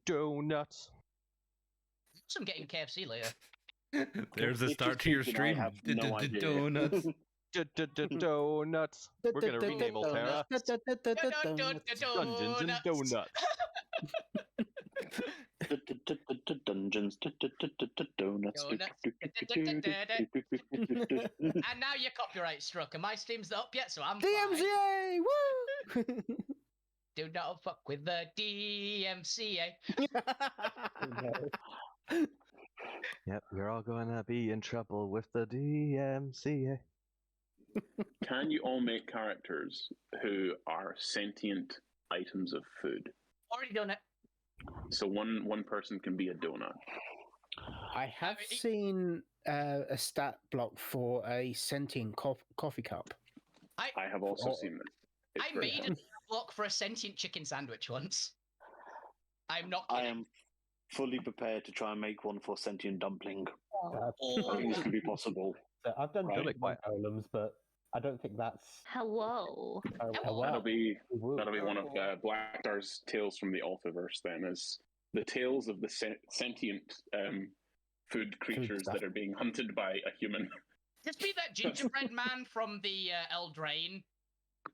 Donuts. I'm getting KFC later. There's a start to your stream. I have no idea. Donuts. Donuts. We're gonna rename Alterra Dungeons and Donuts. Dungeons, donuts. And now your copyright struck, and my stream's not up yet, so I'm fine. DMCA! Woo! Do not fuck with the DMCA. Yep, you're all gonna be in trouble with the DMCA. Can you all make characters who are sentient items of food? Already done it. So one person can be a donut. I have seen a stat block for a sentient coffee cup. I have also seen this. I made a block for a sentient chicken sandwich once. I'm not I kidding. am fully prepared to try and make one for sentient dumpling. Oh. I think this could be possible. So I've done Right. golems, but I don't think that's. Hello. Hello. That'll be one of Blackstar's tales from the Altiverse. Then is the tales of the sentient food creatures that are being hunted by a human. Just be that gingerbread man from the Eldraine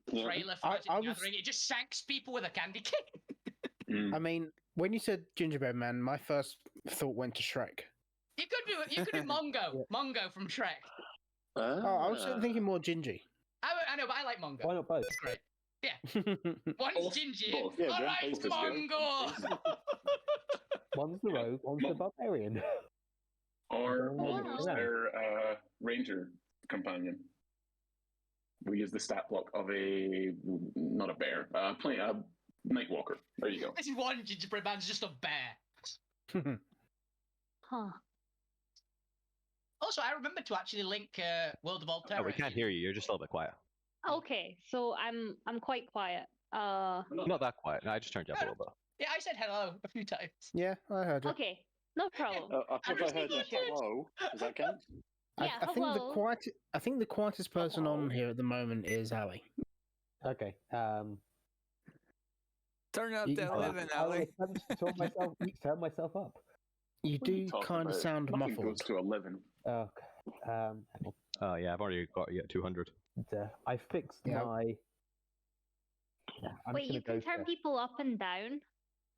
trailer for Magic the Gathering. It just shanks people with a candy cane. I mean, when you said gingerbread man, my first thought went to Shrek. You could do Mongo. Mongo from Shrek. I was thinking more Gingy. I know, but I like Mongo. Why not both? That's great. Yeah. One's Gingy. Yeah, All right, Mongo. One's the rogue, one's the barbarian. Or their ranger companion. We use the stat block of not a bear, a nightwalker. There you go. This is one gingerbread man's just a bear. Huh. Also, I remember to actually link World of Alterra. Oh, we can't hear you. You're just a little bit quiet. Okay, so I'm quite quiet. Not that quiet. No, I just turned you up a little bit. Yeah, I said hello a few times. Yeah, I heard it. Okay, no problem. I thought I heard that hello. Does that count? Yeah, I think hello. I think the quietest person on here at the moment is Ali. Okay. Turn up You- to 11, I will Ali. attempt to turn myself up. You do kind of sound Nothing muffled. goes to 11. Oh, Oh yeah, I've already got you at 200. I fixed Yeah. my. I'm Wait, just you gonna can go turn for- people up and down?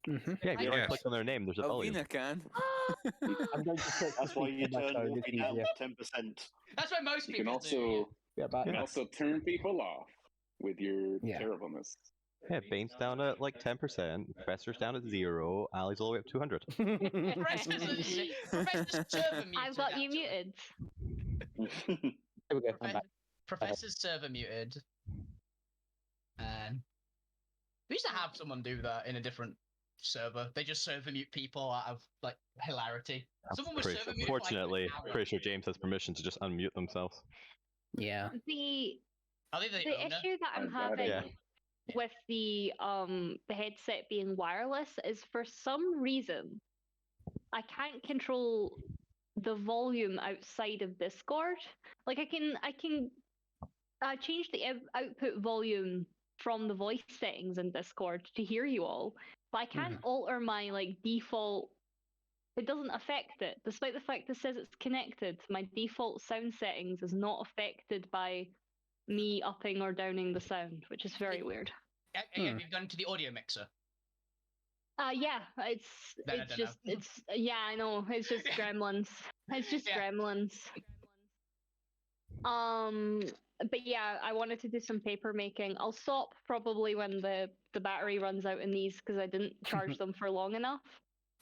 Mm-hmm. Yeah, if you Yes. click on their name, there's a volume. Alvina can. I'm going to click That's why you speak on my turn phone, Wolfie it's down easier. 10%. That's what most You can people do. Yeah, but you can also turn people off with your Yeah. terribleness. Yeah, Bane's down at like 10%, Professor's down at 0, Ali's all the way up to 200. Professor's server muted. I've got you actually. muted. here we go. I'm back. Professor's server muted. And we used to have someone do that in a different server. They just server mute people out of like hilarity. Someone was server muted. Fortunately, for like an hour. pretty sure James has permission to just unmute themselves. Yeah. The Are they the the owner? issue that I'm I don't having Yeah. with the headset being wireless is for some reason I can't control the volume outside of Discord. Like I can change the output volume from the voice settings in Discord to hear you all, but I can't alter my like default. It doesn't affect it, despite the fact that it says it's connected. My default sound settings is not affected by me upping or downing the sound, which is very weird. Have you gone to the audio mixer? Yeah, it's Then I it's don't just know. it's yeah, I know. It's just gremlins. It's just Yeah. gremlins. But yeah, I wanted to do some paper making. I'll stop probably when the battery runs out in these because I didn't charge them for long enough.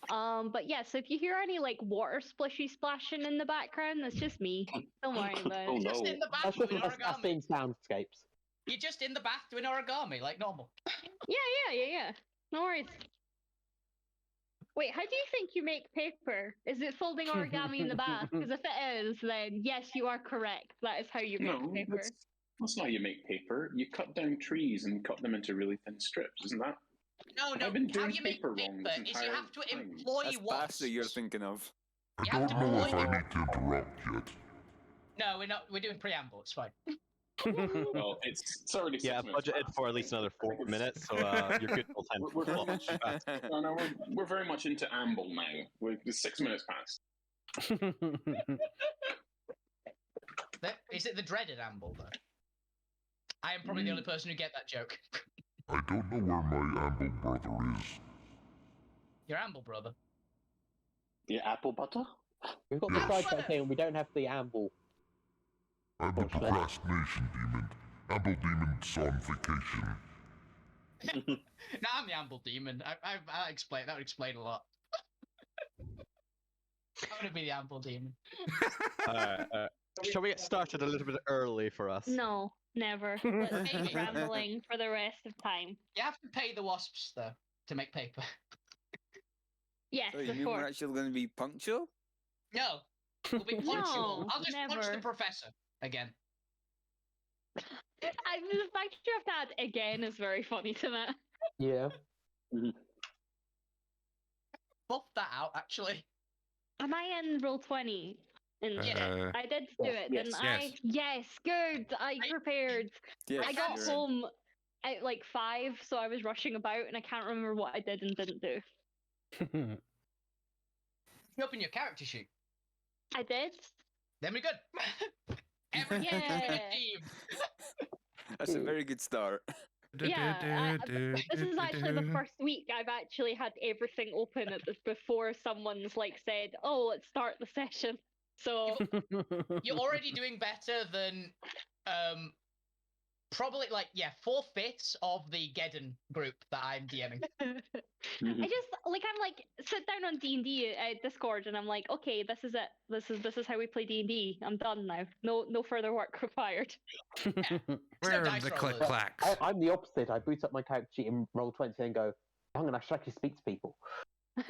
But yeah, so if you hear any like water splishy splashing in the background, that's just me. Don't worry about Oh it. Just no. in the bath That's doing just that's origami. seeing soundscapes. You're just in the bath doing origami like normal. Yeah. No worries. Wait, how do you think you make paper? Is it folding origami in the bath? Because if it is, then yes, you are correct. That is how you make No, paper. that's not how you make paper. You cut down trees and cut them into really thin strips, isn't that? No, I've been how doing you make paper paper wrong this is you entire have to time. employ That's wasps. pasta you're thinking of. You I have to don't know if employ I need to interrupt yet. No, we're not. We're doing preamble. It's fine. Well, it's already 6 Yeah, minutes budgeted past. for at least another 4 minutes, so you're good till 10. We're very much, no, we're very much into amble now. It's 6 minutes past. Is it the dreaded amble, though? I am probably the only person who get that joke. I don't know where my amble brother is. Your amble brother. The apple butter? We've got the sidetrack here and we don't have the amble. I'm a procrastination demon. Amble demon's on vacation. No, I'm the amble demon. I'll explain. That would explain a lot. I'm gonna be the amble demon. Shall we get started a little bit early for us? No, never. Let's keep rambling for the rest of time. You have to pay the wasps though to make paper. Yes, So you of mean we're course. actually going to be punctual? No, we'll be punctual. No, I'll just punch never. the professor again. The fact you have that again is very funny to me. Yeah. Buff that out, actually. Am I in roll 20? Yeah. I did do it, Yes. didn't I? Yes, good. I prepared. Yes, I got you're in. home at like 5, so I was rushing about and I can't remember what I did and didn't do. You open your character sheet. I did. Then we're good. Everything is Yeah. achieved. That's a very good start. Yeah, this is actually the first week I've actually had everything open at this before someone's like said, "Oh, let's start the session." So You're already doing better than probably 4/5 of the Geddon group that I'm DMing. I just I'm like sit down on D&D Discord and I'm like, okay, this is it. This is how we play D&D. I'm done now. No further work required. Where are dice the click rollers. clacks? I'm the opposite. I boot up my character sheet in roll 20 and go, I'm going to actually speak to people. I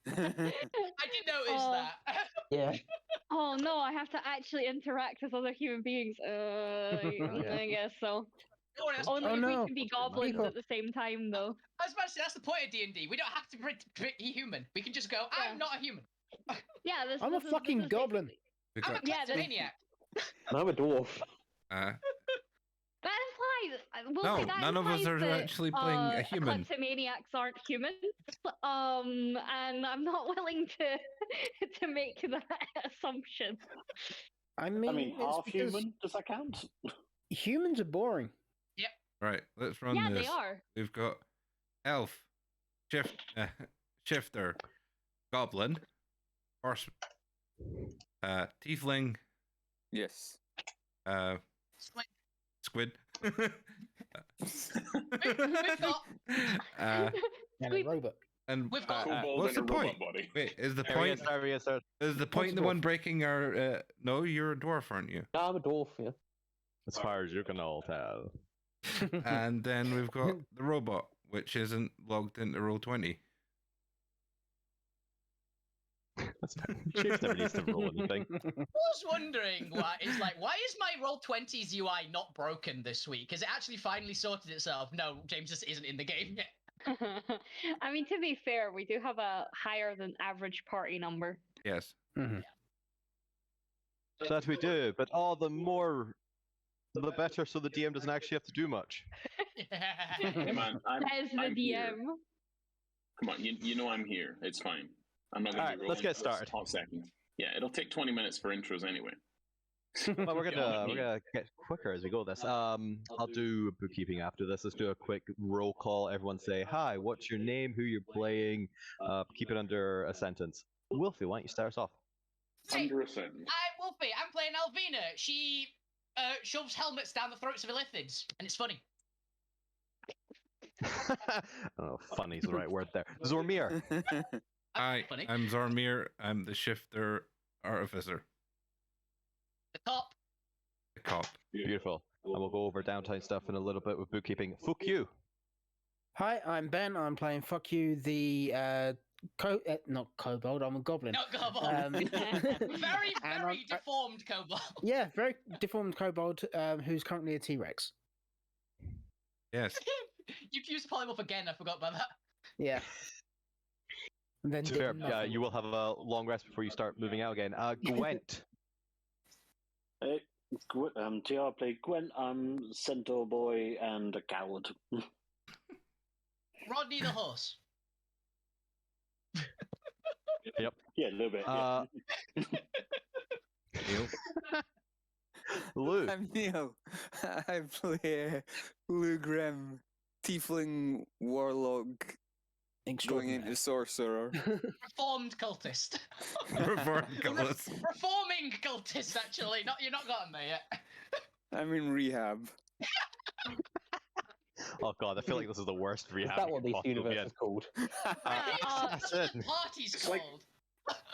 did notice Oh. that. Yeah. Oh no, I have to actually interact with other human beings. I guess so. No one else Only Oh, if no. we can be goblins People- at the same time, though. I was about to say, that's the point of D&D. We don't have to be human. We can just go, Yeah. I'm not a human. Yeah, I'm a fucking goblin. basically- We I'm a got, Yeah, that's- kleptomaniac. And I'm a dwarf. That implies. Well, No, see, that none of us implies are that, actually playing a human. Kleptomaniacs aren't humans. And I'm not willing to make that assumption. I mean, it's half because human, does that count? humans are boring. right, let's run Yeah, this. they are. We've got elf, shifter, goblin, horse, tiefling, Yes. squid. We've got uh, And a robot. and We've got- Kobold what's the and a point? robot body. Wait, is the There he is, point? there he is, there. Is the point the dwarf? one breaking our? No, you're a dwarf, aren't you? No, I'm a dwarf, yeah. As far as you can all tell. And then we've got the robot, which isn't logged into Roll20. That's fine. James never needs to roll anything. I was wondering why is my Roll20's UI not broken this week? Has it actually finally sorted itself? No, James just isn't in the game yet. I mean, to be fair, we do have a higher than average party number. Yes. That we do, but all the more, the better, so the DM doesn't actually have to do much. Hey man, Says the I'm DM. here. Come on, you know I'm here. It's fine. I'm not going to Alright, let's get started. Hot second. Yeah, it'll take 20 minutes for intros anyway. Well, we're gonna get quicker as we go. This I'll do bookkeeping after this. Let's do a quick roll call. Everyone say hi. What's your name? Who you're playing? Keep it under a sentence. Wolfie, why don't you start us off? Hey, Under a sentence. I'm Wolfie. I'm playing Alvina. She shoves helmets down the throats of illithids, and it's funny. I don't know if funny's the right word there. Zormir. Hi, Funny. I'm Zormir. I'm the shifter artificer, The cop. the cop. Beautiful. And we'll go over downtown stuff in a little bit with bookkeeping. Fuck you. Hi, I'm Ben. I'm playing Fuck You, the not kobold. I'm a goblin. No, goblin. Very, and very deformed kobold. Yeah, very deformed kobold who's currently a T-Rex. Yes. You've used polymorph again. I forgot about that. Yeah. And then To be fair, did yeah, nothing. you will have a long rest before you start moving out again. Gwent. Hey, TR played Gwent. I'm Centaur Boy and a coward. Rodney the horse. Yep. Yeah, a little bit. Luke. I'm Neil. I play Blue Grim, Tiefling Warlock, going into Sorcerer. Reformed cultist. Reformed cultist. Reforming cultist, actually. You're not gotten there yet. I'm in rehab. Oh god, I feel like this is the worst rehab. Is that what we this could possibly universe is called? That's what the party's It's like- called.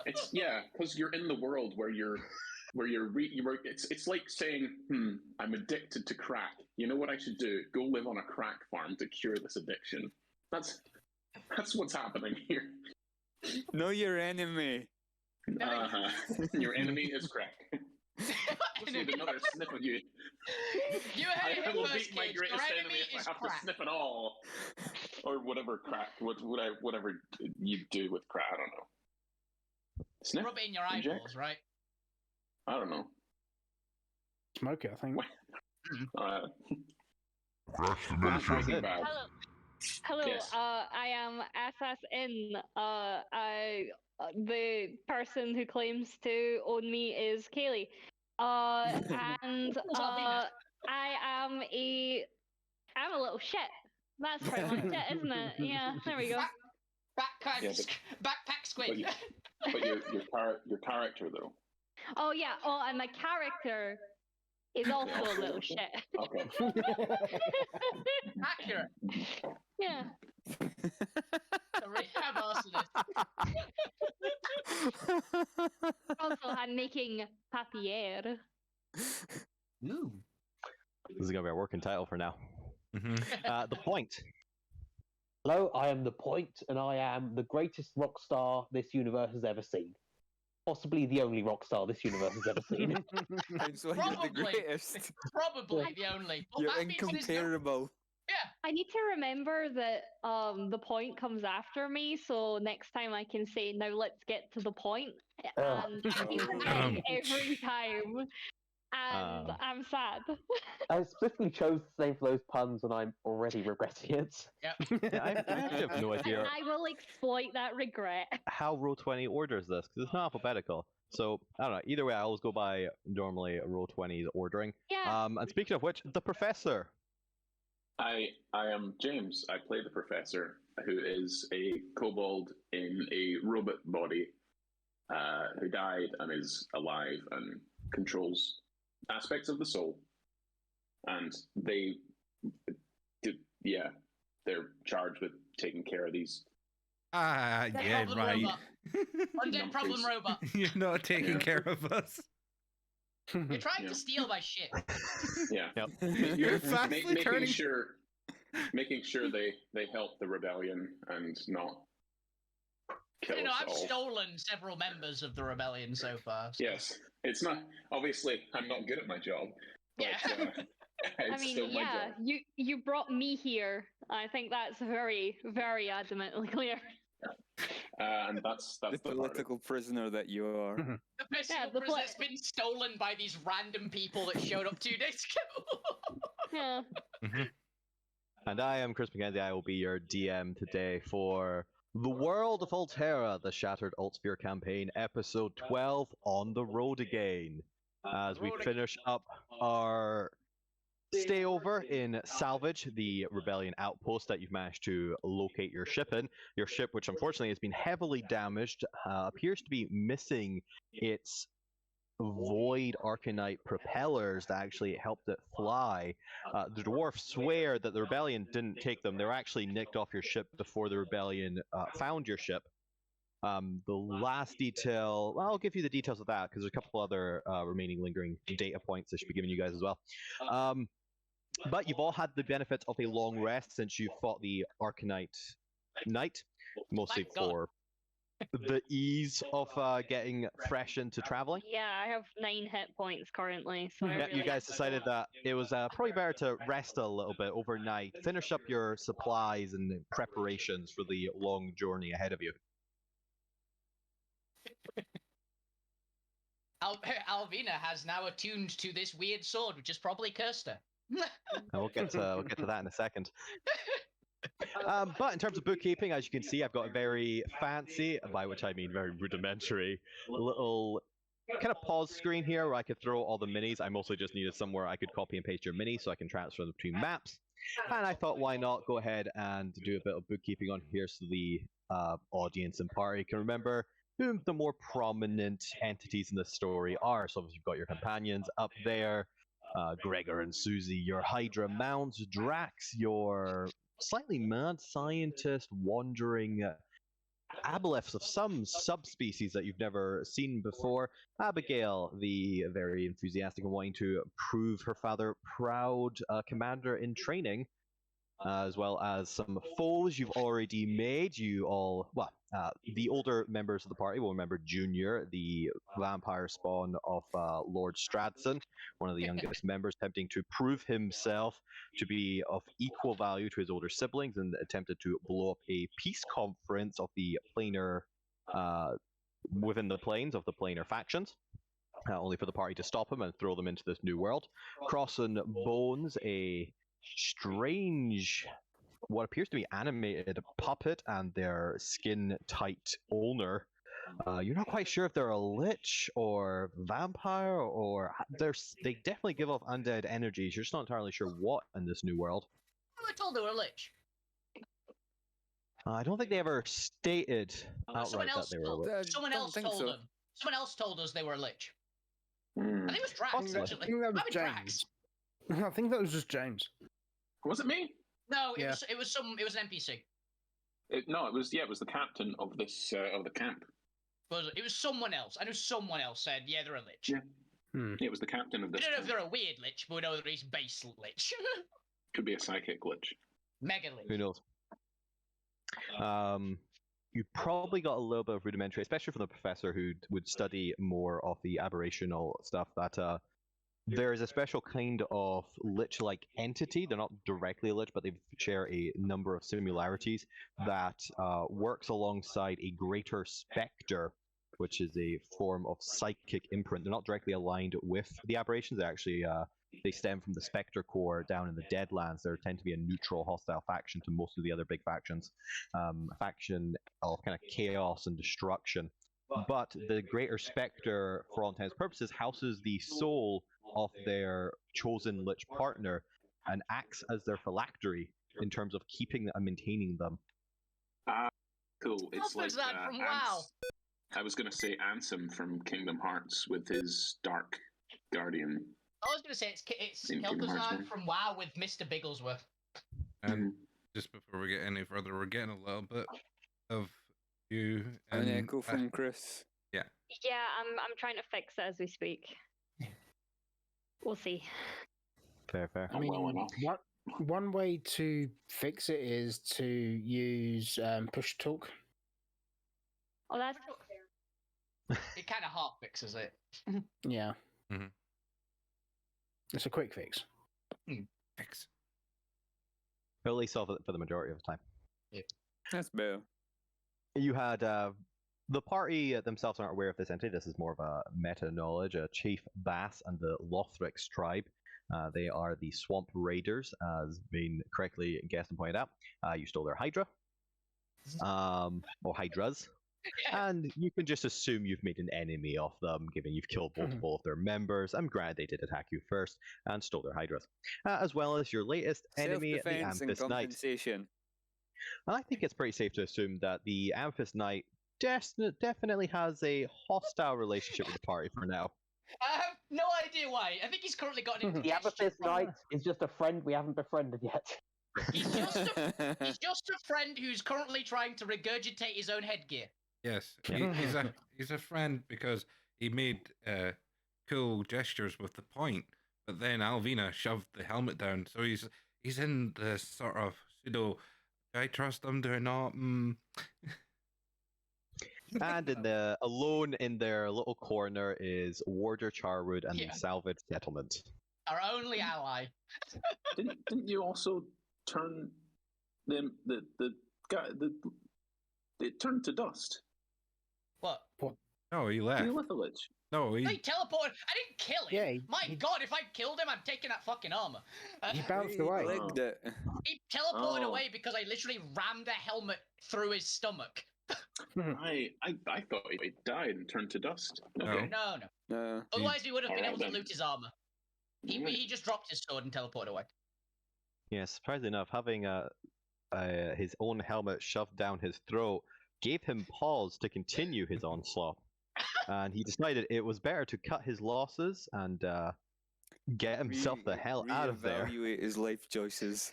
It's because you're in the world where it's like saying, I'm addicted to crack. You know what I should do? Go live on a crack farm to cure this addiction. That's what's happening here. Know your enemy. Your enemy is crack. Just need another sniff of you. You heard I it will first, beat my kids. greatest Your enemy enemy if is I have crack. to sniff it all, or whatever crack, whatever you do with crack. I don't know. Sniff? Rub it in your Inject? eyeballs, right? I don't know. Smoke it, I think. Procrastination. Bad. Hello, Yes. I am Assassin. The person who claims to own me is Kaylee. And I'm a little shit. That's pretty much it, isn't it? Yeah, there we go. Backpack squid. But your character though. Oh yeah. Oh, and my character is also a little shit. Okay. Accurate. Yeah. A rehab arsonist. Also, I'm making papier. Ooh. This is gonna be our working title for now. The point. Hello, I am The Point, and I am the greatest rock star this universe has ever seen. Possibly the only rock star this universe has ever seen. So you're the greatest. Probably the only. Well, You're that means there's no- incomparable. Yeah. I need to remember that the point comes after me, so next time I can say, "Now let's get to the point," and I keep forgetting every time, and I'm sad. I specifically chose the same for those puns, and I'm already regretting it. Yep. Yeah, I actually have no idea I will exploit that regret. how Roll20 orders this because it's not alphabetical. So I don't know. Either way, I always go by normally Roll20's ordering. Yeah. And speaking of which, the professor. I am James. I play the professor, who is a kobold in a robot body, who died and is alive and controls aspects of the soul. And they're charged with taking care of these. Yeah, Problem right. robot. Undead problem Numpties. robot. You're not taking care of us. You're trying to steal my shit. Yeah. You're fastly making sure they help the rebellion and not kill us I've all. stolen several members of the rebellion so far. So. Yes, it's not. Obviously, I'm not good at my job. But, Yeah. I it's mean, still my yeah, job. you brought me here. I think that's very, very adamantly clear. And that's The the part of it. political prisoner that you are. The Yeah, political prison has been stolen by these random people that showed up 2 days ago. Yeah. And I am Chris McKenzie. I will be your DM today for The World of Alterra, the Shattered Altsphere campaign, episode 12, On the Road Again. As we finish up our stay over in Salvage, the rebellion outpost that you've managed to locate your ship in. Your ship, which unfortunately has been heavily damaged, appears to be missing its void arcanite propellers that actually helped it fly. The dwarfs swear that the rebellion didn't take them. They were actually nicked off your ship before the rebellion found your ship. The last detail, well, I'll give you the details of that because there's a couple other remaining lingering data points I should be giving you guys as well. But you've all had the benefits of a long rest since you fought the Arcanite Knight, mostly Thank God. for the ease of getting fresh into traveling. Yeah, I have 9 hit points currently, so I Yeah, really you guys decided that it was probably better to rest a little bit overnight, finish up your supplies and preparations for the long journey ahead of you. Alvina has now attuned to this weird sword, which has probably cursed her. And we'll get to that in a second. But in terms of bookkeeping, as you can see, I've got a very fancy, by which I mean very rudimentary, little kind of pause screen here where I could throw all the minis. I mostly just needed somewhere I could copy and paste your minis so I can transfer them between maps. And I thought, why not go ahead and do a bit of bookkeeping on here so the audience and party can remember who the more prominent entities in the story are. So obviously you've got your companions up there, Gregor and Susie, your Hydra mounts, Drax, your slightly mad scientist wandering aboleths of some subspecies that you've never seen before. Abigail, the very enthusiastic and wanting to prove her father proud commander in training, as well as some foes you've already made. You all, the older members of the party will remember Junior, the vampire spawn of Lord Stradson, one of the youngest members, attempting to prove himself to be of equal value to his older siblings, and attempted to blow up a peace conference of the planar, within the planes of the planar factions. Only for the party to stop him and throw them into this new world. Cross and Bones, a strange, what appears to be animated puppet, and their skin-tight owner. You're not quite sure if they're a lich or vampire, or they definitely give off undead energies. You're just not entirely sure what in this new world. I told they were a lich. I don't think they ever stated outright that they were a lich. Someone else told them. Someone else told us they were a lich. I think it was Drax, I actually. think that was Maybe James. I think that was just James. Was it me? No, it was an NPC. No, it was the captain of this of the camp. It was someone else. I know someone else said, yeah, they're a lich. Yeah. It was the captain of this. We don't know if camp. they're a weird lich, but we know that he's base lich. Could be a psychic glitch. Mega lich. Who knows? You probably got a little bit of rudimentary, especially from the professor who would study more of the aberrational stuff, that there is a special kind of lich-like entity. They're not directly a lich, but they share a number of similarities that works alongside a greater spectre, which is a form of psychic imprint. They're not directly aligned with the aberrations. They actually they stem from the Spectre Corps down in the Deadlands. They tend to be a neutral, hostile faction to most of the other big factions. A faction of kind of chaos and destruction. But the Greater Spectre, for all intents and purposes, houses the soul of their chosen lich partner and acts as their phylactery in terms of keeping and maintaining them. Cool. It's like that from WoW. I was going to say Ansem from Kingdom Hearts with his Dark Guardian. I was going to say it's In Kingdom Hearts Hildebrand 1. from WoW with Mr. Bigglesworth. And just before we get any further, we're getting a little bit of you. An echo from Chris. Yeah. Yeah, I'm trying to fix it as we speak. We'll see. Fair. I mean, one way to fix it is to use push talk. Oh, that's It kind of half fixes it. Yeah. Mhm. It's a quick fix. Fix. At least solve it for the majority of the time. That's better. You had the party themselves aren't aware of this entity. This is more of a meta knowledge. Chief Bass and the Lothrix tribe. They are the Swamp Raiders, as been correctly guessed and pointed out. You stole their Hydra, or Hydras, and you can just assume you've made an enemy of them, given you've killed multiple of their members. I'm glad they did attack you first and stole their Hydras, as well as your latest enemy, the Self-defense and Amethyst Knight. compensation. I think it's pretty safe to assume that the Amethyst Knight definitely has a hostile relationship with the party for now. I have no idea why. I think he's currently got an The Amethyst Knight is just a friend we haven't befriended yet. He's just a friend who's currently trying to regurgitate his own headgear. Yes, he's a friend because he made cool gestures with the point, but then Alvina shoved the helmet down, so he's in the sort of pseudo. Do I trust them? Do I not? And alone in their little corner is Warder Charwood and the Salvage Settlement. Our only ally. Didn't you also turn them it turned to dust? What? No, he left. You with the Lich? No, He he. teleported. I didn't kill him. Yeah, My God, if I killed him, I'm taking that fucking armor. He bounced He away. legged it. He teleported Oh. away because I literally rammed a helmet through his stomach. I thought he died and turned to dust. Okay. No. No. Otherwise, we would have been Alright able to then. loot his armor. Alright. He just dropped his sword and teleported away. Yeah, surprisingly enough, having his own helmet shoved down his throat gave him pause to continue his onslaught. And he decided it was better to cut his losses and get himself the hell out of there. Reevaluate his life choices.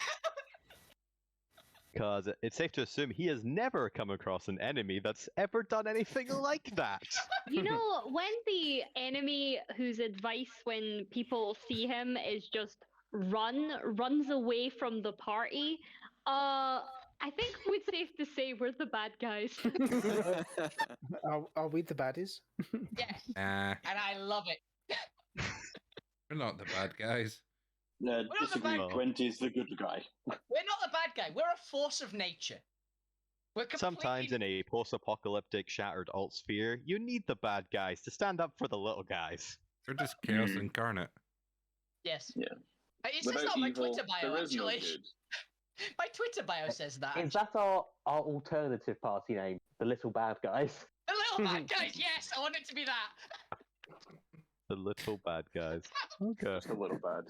Because it's safe to assume he has never come across an enemy that's ever done anything like that. You know, when the enemy whose advice when people see him is just runs away from the party, I think we'd safe to say we're the bad guys. Are we the baddies? Yes, Nah, and I love it. we're not the bad guys. not the Disagree. bad- Quentin's the good guy. We're not the bad guy. We're a force of nature. We're Sometimes in a post-apocalyptic shattered alt sphere, you need the bad guys to stand up for the little guys. We're just chaos Hmm. incarnate. Yes. Yeah. It says that Without on my evil, Twitter bio, there is no actually. good. My Twitter bio says that. Is that our alternative party name? The Little Bad Guys? The little bad guys, yes! I want it to be that. The little bad guys. Okay. Just a little bad.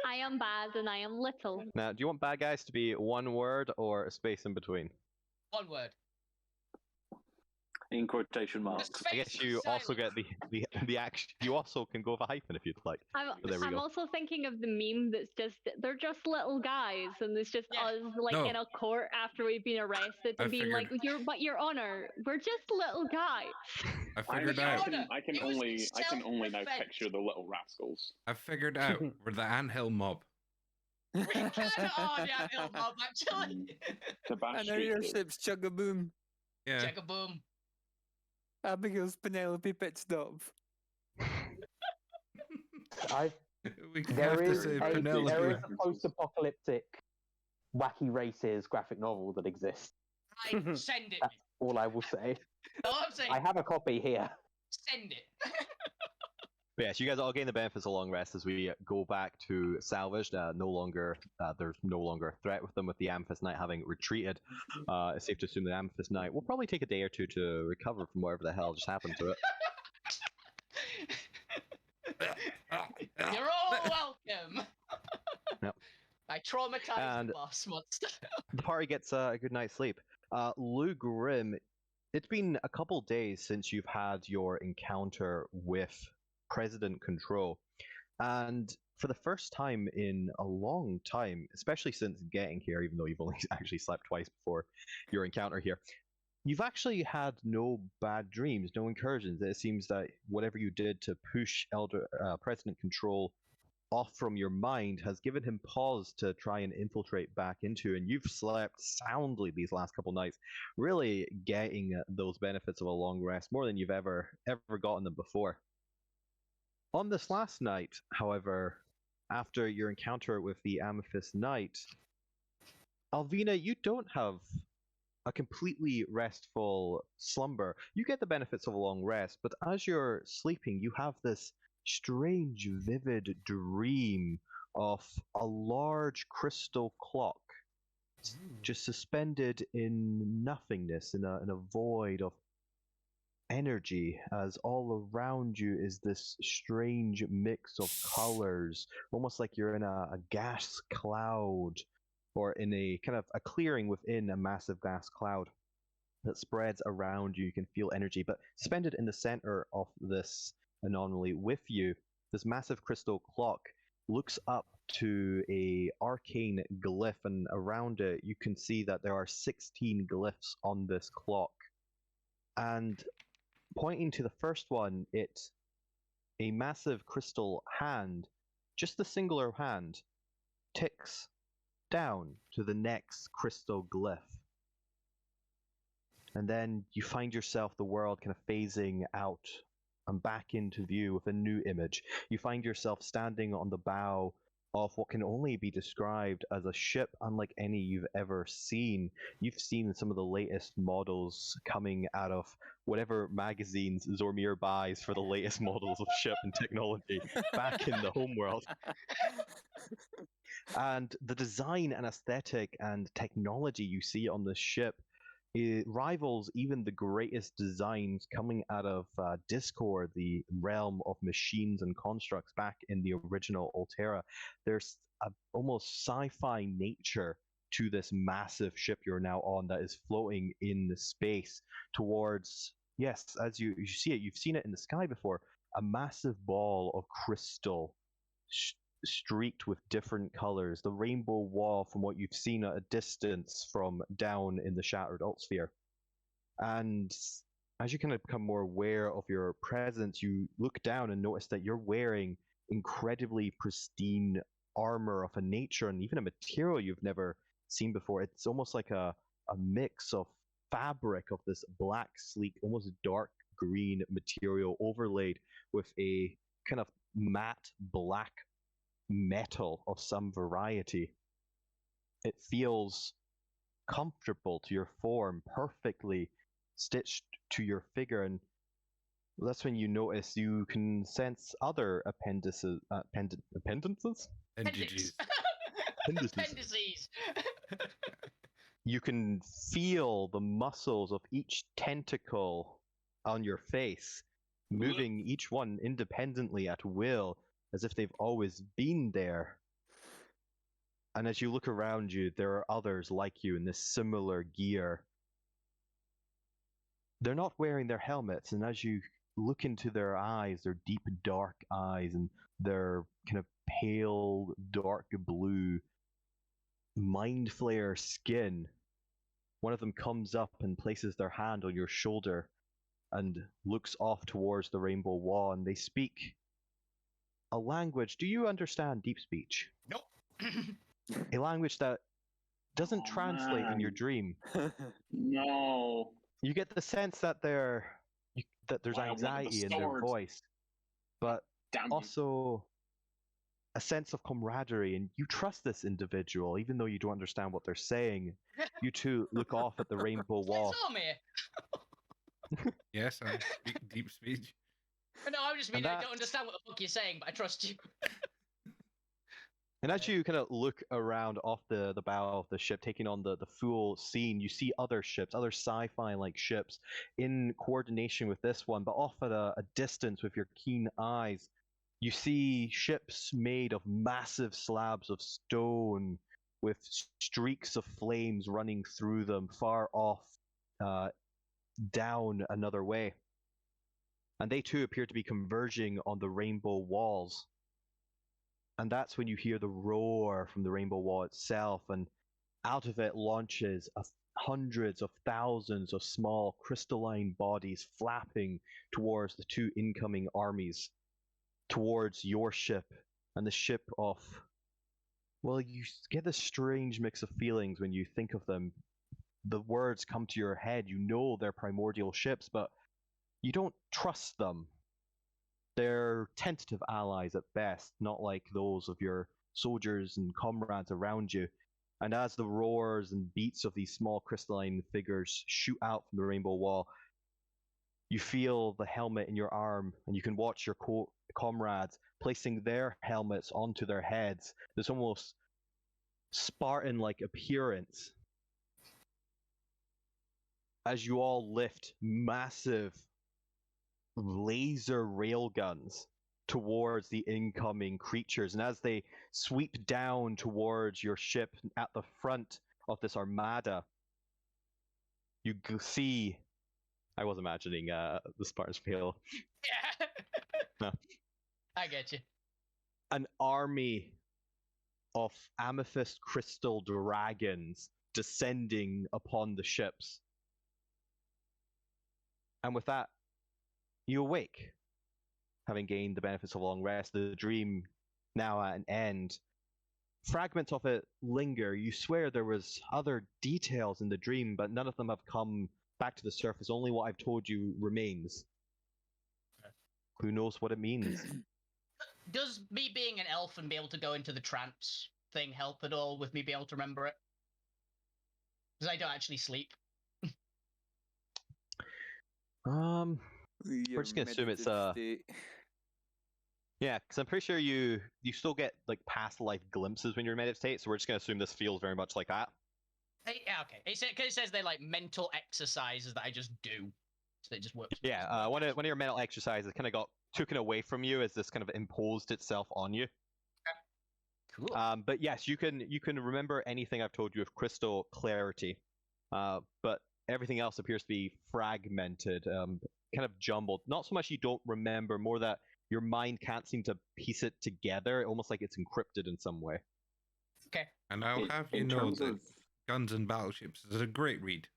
I am bad and I am little. Now, do you want bad guys to be one word or a space in between? One word. In quotation marks. I guess you also get the action. You also can go with a hyphen if you'd like. So there we I'm go. also thinking of the meme that's just they're just little guys, and it's just Yeah. us like No. in a court after we've been arrested I and being like, figured- Your Honor, we're just little guys." I figured Your out. Honor, I can it was only now self-defense. picture the little rascals. I figured out. We're the anthill mob. We kind of are the anthill mob, actually. The Bash And our Street Kid. airship's Chug-a-boom. Yeah. Check a boom. Abigail's Penelope Pitstop. We There have to is say a Penelope. there is a post-apocalyptic wacky races graphic novel that exists. Right, send it. That's all I will say. All I'm saying, I have a copy here. send it. But yes, you guys all gain the benefits of long rest as we go back to salvaged. There's no longer a threat with them, with the Amethyst Knight having retreated. It's safe to assume the Amethyst Knight will probably take a day or two to recover from whatever the hell just happened to it. You're all welcome. Yep. I traumatized And- the boss monster. The party gets a good night's sleep. Lou Grim, it's been a couple days since you've had your encounter with President Control, and for the first time in a long time, especially since getting here, even though you've only actually slept twice before your encounter here, you've actually had no bad dreams, no incursions. It seems that whatever you did to push President Control off from your mind has given him pause to try and infiltrate back into, and you've slept soundly these last couple nights, really getting those benefits of a long rest more than you've ever gotten them before. On this last night, however, after your encounter with the Amethyst Knight, Alvina, you don't have a completely restful slumber. You get the benefits of a long rest, but as you're sleeping, you have this strange, vivid dream of a large crystal clock just suspended in nothingness, in a void of energy, as all around you is this strange mix of colors, almost like you're in a gas cloud, or in a kind of a clearing within a massive gas cloud that spreads around you. You can feel energy, but suspended in the center of this anomaly with you, this massive crystal clock looks up to a arcane glyph, and around it you can see that there are 16 glyphs on this clock. And pointing to the first one, it's a massive crystal hand, just the singular hand, ticks down to the next crystal glyph. And then you find yourself, the world kind of phasing out and back into view with a new image. You find yourself standing on the bow of what can only be described as a ship unlike any you've ever seen. You've seen some of the latest models coming out of whatever magazines Zormir buys for the latest models of ship and technology back in the homeworld. And the design and aesthetic and technology you see on this ship, it rivals even the greatest designs coming out of Discord, the realm of machines and constructs back in the original Alterra. There's a almost sci-fi nature to this massive ship you're now on that is floating in the space towards, yes, as you see it, you've seen it in the sky before, a massive ball of crystal streaked with different colors, the rainbow wall from what you've seen at a distance from down in the shattered alt sphere. And as you kind of become more aware of your presence, you look down and notice that you're wearing incredibly pristine armor of a nature and even a material you've never seen before. It's almost like a mix of fabric of this black, sleek, almost dark green material overlaid with a kind of matte black metal of some variety. It feels comfortable to your form, perfectly stitched to your figure, and that's when you notice you can sense other appendices. Appendices? Appendages. Appendices. You can feel the muscles of each tentacle on your face, moving each one independently at will, as if they've always been there. And as you look around you, there are others like you in this similar gear. They're not wearing their helmets, and as you look into their eyes, their deep, dark eyes, and their kind of pale, dark blue, mind flare skin, one of them comes up and places their hand on your shoulder and looks off towards the rainbow wall, and they speak a language. Do you understand deep speech? Nope. A language that doesn't translate in your dream. No. You get the sense that there's anxiety in their voice, but also a sense of camaraderie, and you trust this individual, even though you don't understand what they're saying. You two look off at the rainbow wall. Yes, I speak deep speech. No, I just mean I don't understand what the fuck you're saying, but I trust you. And as you kind of look around off the bow of the ship, taking on the full scene, you see other ships, other sci-fi-like ships, in coordination with this one, but off at a distance with your keen eyes. You see ships made of massive slabs of stone with streaks of flames running through them far off, down another way. And they too appear to be converging on the rainbow walls. And that's when you hear the roar from the rainbow wall itself, and out of it launches hundreds of thousands of small crystalline bodies flapping towards the two incoming armies, towards your ship and the ship of... Well, you get this strange mix of feelings when you think of them. The words come to your head, you know they're primordial ships, but you don't trust them. They're tentative allies at best, not like those of your soldiers and comrades around you. And as the roars and beats of these small crystalline figures shoot out from the rainbow wall, you feel the helmet in your arm, and you can watch your comrades placing their helmets onto their heads. This almost Spartan-like appearance as you all lift massive laser railguns towards the incoming creatures, and as they sweep down towards your ship at the front of this armada, you see... I was imagining the Spartans fail. Yeah. No. I get you. An army of amethyst crystal dragons descending upon the ships. And with that, you awake, having gained the benefits of long rest, the dream now at an end. Fragments of it linger. You swear there was other details in the dream, but none of them have come back to the surface. Only what I've told you remains. Who knows what it means? Does me being an elf and be able to go into the trance thing help at all with me being able to remember it? Because I don't actually sleep. We're Your just gonna assume it's meditative state. yeah, because I'm pretty sure you still get like past life glimpses when you're in meditative state, so we're just gonna assume this feels very much like that. Yeah, okay. It says they're like mental exercises that I just do, so it just works. Yeah, one of your mental exercises kind of got taken away from you as this kind of imposed itself on you. Cool. But yes, you can remember anything I've told you with crystal clarity, but everything else appears to be fragmented, kind of jumbled. Not so much you don't remember, more that your mind can't seem to piece it together, almost like it's encrypted in some way. Okay. And I'll have you In know terms that of Guns and Battleships is a great read.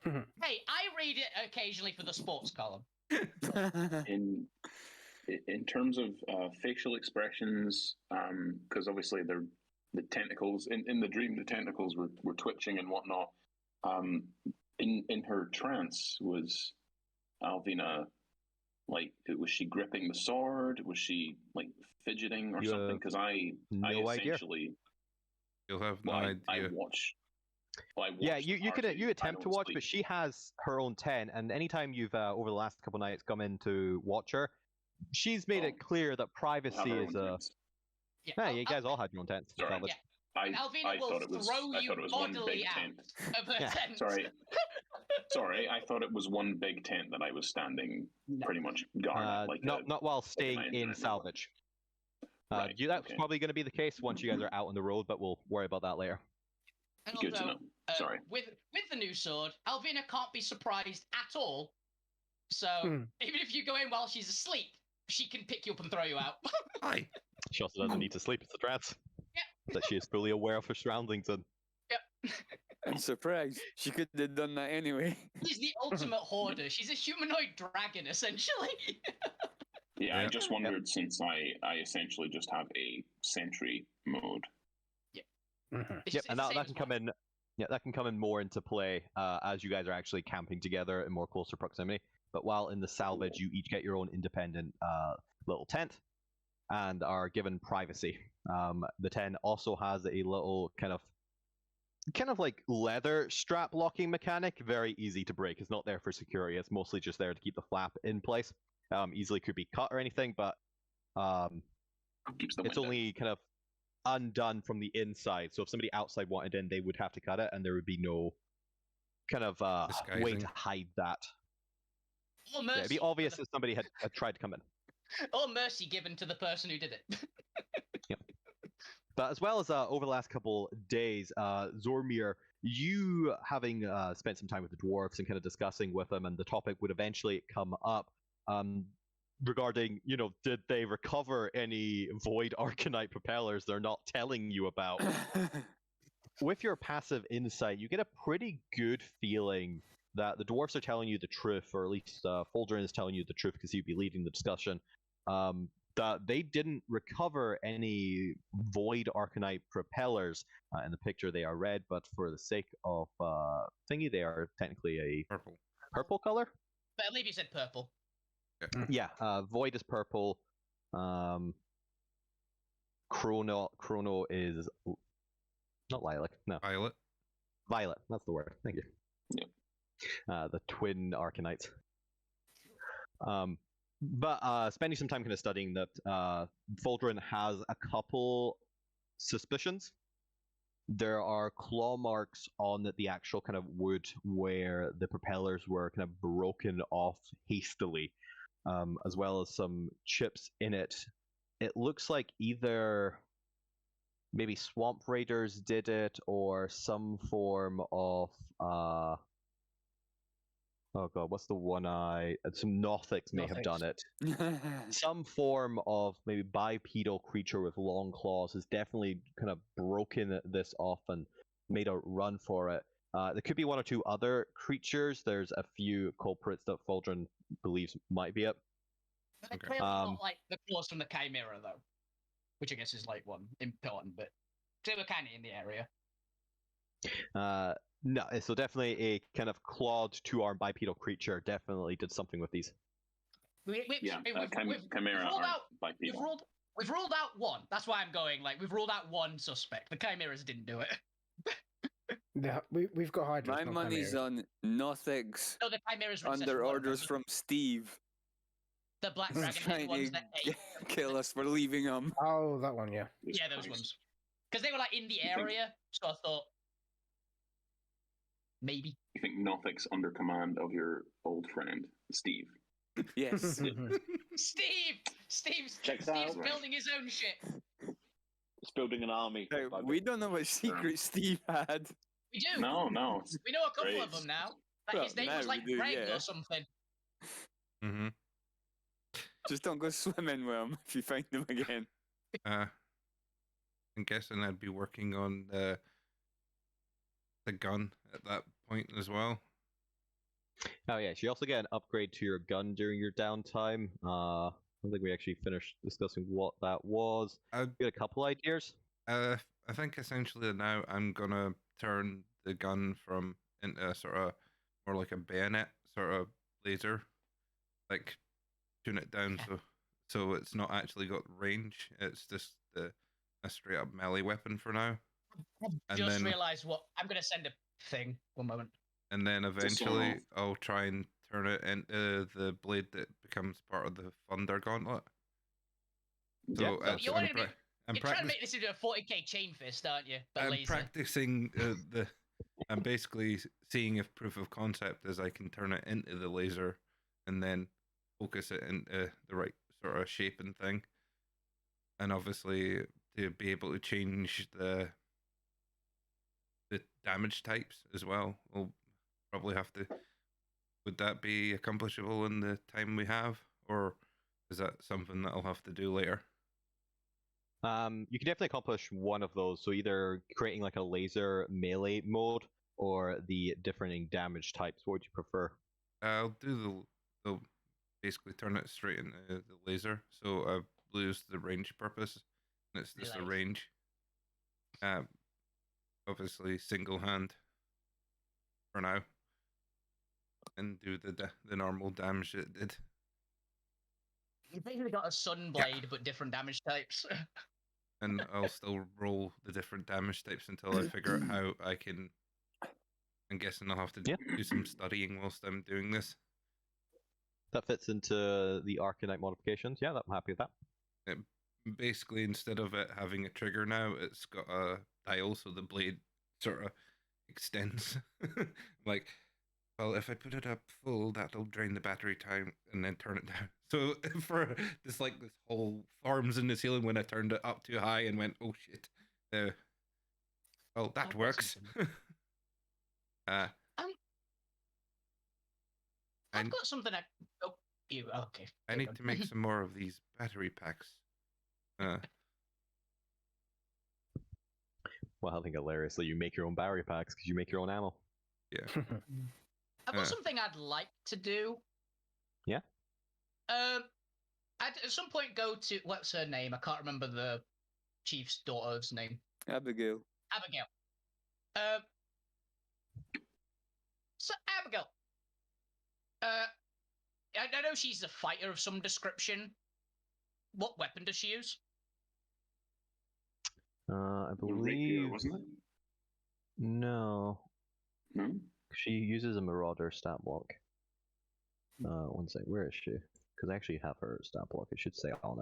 Hey, I read it occasionally for the sports column. in terms of facial expressions, because obviously they're the tentacles in the dream, the tentacles were twitching and whatnot. In her trance, was Alvina like, was she gripping the sword? Was she like fidgeting or something? Because I idea. essentially You'll have no I idea. watch. Well, I Yeah, watch you the can party. you I attempt to don't watch, sleep. but she has her own 10, and anytime you've over the last couple nights come in to watch her, she's made it clear that Have privacy her is own tents. Yeah. Yeah, you guys all had your own tents. Sorry. Salvage. Yeah. Alvina will thought it was throw I you thought it was one bodily big out tent. of her Yeah, tent. Sorry, I thought it was one big tent that I was standing pretty much guard at, like not while staying like an in internet salvage. Right, That's okay. probably going to be the case once you guys are out on the road, but we'll worry about that later. And Good to although, know. Sorry. with the new sword, Alvina can't be surprised at all. So even if you go in while she's asleep, she can pick you up and throw you out. Hi. She also doesn't need to sleep. It's a trance. Yep. That she is fully aware of her surroundings and. Yep. I'm surprised. She could have done that anyway. She's the ultimate hoarder. She's a humanoid dragon, essentially. Yeah, I just wondered, since I essentially just have a sentry mode. Yep, and that can come in. Yeah, that can come in more into play as you guys are actually camping together in more closer proximity. But while in the salvage, you each get your own independent little tent and are given privacy. The tent also has a little kind of like leather strap locking mechanic. Very easy to break. It's not there for security. It's mostly just there to keep the flap in place. Easily could be cut or anything, but it's only kind of undone from the inside. So if somebody outside wanted in, they would have to cut it, and there would be no kind of way to hide that. Yeah, it'd be obvious if somebody had tried to come in. Or mercy given to the person who did it. Yeah. But as well as over the last couple days, Zormir, you having spent some time with the dwarves and kind of discussing with them, and the topic would eventually come up regarding, did they recover any void arcanite propellers they're not telling you about? With your passive insight, you get a pretty good feeling that the dwarves are telling you the truth, or at least Foldrin is telling you the truth because he'd be leading the discussion. That they didn't recover any void arcanite propellers. In the picture, they are red, but for the sake of thingy, they are technically a purple color. But I believe you said purple. Yeah, void is purple. Chrono is not lilac. No, Violet. Violet. That's the word. Thank you. Yeah. The twin arcanites. But spending some time kind of studying that, Foldrin has a couple suspicions. There are claw marks on the actual kind of wood where the propellers were kind of broken off hastily, as well as some chips in it. It looks like either maybe swamp raiders did it, or some form of oh god, what's the one some Nothics may have done it. Some form of maybe bipedal creature with long claws has definitely kind of broken this off and made a run for it. There could be one or two other creatures. There's a few culprits that Foldrin believes might be it. But they're clearly not like the claws from the Chimera, though. Which I guess is like one important bit. They were kind of in the area. No, so definitely a kind of clawed two-armed bipedal creature definitely did something with these. Chimera ruled aren't out. bipedal. We've ruled out one. That's why I'm going. Like we've ruled out one suspect. The chimeras didn't do it. We've got Hydras. My not money's chimeras. on Nothix No, the chimeras were under orders from Steve. the black He's dragon trying ones to that ate. kill us for leaving him. Oh, that one, yeah. Yeah, those ones. Because they were like in the area, so I thought maybe. You think Nothic's under command of your old friend Steve? Yes. Steve's Checks out. building his own shit. It's building an army. Hey, we don't know what secret Steve had. We do. No. We know a couple Great. of them now. Like Well, his name now was like we do, Greg yeah. or something. Mm-hmm. Just don't go swimming with him if you find him again. I'm guessing I'd be working on the gun at that point as well. Oh yeah, so you also get an upgrade to your gun during your downtime. I don't think we actually finished discussing what that was. I get a couple ideas. I think essentially now I'm gonna turn the gun into a sort of more like a bayonet sort of laser, like tune it down so it's not actually got range. It's just a straight up melee weapon for now. I just realised what I'm gonna send a thing. One moment. And then eventually I'll try and turn it into the blade that becomes part of the Thunder Gauntlet. So you're trying to make this into a 40k chain fist, aren't you? But I'm laser. practicing I'm basically seeing if proof of concept is I can turn it into the laser and then focus it into the right sort of shape and thing. And obviously to be able to change the damage types as well. We'll probably have to. Would that be accomplishable in the time we have, or is that something that I'll have to do later? You can definitely accomplish one of those. So either creating like a laser melee mode or the differing damage types. What would you prefer? I'll do the basically turn it straight into the laser, so I lose the range purpose, and it's just a range. Obviously single hand for now, and do the normal damage it did. You basically got a Sunblade, but different damage types. And I'll still roll the different damage types until I figure out how I can. I'm guessing I'll have to do some studying whilst I'm doing this. That fits into the Arcanite modifications. Yeah, I'm happy with that. Basically, instead of it having a trigger now, it's got a dial, so the blade sort of extends. Like, well, if I put it up full, that'll drain the battery time and then turn it down. So for this whole forms in the ceiling when I turned it up too high and went, oh shit. Well, that works. I've got something. Okay. I need to make some more of these battery packs. Well, I think hilariously, you make your own battery packs because you make your own ammo. Yeah. I've got something I'd like to do. Yeah. I'd at some point go to what's her name? I can't remember the chief's daughter's name. Abigail. So Abigail. I know she's a fighter of some description. What weapon does she use? I believe. Rapier, wasn't it? No. No. She uses a Marauder stat block. One sec, where is she? Because I actually have her stat block. It should say on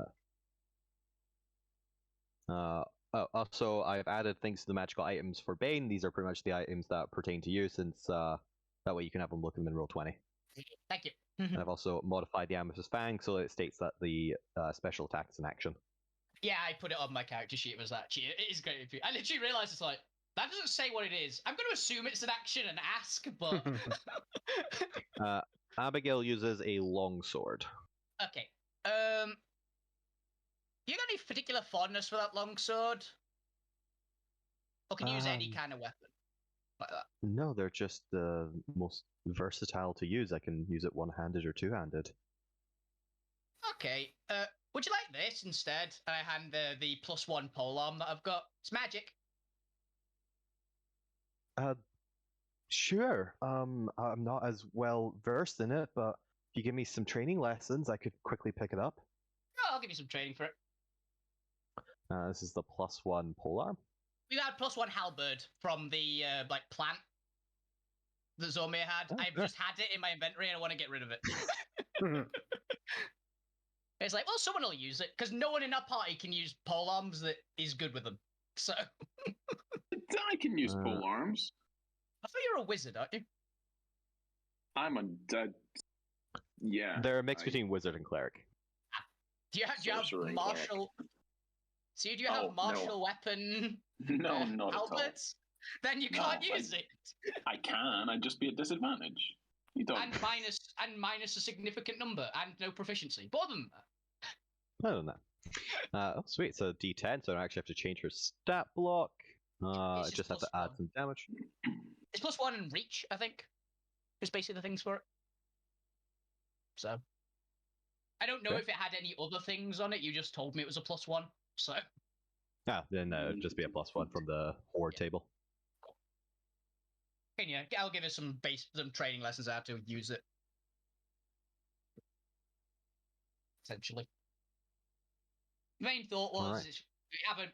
it. Also, I've added things to the magical items for Bane. These are pretty much the items that pertain to you, since that way you can have them look at them in roll 20. Thank you. And I've also modified the Amethyst Fang so it states that the special attack is an action. Yeah, I put it on my character sheet. It was that. It is great. I literally realized it's like, that doesn't say what it is. I'm going to assume it's an action and ask, but... Abigail uses a longsword. Okay. You got any particular fondness for that longsword? Or can you use any kind of weapon like that? No, they're just the most versatile to use. I can use it one-handed or two-handed. Okay. Would you like this instead? I hand the +1 polearm that I've got. It's magic. Sure. I'm not as well versed in it, but if you give me some training lessons, I could quickly pick it up. Oh, I'll give you some training for it. This is the +1 polearm. We had +1 halberd from the plant that Zomir had. I've just had it in my inventory and I want to get rid of it. It's like, well, someone will use it because no one in our party can use polearms that is good with them. So I can use pole arms. I thought you were a wizard, aren't you? I'm a yeah. They're a mix between wizard and cleric. Do you have Sorcerer and martial? See, do you have martial weapon? No, not at all. halberds? Then you can't use it. I can. I'd just be at disadvantage. You don't. And minus a significant number and no proficiency. But other than that. I don't know. Oh, sweet. So D10, so I don't actually have to change her stat block. I just have to add some damage. It's +1 in reach, I think. Is basically the things for it. So I don't know if it had any other things on it. You just told me it was a +1. So then it'd just be a +1 from the horde table. And yeah, I'll give it some training lessons how to use it. Essentially. The main thought was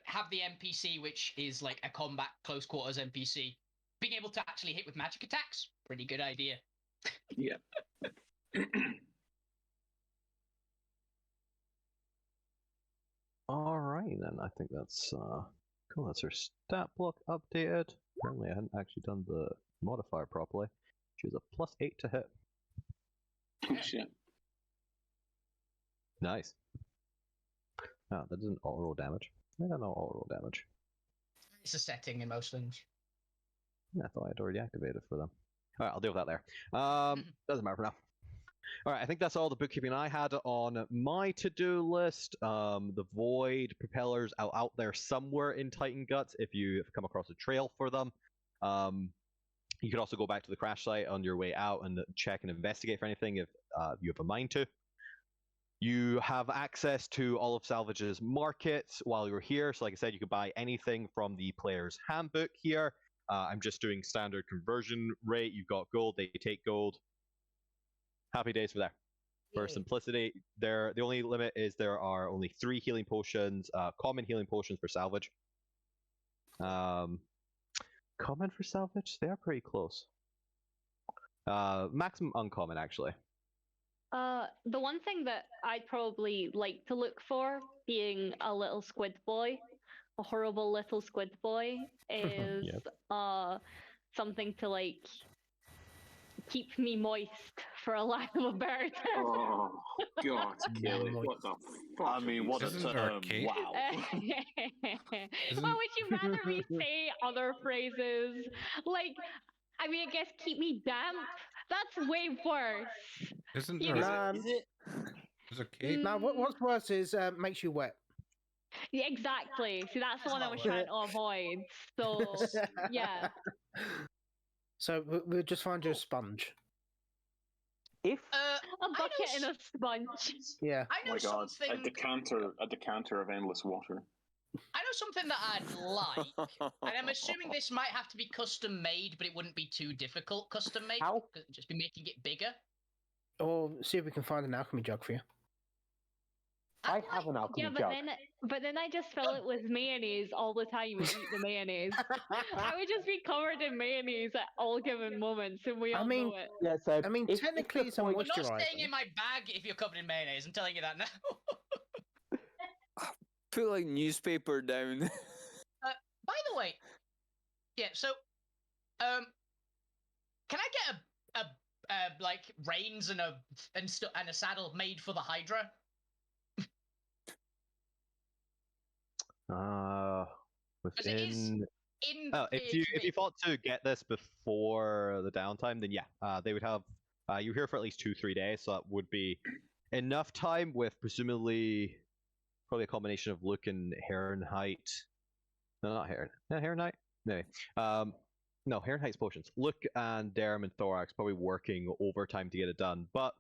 have the NPC, which is like a combat close quarters NPC, being able to actually hit with magic attacks. Pretty good idea. Yeah. All right, then. I think that's cool. That's her stat block updated. Apparently, I hadn't actually done the modifier properly. She was a +8 to hit. Oh, shit. Nice. That doesn't auto-roll damage. I don't know auto-roll damage. It's a setting in most things. Yeah, I thought I'd already activated for them. All right, I'll deal with that there. Doesn't matter for now. All right, I think that's all the bookkeeping I had on my to-do list. The Void propellers are out there somewhere in Titan Guts if you have come across a trail for them. You could also go back to the crash site on your way out and check and investigate for anything if you have a mind to. You have access to all of Salvage's markets while you're here. So like I said, you could buy anything from the player's handbook here. I'm just doing standard conversion rate. You've got gold, they take gold. Happy days for there. For simplicity, the only limit is there are only 3 healing potions, common healing potions for salvage. Common for salvage? They are pretty close. Maximum uncommon, actually. The one thing that I'd probably like to look for, being a little squid boy, a horrible little squid boy, is something to like keep me moist, for a lack of a better term. Oh God, Kelly, what the fuck? I mean, what a term! Wow. Well, would you rather me say other phrases? Like, I mean, I guess keep me damp. That's way worse. Isn't You there? know? There's a cape. Now, what's worse is makes you wet. Yeah, exactly. See, that's the one I was trying to avoid. So, yeah. So we'll just find you a sponge. If A bucket and a sponge. Yeah. I know Oh my God, something. a decanter of endless water. I know something that I'd like, and I'm assuming this might have to be custom made, but it wouldn't be too difficult custom made. How? It'd just be making it bigger. Or see if we can find an alchemy jug for you. I have an alchemy Yeah, jug. but then I just fill it with mayonnaise all the time and eat the mayonnaise. I would just be covered in mayonnaise at all given moments, and we all know it. Yeah, so I mean, technically it's a You're not moisturizer. staying in my bag if you're covered in mayonnaise. I'm telling you that now. Put like newspaper down. By the way, yeah. So, can I get a like reins and a saddle made for the Hydra? Within. In If you thought to get this before the downtime, then yeah, they would have. You're here for at least 2-3 days, so that would be enough time with presumably probably a combination of Luke and Herrenheit. No, not Herren. Yeah, Herrenheit? Maybe. No, Herrenheit's potions. Luke and Derm and Thorax probably working overtime to get it done. But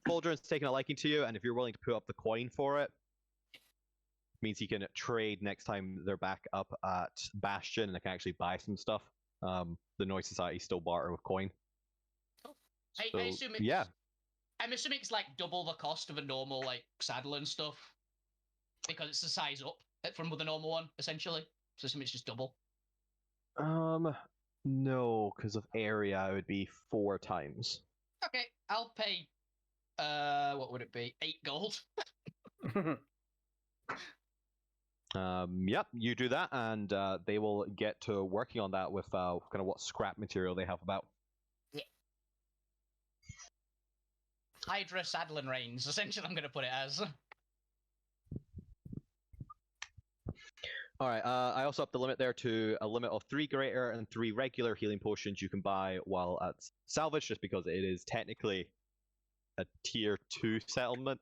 Fulgurant's taking a liking to you, and if you're willing to put up the coin for it, means he can trade next time they're back up at Bastion, and they can actually buy some stuff. The Noise Society still barter with coin. I assume it's, yeah. I'm assuming it's like double the cost of a normal like saddle and stuff because it's the size up from the normal one essentially. So assuming it's just double. No, because of area, it would be 4 times. Okay, I'll pay. What would it be? 8 gold. Yep, you do that, and they will get to working on that with kind of what scrap material they have about. Yeah. Hydra saddle and reins. Essentially, I'm going to put it as. All right. I also up the limit there to a limit of 3 greater and 3 regular healing potions you can buy while at salvage, just because it is technically a tier 2 settlement.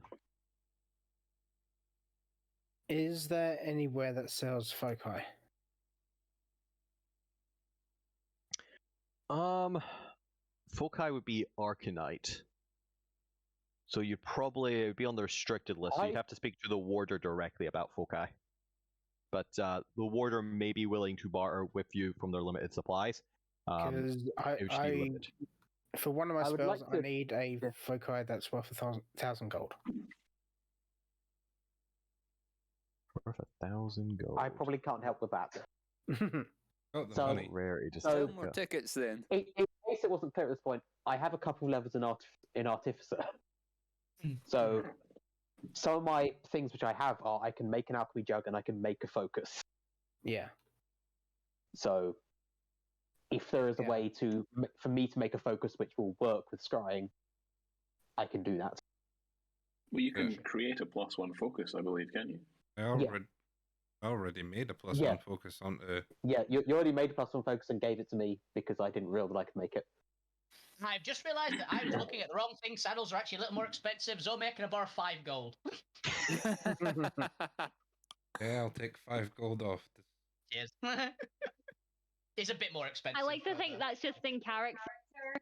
Is there anywhere that sells foci? Foci would be Arcanite. So you'd probably be on the restricted list. So you'd have to speak to the warder directly about foci. But the warder may be willing to barter with you from their limited supplies. Because for one of my spells, I need a foci that's worth 1,000 gold. Worth 1,000 gold. I probably can't help with that. Got the So- money. Rarity just Sell more tickets then. In case it wasn't clear at this point, I have a couple of levels in Artificer. So some of my things which I have are I can make an alchemy jug and I can make a focus. Yeah. So if there is a way for me to make a focus which will work with scrying, I can do that. Well, you can create a +1 focus, I believe, can you? I already made a +1 focus onto. Yeah, you already made a +1 focus and gave it to me because I didn't realize I could make it. I've just realised that I was looking at the wrong thing. Saddles are actually a little more expensive. Zomir can borrow 5 gold. Yeah, I'll take 5 gold off. Cheers. It's a bit more expensive. I like to think that's just in character.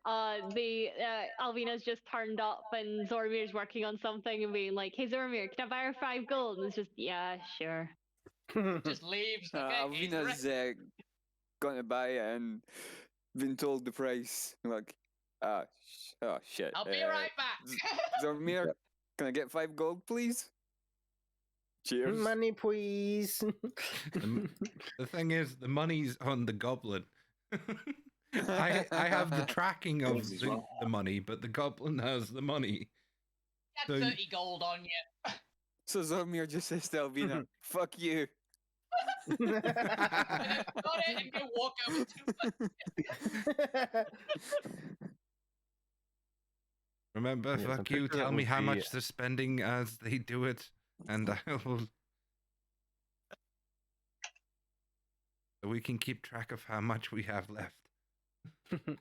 Alvina's just turned up and Zormir's working on something and being like, "Hey Zormir, can I borrow 5 gold?" And it's just, yeah, sure. Just leaves. Okay, Alvina's gone to buy it and been told the price. Like, oh shit. I'll be right back. Zormir, can I get 5 gold, please? Cheers. Money, please. The thing is, the money's on the goblin. I have the tracking of the money, but the goblin has the money. You had 30 gold on you. So Zormir just says to Alvina, fuck you. Got it, and you walk over. Remember, Yes, I'm fuck pretty you, sure that tell me would how be- much they're spending as they do it, and I will... So we can keep track of how much we have left. I'm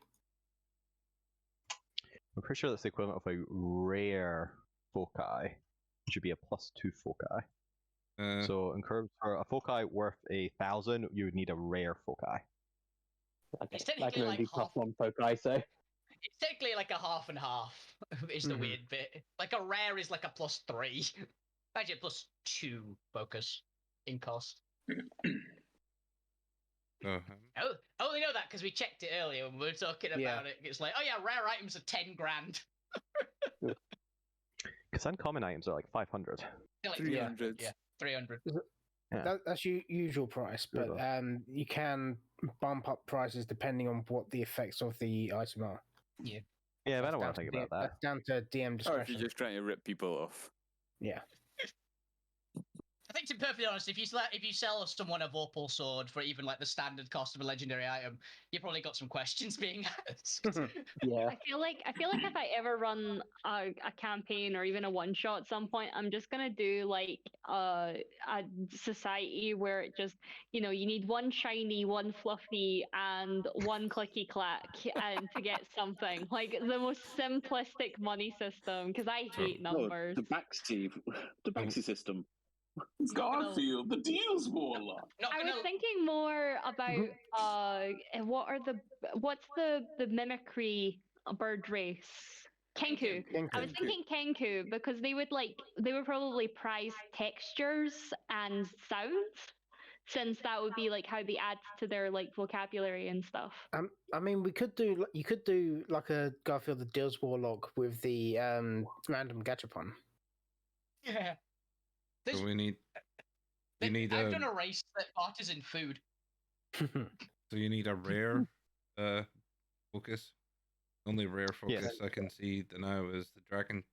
pretty sure that's the equivalent of a rare foci. It should be a +2 foci. So in terms for a foci worth 1,000, you would need a rare foci. It's I technically can only like do half. +1 foci, so It's technically like a half and half. Is the weird bit. Like a rare is like a +3. Actually, +2 focus in cost. So, Oh, I only know that because we checked it earlier when we were talking about it. It's like, oh yeah, rare items are 10 grand. Because uncommon items are like 500. They're like 300. Yeah, 300. Yeah. That's usual price, but you can bump up prices depending on what the effects of the item are. Yeah. Yeah, but I don't That's want to down think about that. That's down to DM Or discretion. if you're just trying to rip people off. Yeah. I think to be perfectly honest, if you sell someone a Vorpal sword for even like the standard cost of a legendary item, you probably got some questions being asked. yeah. I feel like if I ever run a campaign or even a one shot at some point, I'm just gonna do like a society where it just, you need one shiny, one fluffy, and one clicky clack, and to get something like the most simplistic money system because I hate numbers. The Baxi system. Garfield, the deals warlock. I was thinking more about what's the mimicry bird race? Kenku. I was thinking Kenku because they would probably prize textures and sounds. since that would be like how they add to their like vocabulary and stuff. I mean, you could do like a Garfield the Deals Warlock with the random gachapon. Yeah. So we need. You need I've a. done a race that barters in food. So you need a rare focus. Only rare focus I can see now is the dragon.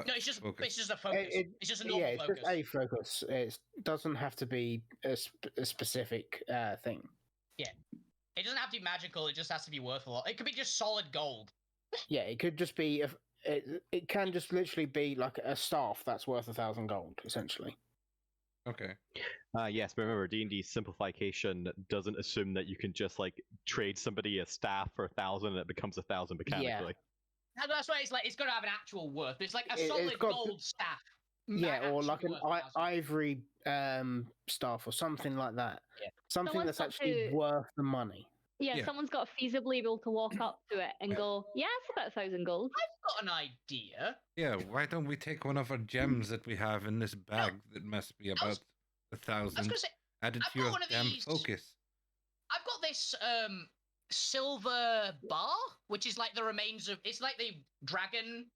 No, it's just focus. it's just a focus. It's just a normal it's focus. just a focus. It doesn't have to be a specific thing. Yeah, it doesn't have to be magical. It just has to be worth a lot. It could be just solid gold. Yeah, it could just be. It can just literally be like a staff that's worth 1,000 gold, essentially. Okay. Yes, but remember, D&D simplification doesn't assume that you can just like trade somebody a staff for 1,000 and it becomes 1,000 mechanically. That's why it's like it's got to have an actual worth. It's like a It's solid got gold staff. Yeah, or like an Actually worth 1,000. ivory staff or something like that. Yeah. Something Someone's that's got actually to- worth the money. Yeah, someone's got to feasibly be able to walk up to it and go, "Yeah, it's about 1,000 gold." I've got an idea. Yeah, why don't we take one of our gems that we have in this bag that must be about 1,000, added I've to your got one of damn these- focus? I've got this silver bar, which is like the remains of. It's like the dragon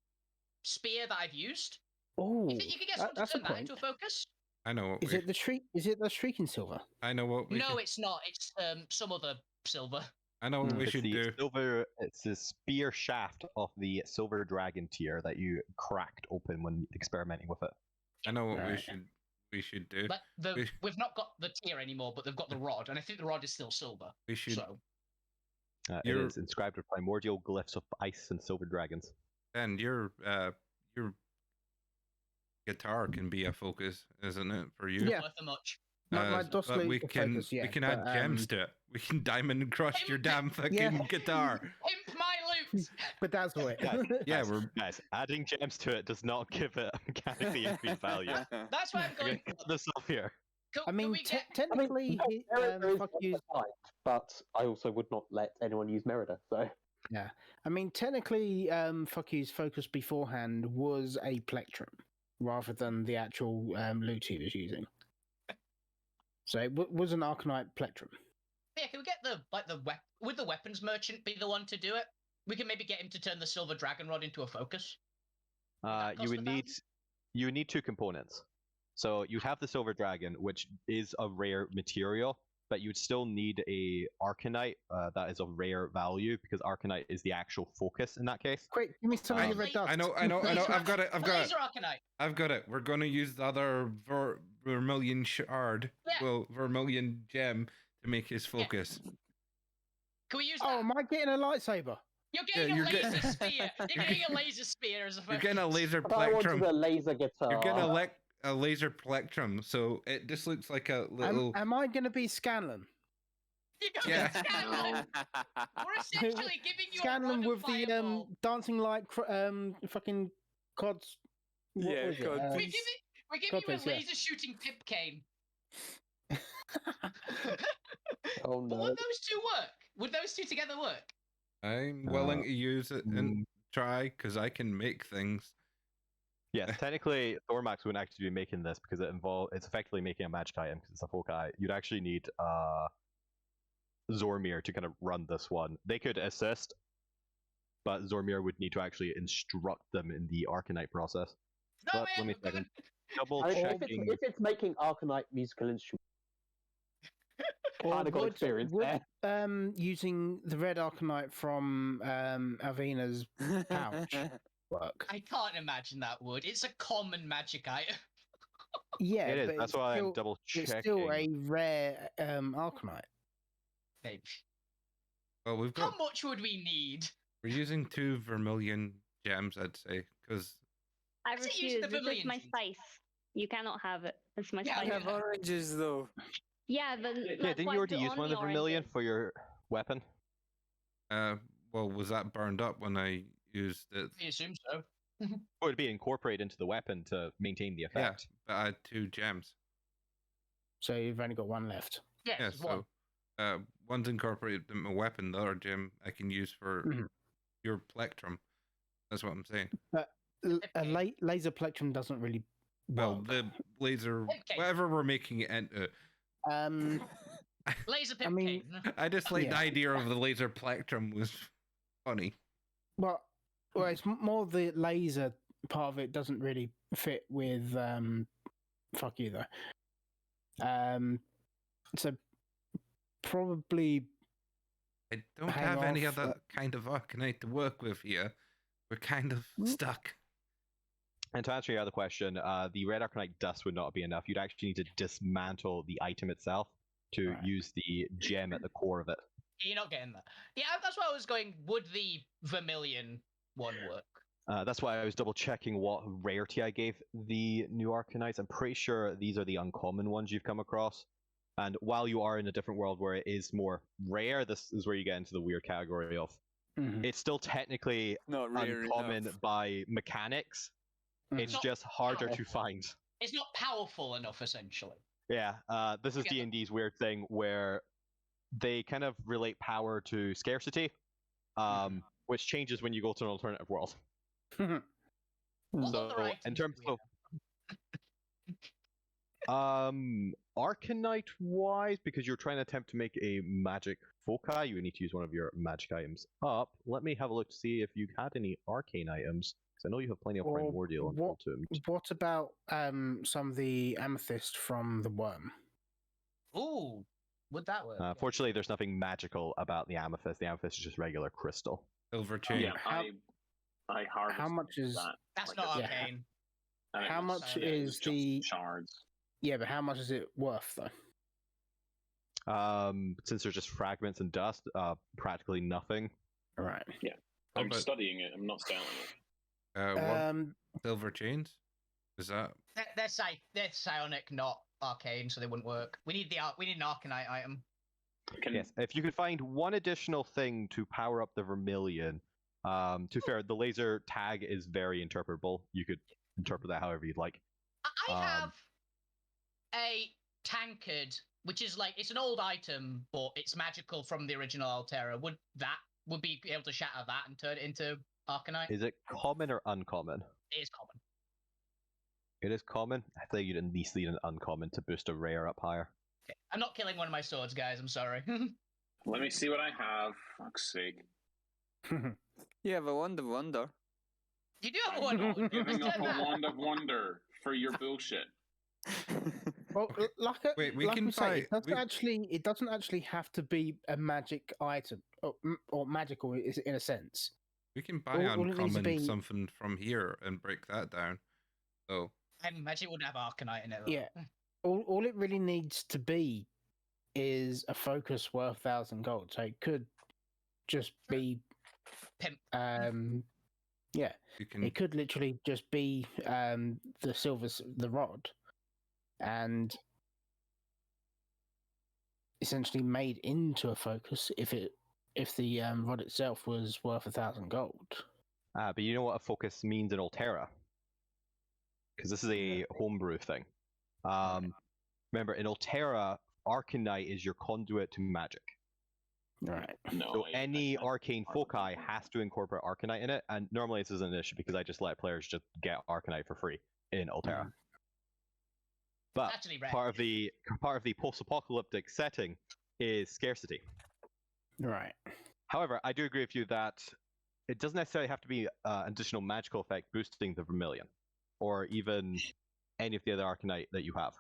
spear that I've used. Oh, You think you could get someone to that's a turn that point. into a focus? I know what Is it the shriek? Is it the shrieking silver? I know what we No, should, it's not. It's some other silver. I know what we It's should the do. silver. It's the spear shaft of the silver dragon tier that you cracked open when experimenting with it. I know what Right. we should do. Like We- we've not got the tier anymore, but they've got the rod, and I think the rod is still silver. We should. So It You're- is inscribed with primordial glyphs of ice and silver dragons. And your guitar can be a focus, isn't it, for you? Yeah. worth a much. My but Dossley we can focus, yeah, we can add but, gems to it. We can diamond crush your damn fucking Yeah. guitar. Pimp my loot. But that's what. Yeah, guys, adding gems to it does not give it a mechanically increased value. That's why I'm We're going. gonna cut this off here. Can, I can mean, we get? technically, There is fuck one you. aside, but I also would not let anyone use Merida. So Yeah, I mean, technically, fuck you's focus beforehand was a plectrum rather than the actual loot he was using. So it was an Arcanite plectrum. Yeah, can we get the would the weapons merchant be the one to do it? We can maybe get him to turn the silver dragon rod into a focus. You cost would 1,000? need two components. So you'd have the silver dragon, which is a rare material, but you'd still need a Arcanite that is of rare value because Arcanite is the actual focus in that case. Quick, give me some of I- your red dust. I know. I've got it. Laser Arcanite. I've got it. We're gonna use the other vermilion shard, Yeah. vermilion gem to make his focus. Can we use that? Oh, am I getting a lightsaber? You're getting you're a laser getting- spear. You're getting a laser spear as a focus. You're getting a laser but I wanted plectrum. a laser guitar. You're getting a laser plectrum, so it just looks like a little. Am I going to be Scanlan? You're going Yeah. to Scanlan. We're essentially giving you a rod Scanlan of with the fireball. dancing light fucking cods. What Yeah, was it? cod We're piece. giving you a Codpiece, yeah. laser shooting pip cane. Oh But no! would those two work? Would those two together work? I'm willing to use it and try because I can make things. Yeah, technically, Thormax wouldn't actually be making this because it's effectively making a magic item because it's a foci. You'd actually need Zormir to kind of run this one. They could assist, but Zormir would need to actually instruct them in the Arcanite process. No, But let me man. second. Double I mean, checking. if it's making Arcanite musical instruments, Or kind of got experience would there. using the red Arcanite from Alvina's pouch work? I can't imagine that would. It's a common magic item. Yeah, It is. but That's it's why still, I'm double checking. it's still a rare Arcanite. Maybe. Well, we've How got. much would we need? We're using 2 vermilion gems, I'd say, because I Is it using refuse. the This is vermilion my thing? spice. You cannot have it. It's my Yeah, I spice. have oranges though. Yeah, then Yeah, that's didn't why you I already put use on one of the vermilion oranges. for your weapon? well, was that burned up when I used it? I assume so. Or it'd be incorporated into the weapon to maintain the Yeah, effect. but I had 2 gems. So you've only got one left. Yes, Yeah, one. so one's incorporated in my weapon, the other gem I can use for Mhm. your plectrum. That's what I'm saying. A laser plectrum doesn't really Well, work. the laser, Okay. whatever we're making it into, Laser I pimp mean- cane. I just like the Yeah. idea of the laser plectrum was funny. well, it's more the laser part of it doesn't really fit with fuck you though. So probably I don't Hang have any off, other kind of Arcanite to work with here. We're kind of stuck. And to answer your other question, the red Arcanite dust would not be enough. You'd actually need to dismantle the item itself to Right. use the gem at the core of it. You're not getting that. Yeah, that's why I was going. Would the Vermilion one work? That's why I was double checking what rarity I gave the new Arcanites. I'm pretty sure these are the uncommon ones you've come across. And while you are in a different world where it is more rare, this is where you get into the weird category of Mhm. it's still technically Not rare uncommon enough. by mechanics. It's Not just harder to powerful. find. It's not powerful enough, essentially. Yeah, this is Yeah. D&D's weird thing where they kind of relate power to scarcity, which changes when you go to an alternative world. What So, other items in terms do we of Arcanite wise, because you're trying to attempt to make a magic foci, you would need to use one of your magic items up. Let me have a look to see if you had any arcane items, because I know you have plenty of Or primordial and what- tombs. What about some of the amethyst from the worm? Ooh, would that work? Fortunately, there's nothing magical about the amethyst. The amethyst is just regular crystal. Silver chain. Yeah, How- I harvested How much is that. That's like not a- yeah. arcane. and it How was- much yeah, it was is just the shards? yeah? But how much is it worth though? Since they're just fragments and dust, practically nothing. All right. I'm but- studying it. I'm not selling it. What silver chains? Is that They're psionic, not arcane, so they wouldn't work. We need an arcanite item. Can, Yes, if you could find one additional thing to power up the Vermilion. To be fair, the laser tag is very interpretable. You could interpret that however you'd like. I Um, have a tankard, which is like it's an old item, but it's magical from the original Alterra. Would be able to shatter that and turn it into arcanite? Is it common or uncommon? It is common. It is common. I think you'd at least need an uncommon to boost a rare up higher. Okay. I'm not killing one of my swords, guys. I'm sorry. let me see what I have. Fuck's sake. You have a wonder. You do have one. I'm not giving up a wand of wonder for your bullshit. Well, Wait, we like can we say, buy- it doesn't actually have to be a magic item or magical in a sense. we can buy all it needs to uncommon be- something from here and break that down. So I imagine it wouldn't have arcanite in it. Though. Yeah. All it really needs to be is a focus worth 1,000 gold. So it could just be Pimp. yeah. you can It could literally just be the rod, and essentially made into a focus if the rod itself was worth 1,000 gold. But you know what a focus means in Alterra? Because this is a homebrew thing. Remember, in Alterra, Arcanite is your conduit to magic. Right. No. So I- any I- arcane foci has to incorporate Arcanite in it, and normally this isn't an issue because I just let players just get Arcanite for free in Alterra. But Actually, rare. part of the post-apocalyptic setting is scarcity. Right. However, I do agree with you that it doesn't necessarily have to be an additional magical effect boosting the Vermilion, or even any of the other Arcanite that you have.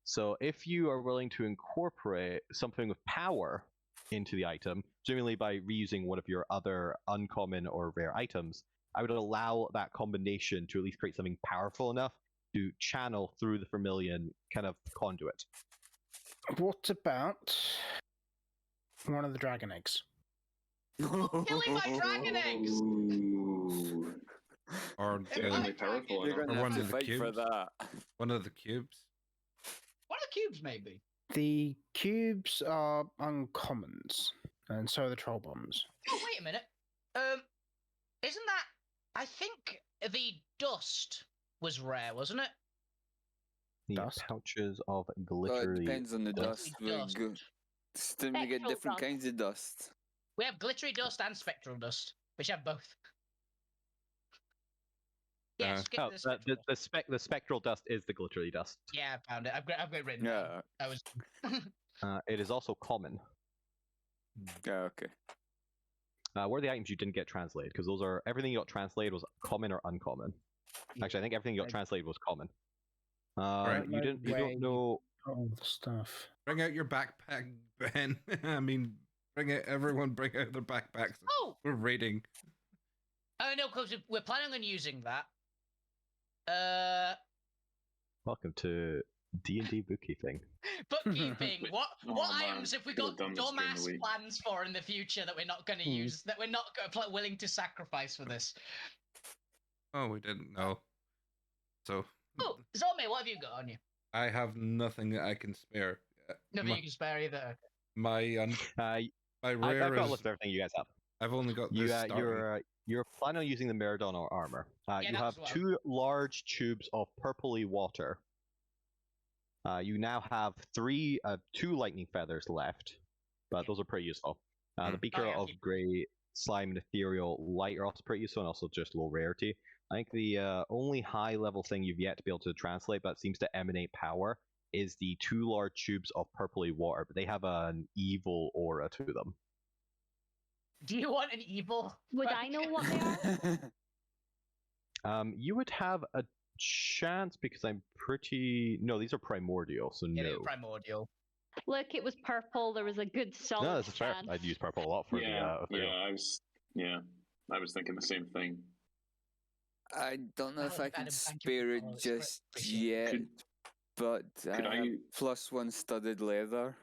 So if you are willing to incorporate something with power into the item, presumably by reusing one of your other uncommon or rare items, I would allow that combination to at least create something powerful enough to channel through the Vermilion kind of conduit. What about one of the dragon eggs? Killing my dragon eggs! Ooh. or They're the, Only powerful You're enough. gonna Or have one to of the fight for cubes. that. one of the cubes. What are the cubes, maybe? The cubes are uncommons, and so are the troll bombs. Oh, wait a minute. Isn't that? I think the dust was rare, wasn't it? The Dust. pouches of Well, it glittery. depends on the dust. dust. Then we get Spectral different dust. kinds of dust. We have glittery dust and spectral dust, which have both. Yes, get Oh, this. the spectral dust is the glittery dust. Yeah, I found it. I've got it written down. Yeah. I was. It is also common. Yeah. Okay. What are the items you didn't get translated? Because those are everything you got translated was common or uncommon. Actually, I think everything you got translated was common. Right. You don't know. All the stuff. Bring out your backpack, Ben. I mean, everyone bring out their backpacks. Oh! We're raiding. Oh no, because we're planning on using that. Welcome to D&D bookkeeping. Bookkeeping. What Oh, man. items have we Could've got done this during the dumbass week. plans for in the future that we're not going to use? That we're not willing to sacrifice for this? Oh, we didn't know. So Oh, Zombie, what have you got on you? I have nothing that I can spare. Nothing you can spare either. My I've rare got a is, list of everything you guys have. I've only got this starting. You're planning on using the Meridon armor. Yeah, You that have was what I- 2 large tubes of purpley water. You now have 2 lightning feathers left, but those are pretty useful. The beaker yeah, of grey slime and ethereal light are also pretty useful, and also just low rarity. I think the only high level thing you've yet to be able to translate, but seems to emanate power, is the 2 large tubes of purpley water, but they have an evil aura to them. Do you want an evil? Would I know what they are? You would have a chance because I'm pretty. No, these are primordial, so Yeah, no. they're primordial. Look, it was purple. There was a good solid No, this is fair. chance. I'd use purple a lot for Yeah, the. I was thinking the same thing. I don't know if I can Adam, thank you spare for it all this. just Appreciate yet, Could- but I could have I- +1 studded leather.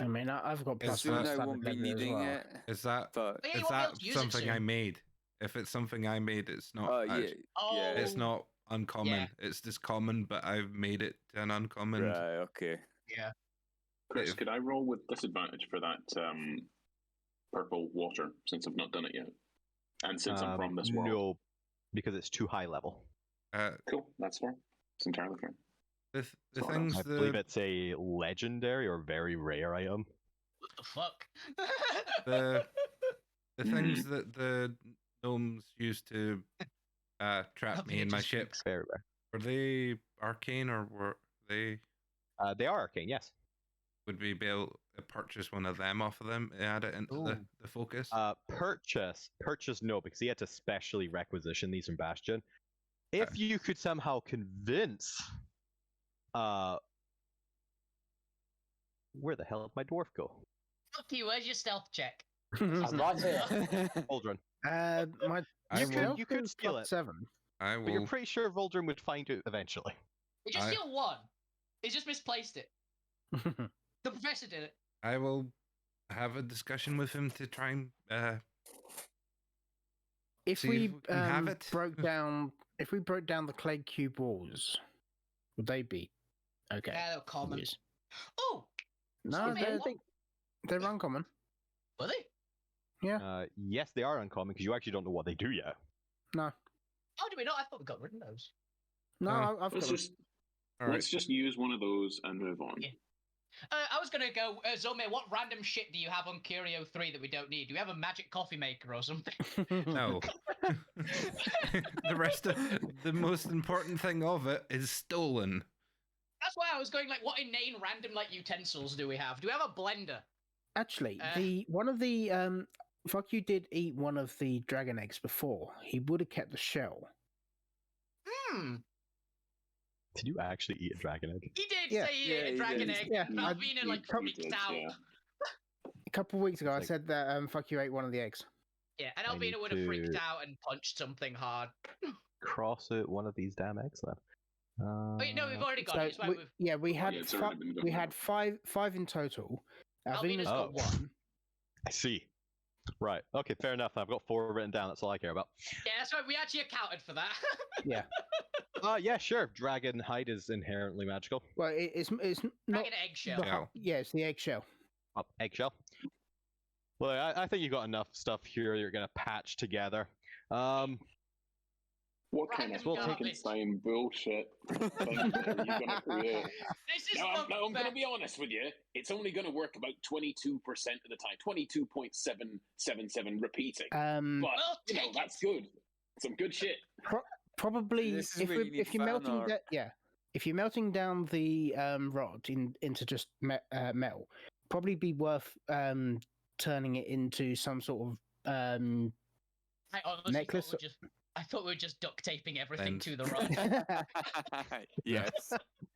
I mean, I've got plus Soon one I studded won't be leather as needing well. it, Is that but Yeah, you is won't be that able to use it something I soon. made? If it's something I made, it's not. oh yeah, Oh, yeah, It's not uncommon. Yeah. It's just common, but I've made it an uncommon. right, okay. Yeah. Chris, If- could I roll with disadvantage for that purple water since I've not done it yet? And since I'm from this world. No, because it's too high level. Cool, that's fair. It's entirely fair. The Sorry, things I believe it's a legendary or very rare item. What the fuck? the things that the gnomes used to trap me in my ship, Very rare. were they arcane or were they? They are arcane, yes. Would we be able to purchase one of them off of them and add it into the focus? Purchase no, because he had to specially requisition these from Bastion. If you could somehow convince, where the hell did my dwarf go? Fuck you, where's your stealth check? I'm right here. Voldrin. My I will- you could steal it. 7. I But you're will. pretty sure Voldrin would find it eventually. We just I- steal one. He just misplaced it. The professor did it. I will have a discussion with him to try and. If See we if we can have it. broke down the clay cube walls, would they be okay? Yeah, they're common. Yes. Oh! No, Zombie, they're uncommon. Were they? Yes, they are uncommon because you actually don't know what they do yet. No, How do we not? I thought we got rid of those. no, I've Let's got. just All right. let's just use one of those and move on. Yeah. I was gonna go, Zome, what random shit do you have on Curio 3 that we don't need? Do we have a magic coffee maker or something? No. The rest of the most important thing of it is stolen. That's why I was going like, what inane random like utensils do we have? Do we have a blender? Actually, Uh. the one of the fuck you did eat one of the dragon eggs before. He would have kept the shell. Hmm. Did you actually eat a dragon egg? He did Yeah. say he Yeah, ate a he dragon did. egg. Yeah, Alvina like he freaked did, out. yeah. A couple of weeks ago, I Like- said that fuck you ate one of the eggs. Yeah, and I need Albina would have freaked to- out and punched something hard. Cross out one of these damn eggs then. Wait, no, we've already got So it. It's why we've... we had it's already been done we now. had five in total. Alvina's Alvina's got got one. I see. Right. Okay, fair enough. I've got 4 written down. That's all I care about. Yeah, that's right. We actually accounted for that. Yeah. Yeah, sure. Dragon hide is inherently magical. Well, it's not. Dragon eggshell. the hu- yeah, it's the eggshell. Oh, eggshell. Well, I think you've got enough stuff here you're going to patch together. What kind of Random Frankenstein bullshit thing are you gonna create? This is Now, not I'm fair. going to be honest with you. It's only going to work about 22% of the time. 22.777 repeating. Um, But Well, you know take that's it. good. Some good shit. Probably This is if where we're, you need if you're fan melting art. if you're melting down the rod into just metal, probably be worth turning it into some sort of I honestly necklace. I thought we were just duct taping everything Lens. to the rod. Yes.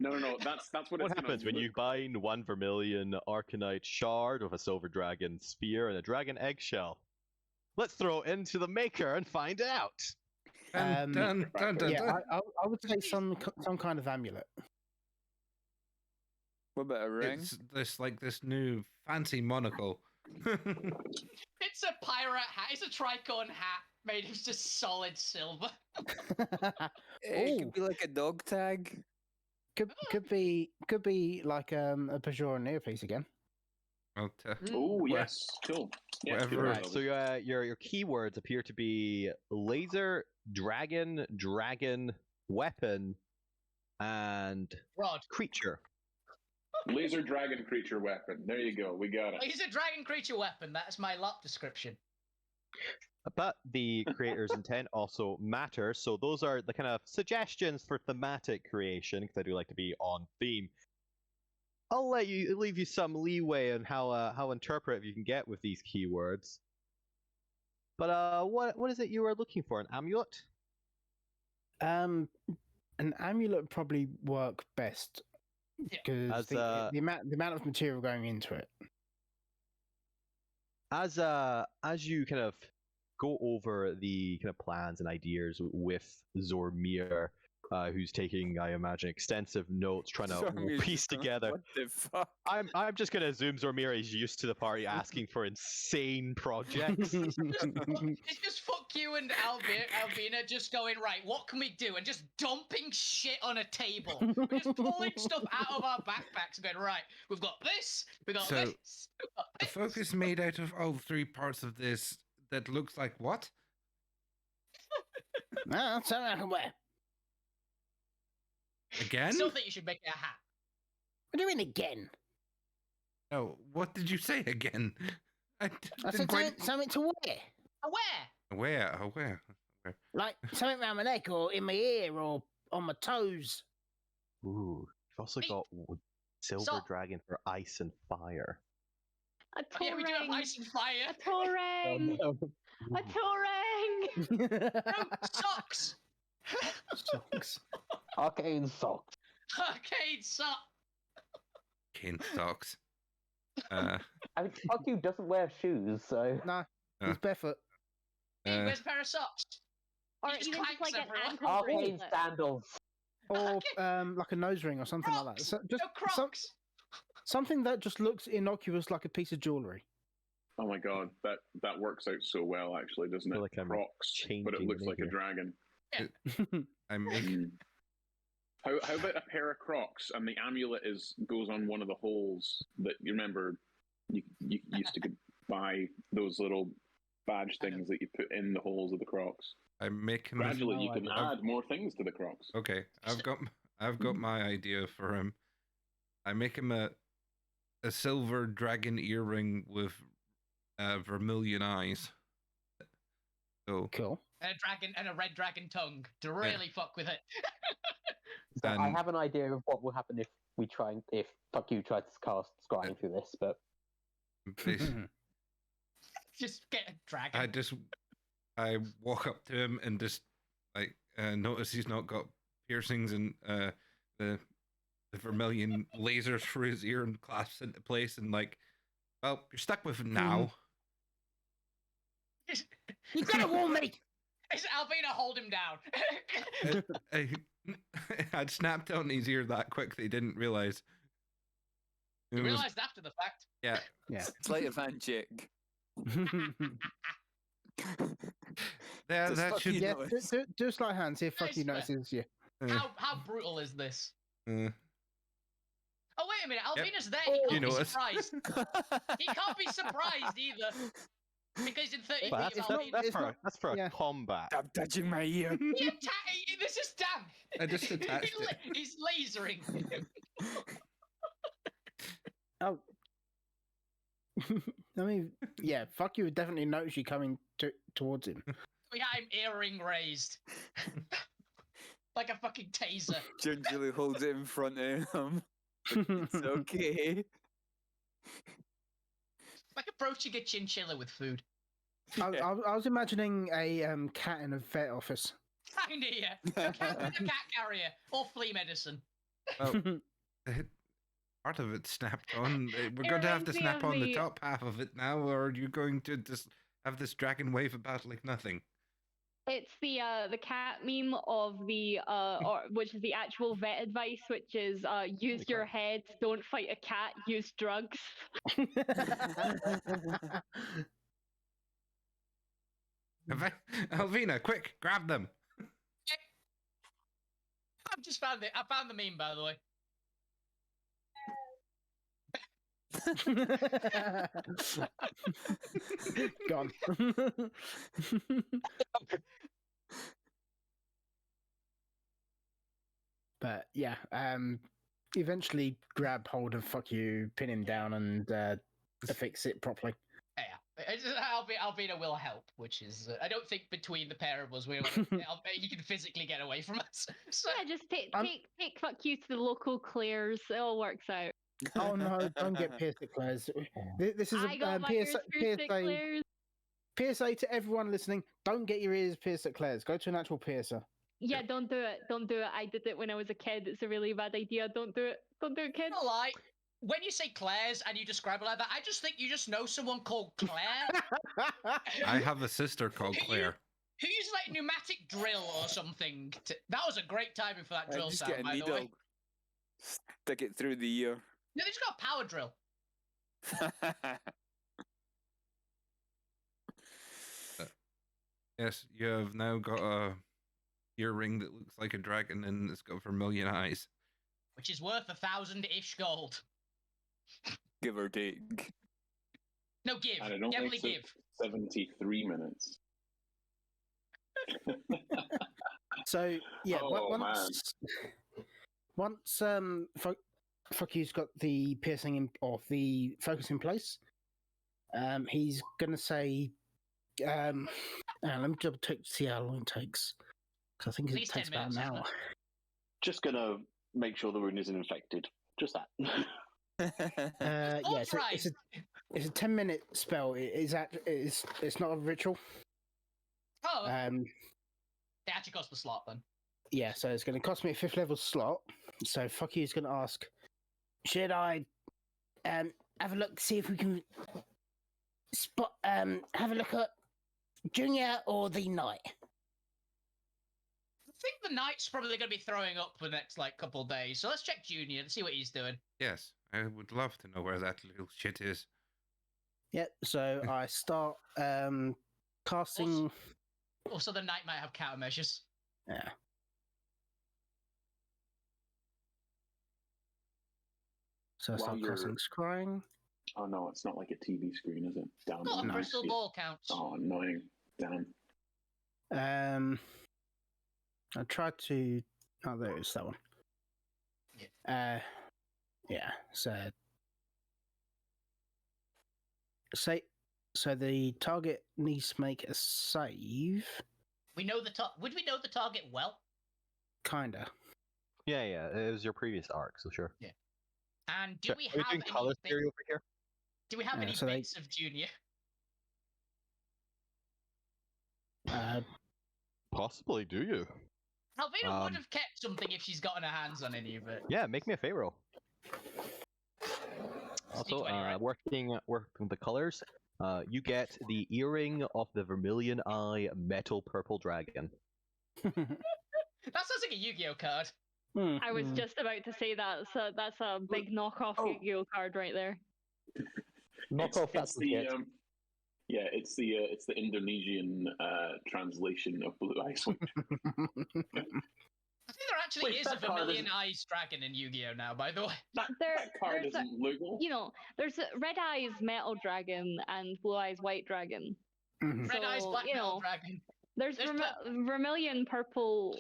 No. That's what What it's gonna happens when you look bind 1 vermilion arcanite shard with a silver dragon spear and a dragon eggshell? Let's throw it into the maker and find out. Dun, dun, dun, dun, Yeah, dun. I would say some kind of amulet. What about a ring? It's this new fancy monocle. It's a pirate hat. It's a tricorn hat made of just solid silver. It Ooh. could be like a dog tag. Could be like a Pajor earpiece again. Well, Oh yes, cool. Yeah, Whatever. good. Right, so your keywords appear to be laser, dragon, weapon, and Rod. creature. Laser dragon creature weapon. There you go. We got it. It's a dragon creature weapon. That's my lot description. But the creator's intent also matters, so those are the kind of suggestions for thematic creation, because I do like to be on theme. I'll leave you some leeway on how interpretive you can get with these keywords. But what is it you are looking for? An amulet? An amulet would probably work best because the amount of material going into it. As you kind of go over the kind of plans and ideas with Zormir, who's taking, I imagine, extensive notes, trying to Zormir's piece just going, together. What the fuck? I'm just gonna assume Zormir is used to the party asking for insane projects. It's just fuck you and Alvina just going, right, what can we do? And just dumping shit on a table. We're just pulling stuff out of our backpacks and going, right, we've got this, we've got So, this. We've got The this. focus made out of all 3 parts of this that looks like what? No, that's something I can wear. Again? I still think you should make it a hat. What do you mean again? Oh, what did you say again? I I said something to wear. Where? Where? Like something around my neck or in my ear or on my toes. Ooh, you've also Hey. got silver So- dragon for ice and fire. A Oh, yeah, we do have torang. ice and fire. A torang. A torang. No, socks. Socks. Arcane socks. Arcade sock. Cane socks. I mean, fuck you doesn't wear shoes, so. No, he's barefoot. He Uh, wears a pair of socks. Or He just even just clanks like an everywhere. ankle Arcane bracelet. sandals. Or like a nose ring or something like that. Crocs. So, just No Crocs. something that just looks innocuous like a piece of jewellery. Oh my god, that works out so well, actually, doesn't I it? feel like I'm Crocs, but it changing looks like a here. dragon. I make How about a pair of Crocs and the amulet goes on one of the holes that you remember you used to buy those little badge things that you put in the holes of the Crocs. I make him. Gradually, you can I've- add more things to the Crocs. Okay, I've got my idea for him. I make him a silver dragon earring with vermilion eyes. So Cool. And a red dragon tongue to really fuck with it. So I And- have an idea of what will happen if fuck you tries to cast scrying through this, but bas- Just get a dragon. I walk up to him and just notice he's not got piercings and the vermilion lasers through his ear and clasps into place and well, you're stuck with him now. You gotta warn me. Is Albina hold him down? I'd snapped on his ear that quick that he didn't realize. You realised after the fact. Yeah. Yeah. Sleight of hand check. Yeah, Does that fuck should. you Yeah, notice? do a sleight hand, see if fuck you Nice, man. notices you. How brutal is this? uh, Oh wait a minute, Albina's there. You He can't be notice. surprised. He can't be surprised either. Because in 30 But feet of it's not- Albina, that's for yeah. a combat. Stop touching my ear. this is Dan. I just attached it. He's lasering. Oh. I mean, yeah, fuck you would definitely notice you coming towards him. I'm earring raised. Like a fucking taser. Gingerly holds it in front of him. It's okay. Like approaching a chinchilla with food. I was imagining a cat in a vet office. Kinda, yeah. A cat carrier or flea medicine. Well, part of it snapped on. We're going to have to snap on the top half of it now, or are you going to just have this dragon wave about like nothing? It's the cat meme of the which is the actual vet advice, which is use your head, don't fight a cat, use drugs. Alvina, quick, grab them. I've just found it. I found the meme, by the way. Gone. But yeah, eventually grab hold of fuck you, pin him down, and fix it properly. Yeah, Alvina will help, which is I don't think between the pair of us you can physically get away from us. So... Yeah, just take fuck you to the local Claire's. It all works out. Oh no! Don't get pierced at Claire's. This is a PSA to everyone listening. Don't get your ears pierced at Claire's. Go to an actual piercer. Yeah, don't do it. Don't do it. I did it when I was a kid. It's a really bad idea. Don't do it. Don't do it, kids. No lie. When you say Claire's and you describe it like that, I just think you just know someone called Claire. I have a sister called Claire. Who uses like pneumatic drill or something? That was a great timing for that drill just sound, get a by the needle, way. stick it through the ear. No, they just got a power drill. Yes, you have now got a earring that looks like a dragon and it's got vermilion eyes. Which is worth 1,000-ish gold. Give or take. No, give. And it only Definitely took give. 73 minutes. So yeah, Oh, once fuck you's got the piercing or the focus in place, he's gonna say, let me double check to see how long it takes, because I think it takes about an hour. Just gonna make sure the wound isn't infected. Just that. Yeah, it's a 10-minute spell. It's not a ritual. Oh. It actually costs the slot then. Yeah, so it's going to cost me a 5th level slot. So fuck you is going to ask, should I have a look, see if we can spot have a look at Junior or the Knight? I think the Knight's probably going to be throwing up for the next couple of days. So let's check Junior and see what he's doing. Yes, I would love to know where that little shit is. Yep. So I start casting. Also, the Knight might have countermeasures. Yeah. So I start casting Scrying. Oh no, it's not like a TV screen, is it? Damn. Not a crystal ball counts. Oh, annoying. Damn. I tried to. Oh, there it is, that one. Yeah. Yeah. So the target needs to make a save. We know Would we know the target well? Kinda. Yeah. It was your previous arc, so sure. Yeah. And do we have any color theory over here? Do we have any bits of Junior? Possibly. Do you? Alvina would have kept something if she's gotten her hands on any of it. Yeah, make me a favor roll. Also, right? working with the colors, you get the earring of the Vermilion Eye Metal Purple Dragon. That sounds like a Yu-Gi-Oh card. I was just about to say that. So that's a big knockoff Yu-Gi-Oh card right there. Knockoff. That's the yeah, it's the Indonesian translation of Blue Eyes. I think there actually is a Vermilion Eyes Dragon in Yu-Gi-Oh now, by the way. That card isn't legal. You know, there's a Red Eyes Metal Dragon and Blue Eyes White Dragon. Red Eyes Black Metal Dragon. There's Vermilion Purple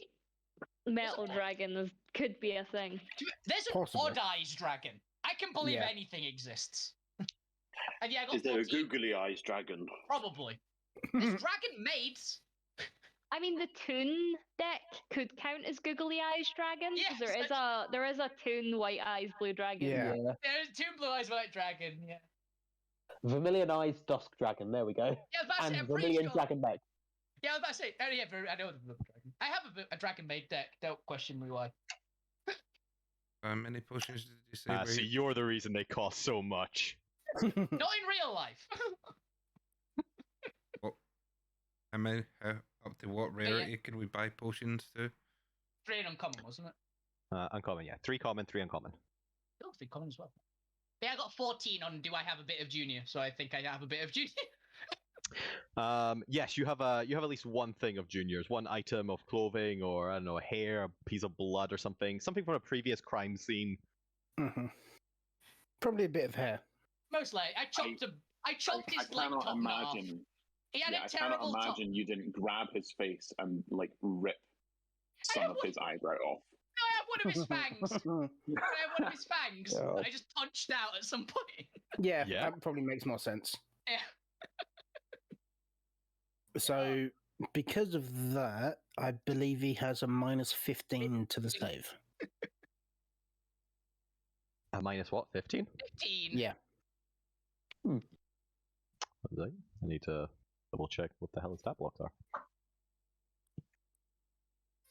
Metal Dragon could be a thing. There's an Odd Eyes Dragon. I can believe anything exists. And yeah, I got Is there a googly eyes dragon? Probably. There's dragon maids. I mean, the Toon deck could count as Googly Eyes Dragon. 'Cause Yes, there is a Toon White Eyes Blue Dragon. Yeah. There's two Blue Eyes White Dragon. Yeah. Vermilion Eyes Dusk Dragon. There we go. Yeah, I was about to say, And I'm pretty Vermilion sure. Dragon Mech. Yeah, I was about to say. Oh yeah, I know the Blue Dragon. I have a Dragon Maid deck. Don't question me why. How many potions did you say? So you're the reason they cost so much. Not in real life. How many? Up to what rarity can we buy potions to? 3 and uncommon, wasn't it? Uncommon, yeah. 3 common, 3 uncommon. Oh, 3 common as well. Yeah, I got 14 on do I have a bit of junior, so I think I have a bit of junior. Yes, you have at least one thing of juniors, one item of clothing, or I don't know, a hair, a piece of blood, or something from a previous crime scene. Mhm. Probably a bit of hair. Most likely. I chopped his like cannot top knot off. imagine. He had Yeah, a I cannot terrible top. imagine you didn't grab his face and like rip some of his eyebrow off. No, I have one of his fangs. I have one of his fangs. God. I just punched out at some point. Yeah, Yeah. that probably makes more sense. Yeah. So, because of that, I believe he has a minus 15 to the save. A minus what? 15? 15. Yeah. I need to double check what the hell his stat blocks are.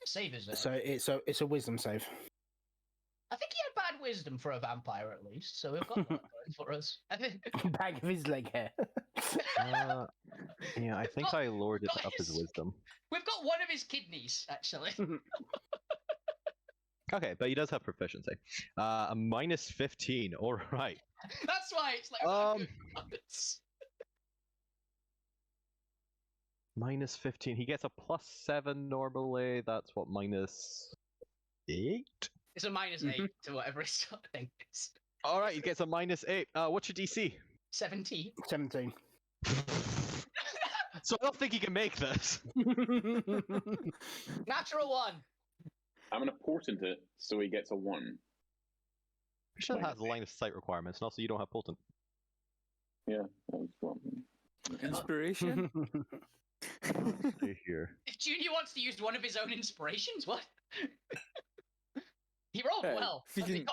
Save is it? So it's a wisdom save. I think he had bad wisdom for a vampire at least, so we've got that going for us. I think. Bag of his leg hair. Yeah, I think I lowered it up his wisdom. We've got one of his kidneys, actually. Okay, but he does have proficiency. A minus 15. All right. That's why it's like good puppets. Minus 15. He gets a plus 7 normally. That's what, minus 8? It's a minus 8 to whatever his thing is. All right, he gets a minus 8. What's your DC? 17. 17. So I don't think he can make this. Natural 1. I'm gonna portent it so he gets a 1. Sure has line of sight requirements, and also you don't have potent. Yeah, that was fun. Inspiration? Stay here. If Junior wants to use one of his own inspirations, what? He rolled Hey, well. if you can-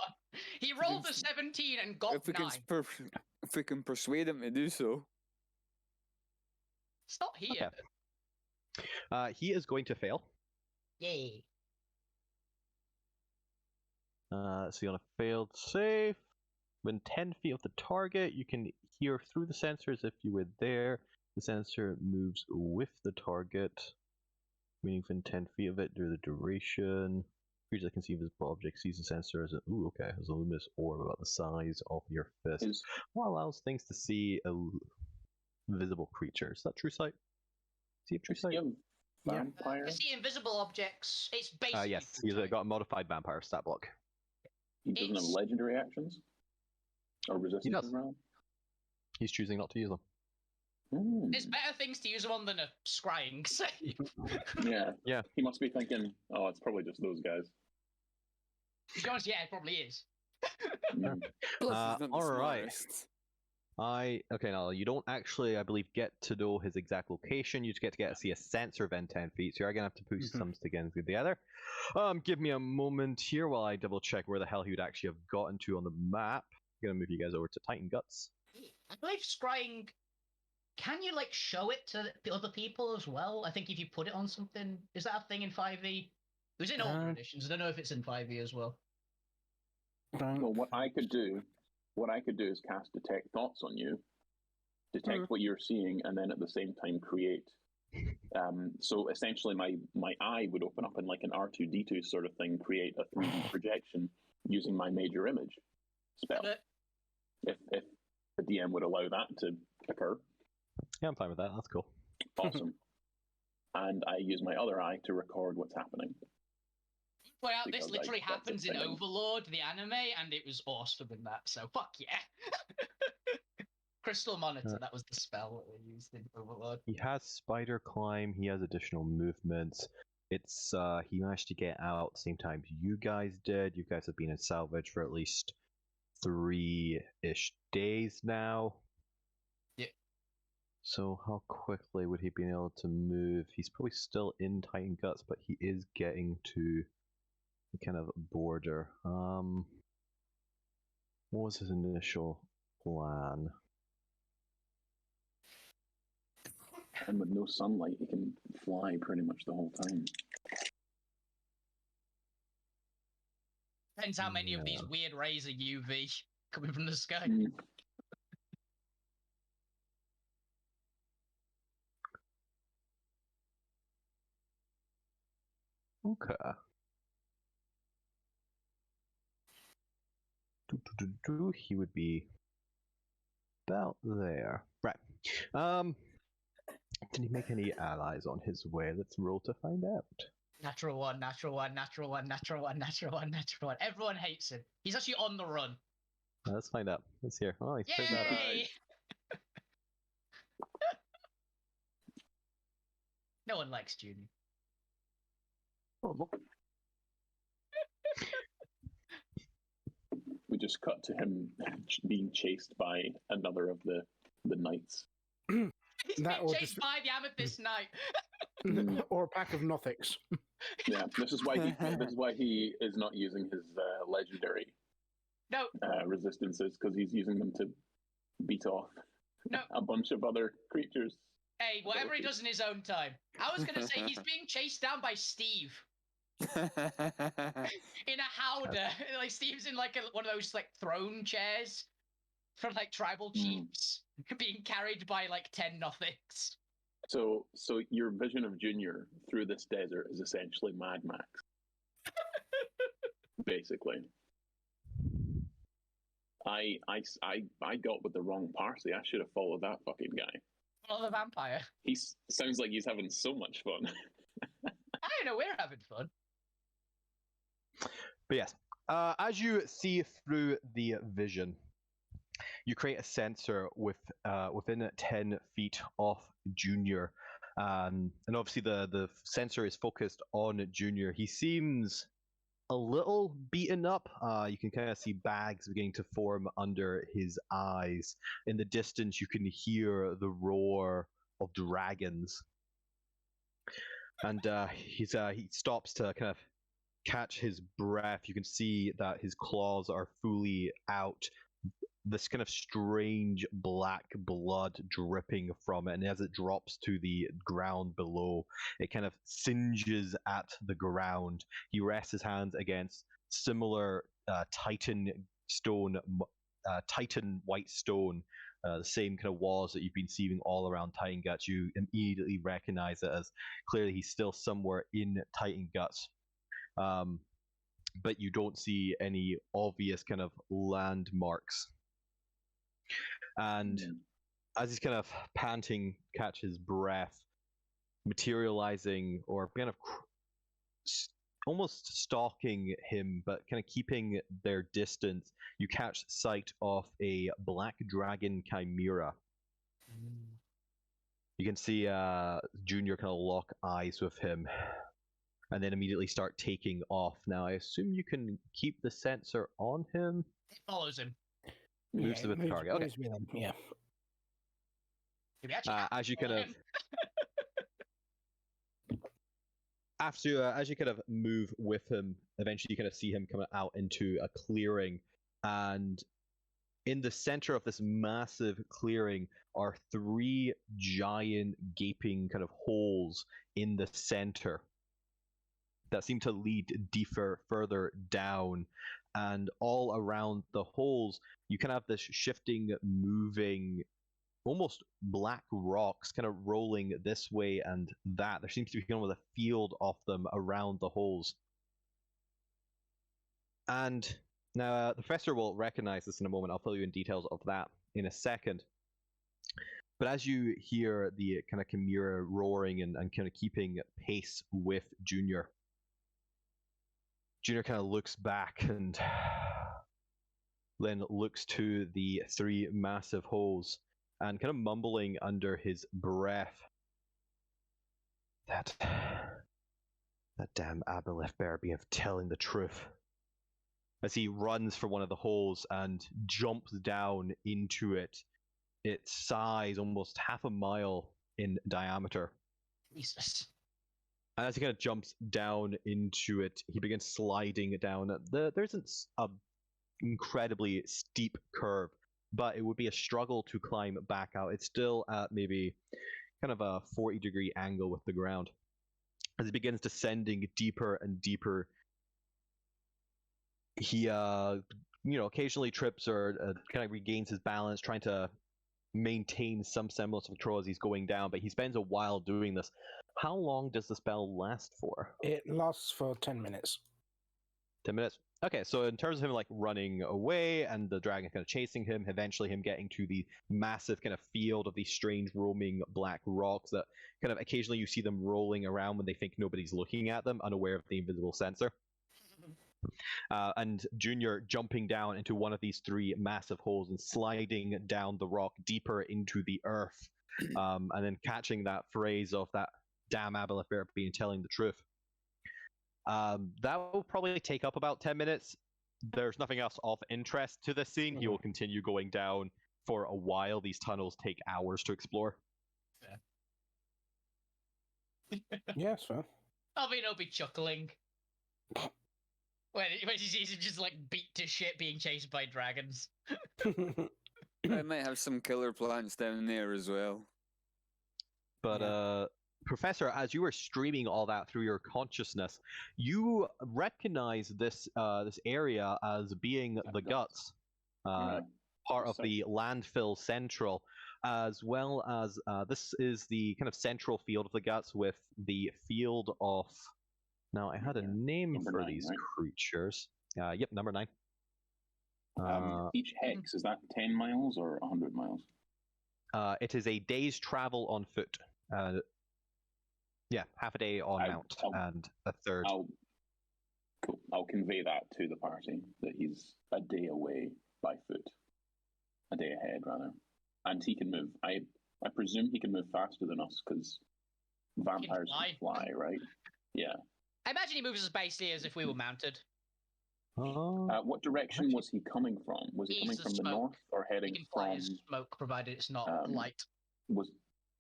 He rolled a 17 and got if we 9. if we can persuade him to do so. It's not here. Okay. He is going to fail. Yay. So on a failed save, when 10 feet of the target, you can hear through the sensors if you were there. The sensor moves with the target, meaning within 10 feet of it during the duration. Creature that can see visible objects sees the sensor as a luminous orb about the size of your fist. What allows things to see visible creatures? Is that true sight? See a true sight? Vampire? You see invisible objects. It's basically. Yes, he's got a modified vampire stat block. He doesn't have legendary actions? Or resistance does. as well? He's choosing not to use them. There's better things to use them on than a scrying save. Yeah. Yeah. He must be thinking, oh, it's probably just those guys. To be honest, yeah, it probably is. Mm. Plus, he's not the all right. smartest. Okay, now you don't actually, I believe, get to know his exact location. You just get to see a sensor within 10 feet. So you're gonna have to push some together. Give me a moment here while I double check where the hell he would actually have gotten to on the map. I'm gonna move you guys over to Titan Guts. I believe scrying. Can you like show it to the other people as well? I think if you put it on something, is that a thing in 5e? It was in older editions. I don't know if it's in 5e as well. Well, what I could do is cast Detect Thoughts on you, detect what you're seeing, and then at the same time create. So essentially, my eye would open up in like an R2D2 sort of thing, create a 3D projection using my major image spell. If the DM would allow that to occur. Yeah, I'm fine with that. That's cool. Awesome. And I use my other eye to record what's happening. Point out, Because, this literally like, that's happens a in thing. Overlord, the anime, and it was awesome in that, so fuck yeah. Crystal Monitor, that was the spell that we used in Overlord. He has spider climb. He has additional movements. It's he managed to get out same time you guys did. You guys have been in salvage for at least 3-ish days now. Yeah. So how quickly would he be able to move? He's probably still in Titan Guts, but he is getting to the kind of border. What was his initial plan? And with no sunlight, he can fly pretty much the whole time. Depends how many of these weird rays are UV coming from the sky. Okay. He would be about there. Right. Did he make any allies on his way? Let's roll to find out. Natural one, natural one, natural one, natural one, natural one, natural one. Everyone hates him. He's actually on the run. Let's find out. Let's hear. Oh, he's picked that up. Yay! No one likes Junior. We just cut to him being chased by another of the knights. He's being chased by the Amethyst Knight. Or a pack of Nothics. Yeah, this is why he is not using his legendary resistances, because he's using them to beat off a bunch of other creatures. Hey, whatever he does in his own time. I was gonna say he's being chased down by Steve. In a howdah. Like Steve's in like one of those like throne chairs for like tribal chiefs, being carried by like 10 Nothics. So your vision of Junior through this desert is essentially Mad Max. Basically. I got with the wrong party. I should have followed that fucking guy. Follow the vampire. He sounds like he's having so much fun. I don't know, we're having fun. But yes, as you see through the vision, you create a sensor within 10 feet of Junior. And obviously the sensor is focused on Junior. He seems a little beaten up. You can kind of see bags beginning to form under his eyes. In the distance, you can hear the roar of dragons. And he stops to kind of catch his breath. You can see that his claws are fully out. This kind of strange black blood dripping from it, and as it drops to the ground below, it kind of singes at the ground. He rests his hands against similar Titan white stone, the same kind of walls that you've been seeing all around Titan Guts. You immediately recognize it as clearly he's still somewhere in Titan Guts. But you don't see any obvious kind of landmarks. And as he's kind of panting, catch his breath, materializing or kind of almost stalking him, but kind of keeping their distance, you catch sight of a black dragon chimera. You can see Junior kind of lock eyes with him and then immediately start taking off. Now, I assume you can keep the sensor on him. It follows him. Moves with the target. Okay. Yeah. As you kind of as you kind of move with him, eventually you kind of see him coming out into a clearing, and in the center of this massive clearing are 3 giant gaping kind of holes in the center that seem to lead deeper, further down. And all around the holes, you kind of have this shifting, moving, almost black rocks kind of rolling this way and that. There seems to be kind of a field of them around the holes. And now the professor will recognize this in a moment. I'll fill you in details of that in a second. But as you hear the kind of chimera roaring and kind of keeping pace with Junior, Junior kind of looks back and then looks to the 3 massive holes and kind of mumbling under his breath, that damn Aboleth better be telling the truth. As he runs for one of the holes and jumps down into it, its size, almost half a mile in diameter. Jesus. And as he kind of jumps down into it, he begins sliding down. There isn't a incredibly steep curve, but it would be a struggle to climb back out. It's still at maybe kind of a 40-degree angle with the ground. As he begins descending deeper and deeper, he occasionally trips or kind of regains his balance, trying to maintain some semblance of control as he's going down, but he spends a while doing this. How long does the spell last for? It lasts for 10 minutes. 10 minutes? Okay, so in terms of him like running away and the dragon kind of chasing him, eventually him getting to the massive kind of field of these strange roaming black rocks that kind of occasionally you see them rolling around when they think nobody's looking at them, unaware of the invisible sensor. And Junior jumping down into one of these three massive holes and sliding down the rock deeper into the earth, and then catching that phrase of that damn aboleth bear being telling the truth. That will probably take up about 10 minutes. There's nothing else of interest to this scene. He will continue going down for a while. These tunnels take hours to explore. Yeah, so. Alvino be chuckling. When he sees him just like beat to shit being chased by dragons. I might have some killer plants down there as well. But Professor, as you were streaming all that through your consciousness, you recognize this this area as being the guts, part of the landfill central, as well as this is the kind of central field of the guts with the field of. Now I had a name Number for 9, these right? creatures. Yep, number 9. Each hex, is that 10 miles or 100 miles? It is a day's travel on foot. Yeah, half a day on mount and a third. I'll convey that to the party, that he's a day away by foot. A day ahead, rather. And he can move. I presume he can move faster than us, because vampires can fly, right? Yeah. I imagine he moves as basically as if we were mounted. What direction was he coming from? Was he coming from the north or heading He can fly from... as smoke, provided it's not light.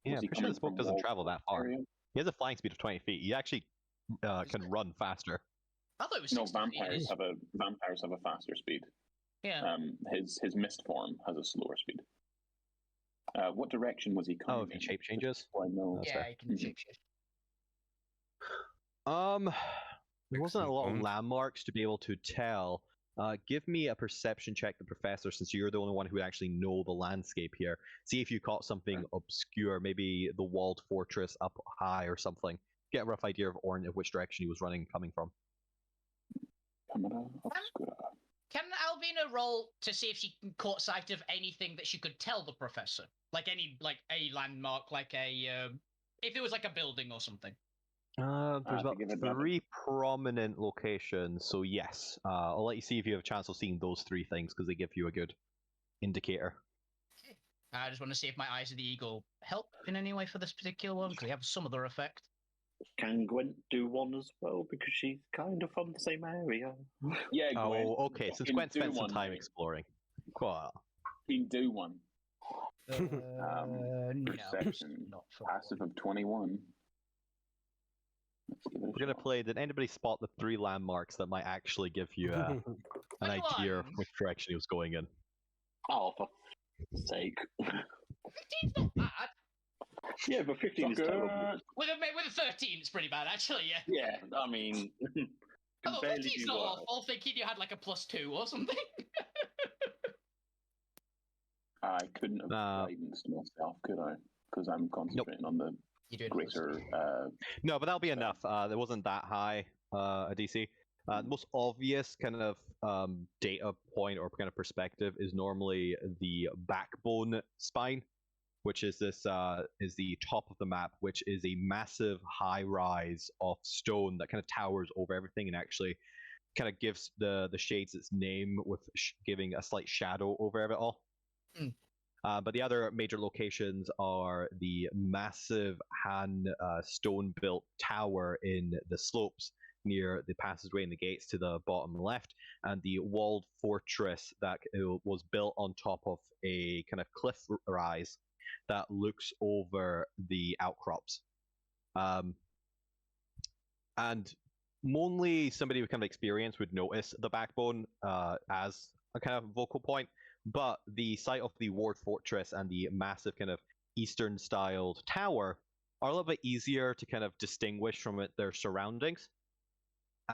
Yeah, I'm pretty sure the smoke doesn't travel that far. He has a flying speed of 20 feet. He actually can run faster. I thought it was No, 60 vampires have a faster speed. Yeah. His mist form has a slower speed. What direction was he coming? Oh, if he shape changes? I know. Yeah, he can shape shift. There wasn't a lot of landmarks to be able to tell. Give me a perception check, the Professor, since you're the only one who would actually know the landscape here. See if you caught something obscure, maybe the walled fortress up high or something. Get a rough idea of which direction he was coming from. Can Alvina roll to see if she can caught sight of anything that she could tell the Professor? Like a landmark, like if it was like a building or something. There's about 3 prominent locations, so yes. I'll let you see if you have a chance of seeing those 3 things, because they give you a good indicator. I just want to see if my Eyes of the Eagle help in any way for this particular one, because they have some other effect. Can Gwent do one as well, because she's kind of from the same area? Yeah, Gwen. Oh, okay, since Gwen spent some time exploring. Cool. He can do one. No, Perception. Passive of 21. We're going to play, did anybody spot the 3 landmarks that might actually give you an idea of which direction he was going in? Oh, for sake. 15's not bad. Yeah, but 15 is terrible. With a 13, it's pretty bad, actually, yeah. Yeah, I mean... Although 15's not awful, thinking you had like a +2 or something. I couldn't have guidance myself, could I? Because I'm concentrating on the greater... No, but that'll be enough. There wasn't that high a DC. The most obvious kind of data point or kind of perspective is normally the backbone spine, which is this is the top of the map, which is a massive high rise of stone that kind of towers over everything and actually kind of gives the shades its name, with giving a slight shadow over it all. But the other major locations are the massive Han stone-built tower in the slopes near the passageway and the gates to the bottom left, and the walled fortress that was built on top of a kind of cliff rise that looks over the outcrops. And only somebody with kind of experience would notice the backbone as a kind of vocal point, but the site of the walled fortress and the massive kind of Eastern-styled tower are a little bit easier to kind of distinguish from their surroundings.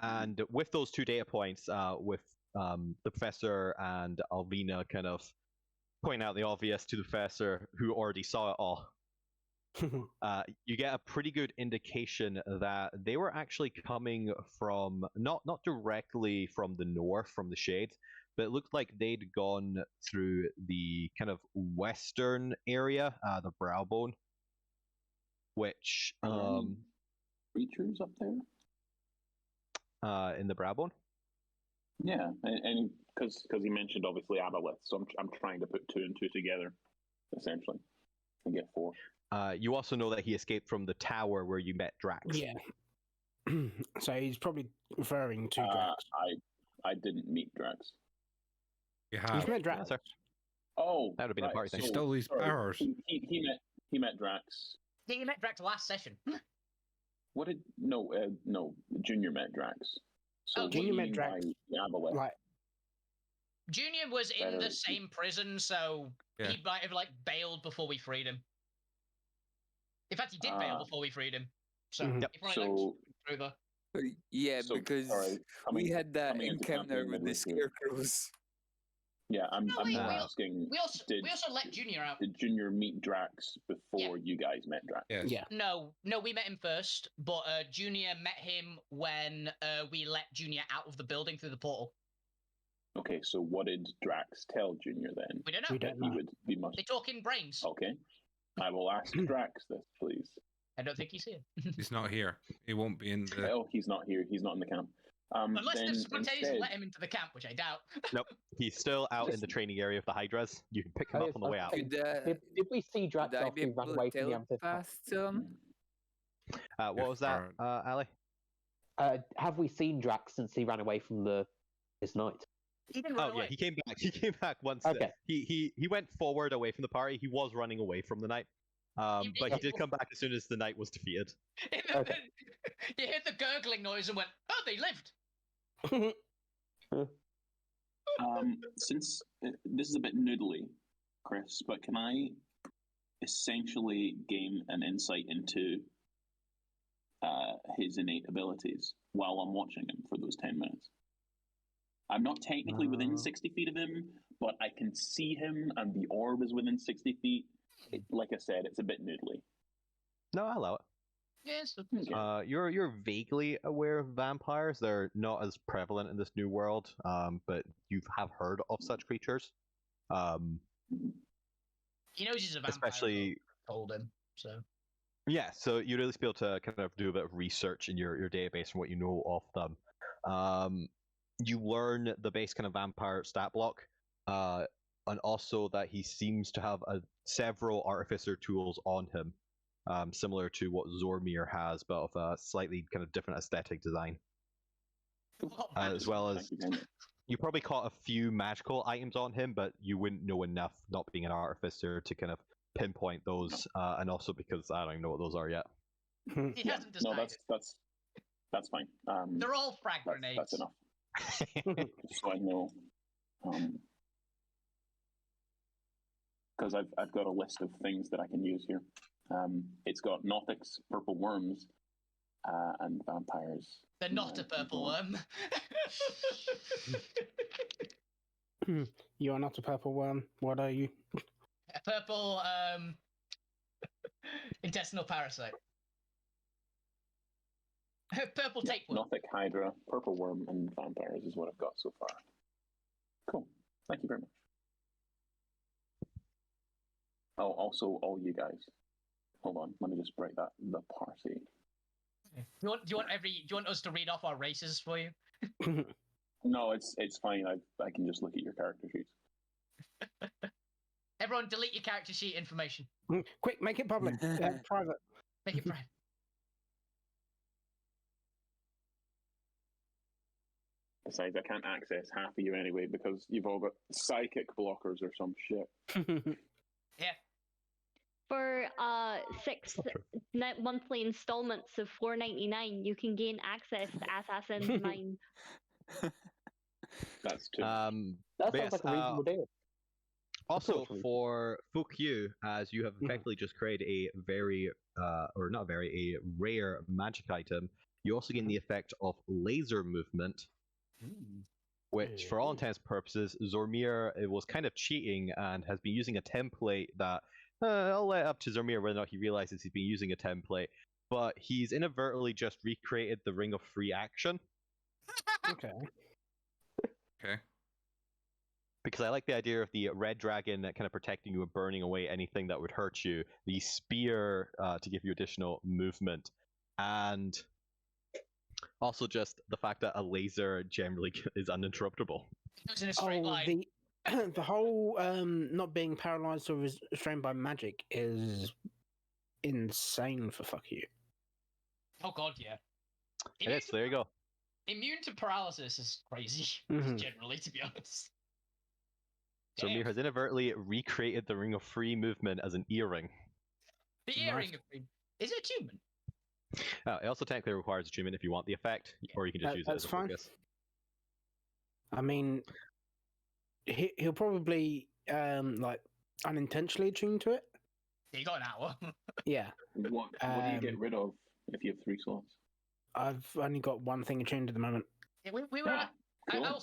And with those 2 data points, with the professor and Alvina kind of pointing out the obvious to the professor who already saw it all, you get a pretty good indication that they were actually coming from not directly from the north, from the Shades, but it looked like they'd gone through the kind of western area, the Browbone, which creatures up there in the Browbone. Yeah, and because he mentioned obviously aboleth, so I'm trying to put 2 and 2 together, essentially, and get 4. You also know that he escaped from the tower where you met Drax. Yeah. So he's probably referring to Drax. I didn't meet Drax. You He's have. met Drax. Yeah, Oh, that would have been a party thing. He stole his powers. He met Drax. Yeah, you met Drax last session. What did no Junior met Drax. So Junior met Drax. Aboleth. Right. Junior was in the same prison, so he might have like bailed before we freed him. In fact, he did bail before we freed him. So he probably through the. Yeah, because we had that encounter with the scarecrows. Yeah, I'm asking. We also let Junior out. Did Junior meet Drax before you guys met Drax? Yes. Yeah. No, we met him first, but Junior met him when we let Junior out of the building through the portal. Okay, so what did Drax tell Junior then? We don't know. We don't know. He would be much. They talk in brains. Okay, I will ask Drax this, please. I don't think he's here. He's not here. He won't be in the. Oh, he's not here. He's not in the camp. Unless then they've spontaneously instead- let him into the camp, which I doubt. Nope, he's still out in the training area of the Hydras. You can pick him up on the way out. Did we see Drax Would I after be he able ran to away from the amethyst? telepath What was that, Ali? Have we seen Drax since he ran away from his night? He didn't run Oh away. yeah, he came back. He came back once. Okay. He went forward away from the party. He was running away from the night. But he did come back as soon as the night was defeated. Okay. You heard the gurgling noise and went, "Oh, they lived." Since this is a bit noodly, Chris, but can I essentially gain an insight into his innate abilities while I'm watching him for those 10 minutes? I'm not technically within 60 feet of him, but I can see him, and the orb is within 60 feet. Like I said, it's a bit noodly. No, I allow it. Yes. You're vaguely aware of vampires. They're not as prevalent in this new world, but you have heard of such creatures. He knows he's a vampire. Especially told him so. Yeah, so you'd at least be able to kind of do a bit of research in your database from what you know of them. You learn the base kind of vampire stat block, and also that he seems to have several artificer tools on him. Similar to what Zormir has, but of a slightly kind of different aesthetic design. As well as, you probably caught a few magical items on him, but you wouldn't know enough, not being an artificer, to kind of pinpoint those, and also because I don't even know what those are yet. He hasn't decided. No, that's fine. They're all frag grenades. That's enough. So I know. Because I've got a list of things that I can use here. It's got Nautics, purple worms, and vampires. They're not a purple worm. You are not a purple worm. What are you? A purple intestinal parasite. Purple tapeworm. Nauthic Hydra, purple worm, and vampires is what I've got so far. Cool. Thank you very much. Oh, also, all you guys. Hold on, let me just break that. The party. Do you want us to read off our races for you? No, it's fine. I can just look at your character sheets. Everyone, delete your character sheet information. Quick, make it public. Private. Make it private. Besides, I can't access half of you anyway because you've all got psychic blockers or some shit. Yeah. For 6 monthly installments of $4.99, you can gain access to Assassin's Mind. That's true. That but sounds yes, like a reasonable deal. Also, Approach me. for Fuck You, as you have effectively just created a very, or not very, a rare magic item, you also gain the effect of laser movement, which, for all intents and purposes, Zormir was kind of cheating and has been using a template that I'll let up to Zormir whether or not he realizes he's been using a template, but he's inadvertently just recreated the Ring of Free Action. Okay. Okay. Because I like the idea of the red dragon kind of protecting you and burning away anything that would hurt you, the spear to give you additional movement, and also just the fact that a laser generally is uninterruptible. It's in a straight line. The whole not being paralyzed or restrained by magic is insane for Fuck You. Oh god, yeah. It is, there you go. Immune to paralysis is crazy, Mhm. generally, to be honest. Zormir has inadvertently recreated the Ring of Free movement as an earring. The earring of is it attunement? It also technically requires attunement if you want the effect, or you can just use it as That's a fine. focus. I mean, he'll probably like unintentionally attune to it. You got an hour. Yeah. What do you get rid of if you have 3 slots? I've only got one thing attuned at the moment. Yeah, we were. Cool.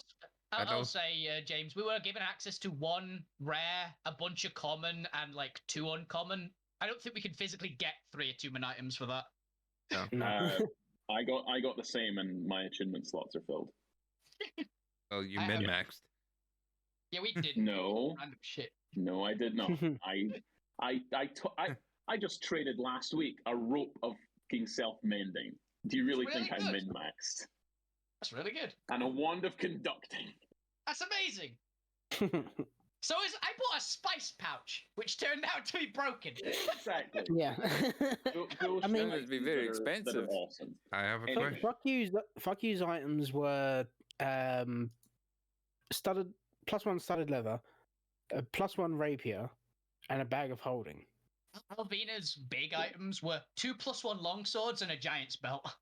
I'll say, James, we were given access to 1 rare, a bunch of common, and like 2 uncommon. I don't think we can physically get 3 attunement items for that. No. I got the same, and my attunement slots are filled. Well, you I- min-maxed. Yeah, we did. No. Random shit. No, I did not. I just traded last week a rope of fucking self-mending. Do you really It's really think I good. min-maxed? That's really good. And a wand of conducting. That's amazing. So I bought a spice pouch, which turned out to be broken. Exactly. Yeah. Those I mean- That would be very that are expensive. awesome. I have a Anyway. question. Fuck You's items were studded +1 studded leather, a +1 rapier, and a bag of holding. Alvina's big items were 2 +1 longswords and a giant's belt.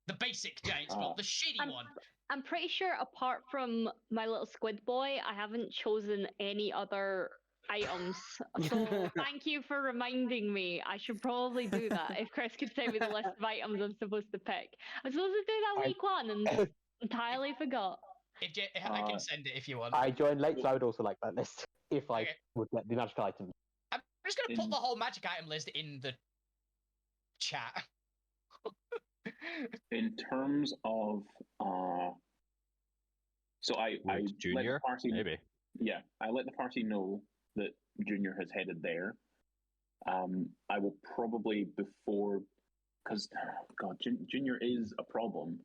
The basic giant's belt, the shitty one. I'm pretty sure, apart from my little squid boy, I haven't chosen any other items. So thank you for reminding me. I should probably do that. If Chris could send me the list of items I'm supposed to pick. I'm supposed to do that week 1 and entirely forgot. I can send it if you want. I joined late, so I would also like that list if I Okay. would get the magic items. I'm just going to put the whole magic item list in the chat. In terms of, so I let the Junior? party, Maybe. yeah, I let the party know that Junior has headed there. I will probably because God, Junior is a problem,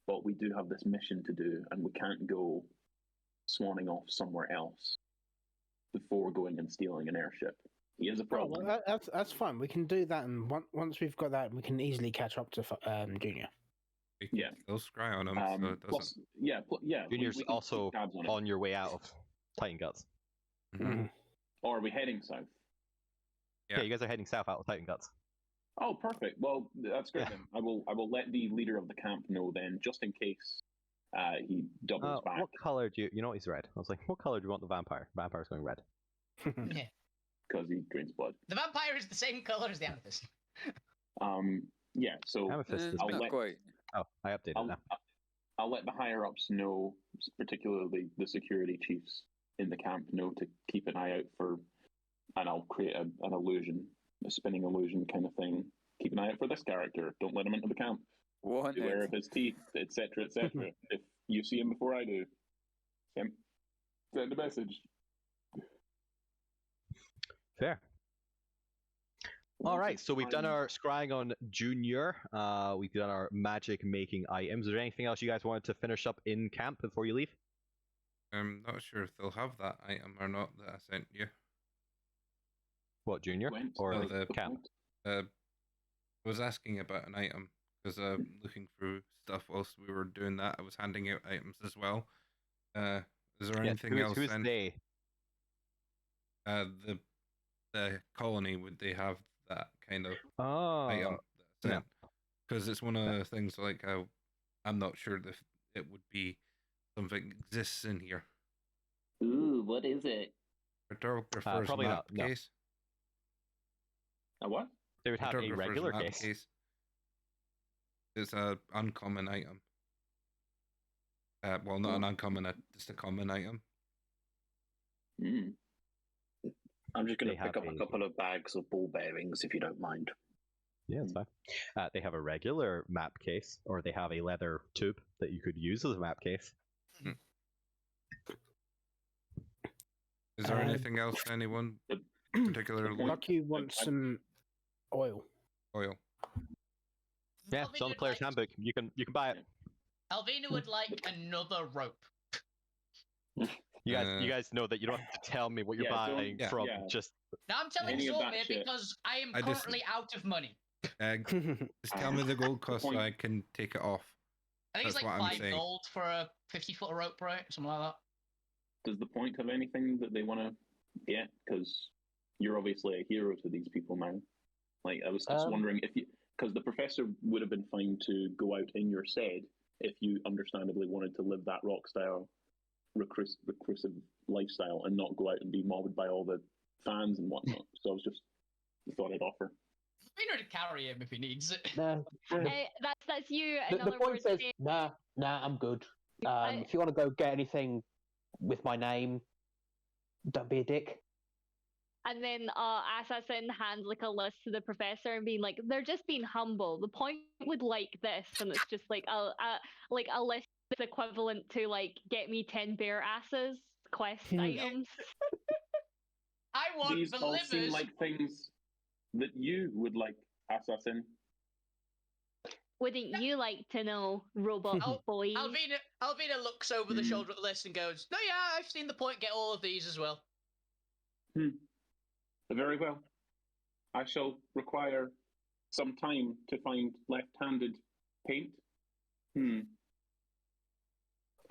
but we do have this mission to do, and we can't go swanning off somewhere else before going and stealing an airship. He is a Oh, problem. well, that's fine. We can do that, and once we've got that, we can easily catch up to Junior. We can Yeah. still scry on him, so it doesn't. Plus, yeah. Junior's we can also keep tabs on it. on your way out of Titan Guts. Mhm. Or are we heading south? Yeah. Yeah, you guys are heading south out of Titan Guts. Oh, perfect. Well, that's great Yeah. then. I will let the leader of the camp know then, just in case he doubles back. What color do you know he's red? I was like, what color do you want the vampire? Vampire's going red. Yeah. Because he drains blood. The vampire is the same color as the amethyst. Yeah. So Amethyst is I'll pink. let- quite. Oh, I updated I'll, now. I'll let the higher ups know, particularly the security chiefs in the camp, know to keep an eye out for, and I'll create an illusion, a spinning illusion kind of thing. Keep an eye out for this character. Don't let him into the camp. One. Beware of his teeth, etc., etc. If you see him before I do, send a message. Fair. All right, so we've done our scrying on Junior. We've done our magic making items. Is there anything else you guys wanted to finish up in camp before you leave? I'm not sure if they'll have that item or not that I sent you. What, Junior? Went Or No, the camp? I was asking about an item because looking through stuff whilst we were doing that, I was handing out items as well. Is there anything else? Who's then? they? The colony, would they have that kind of Oh, item? yeah. Because it's one of the things like how I'm not sure if it would be something exists in here. Ooh, what is it? Photographer's probably map not, no. case. A what? They would have a Photographer's regular map case. It's an uncommon item. Well, not an uncommon, just a common item. I'm just going They to pick have up a a- couple of bags of ball bearings, if you don't mind. Yeah, it's fine. They have a regular map case, or they have a leather tube that you could use as a map case. Is there anything else? Anyone particularly? Lucky wants some oil. Oil. Yeah, it's on the player's handbook. You can buy it. Alvina would like another rope. You guys know that you don't have to tell me what you're buying from. Just Now I'm telling Any of that Zormir shit. because I am I just- currently out of money. Just tell me the gold cost so I can take it off. I think it's That's like what I'm 5 saying. gold for a 50-foot rope, right? Something like that. Does the point have anything that they want to get? Because you're obviously a hero to these people now. Like, I was just wondering if you, because the professor would have been fine to go out in your stead if you understandably wanted to live that rock style, reclusive lifestyle and not go out and be mobbed by all the fans and whatnot. So I was just thought I'd offer. We know to carry him if he needs it. No. That's you. The Another point word says, saying- nah, I'm good. I- If you want to go get anything with my name, don't be a dick. And then Assassin hands like a list to the professor and being like, they're just being humble. The point would like this, and it's just like a list that's equivalent to like get me 10 bear asses quest items. I want These the all livers. seem like things that you would like, Assassin. Wouldn't you like to know, robot boy? Alvina looks over the shoulder at the list and goes, "No, yeah, I've seen the point. Get all of these as well." Very well. I shall require some time to find left-handed paint.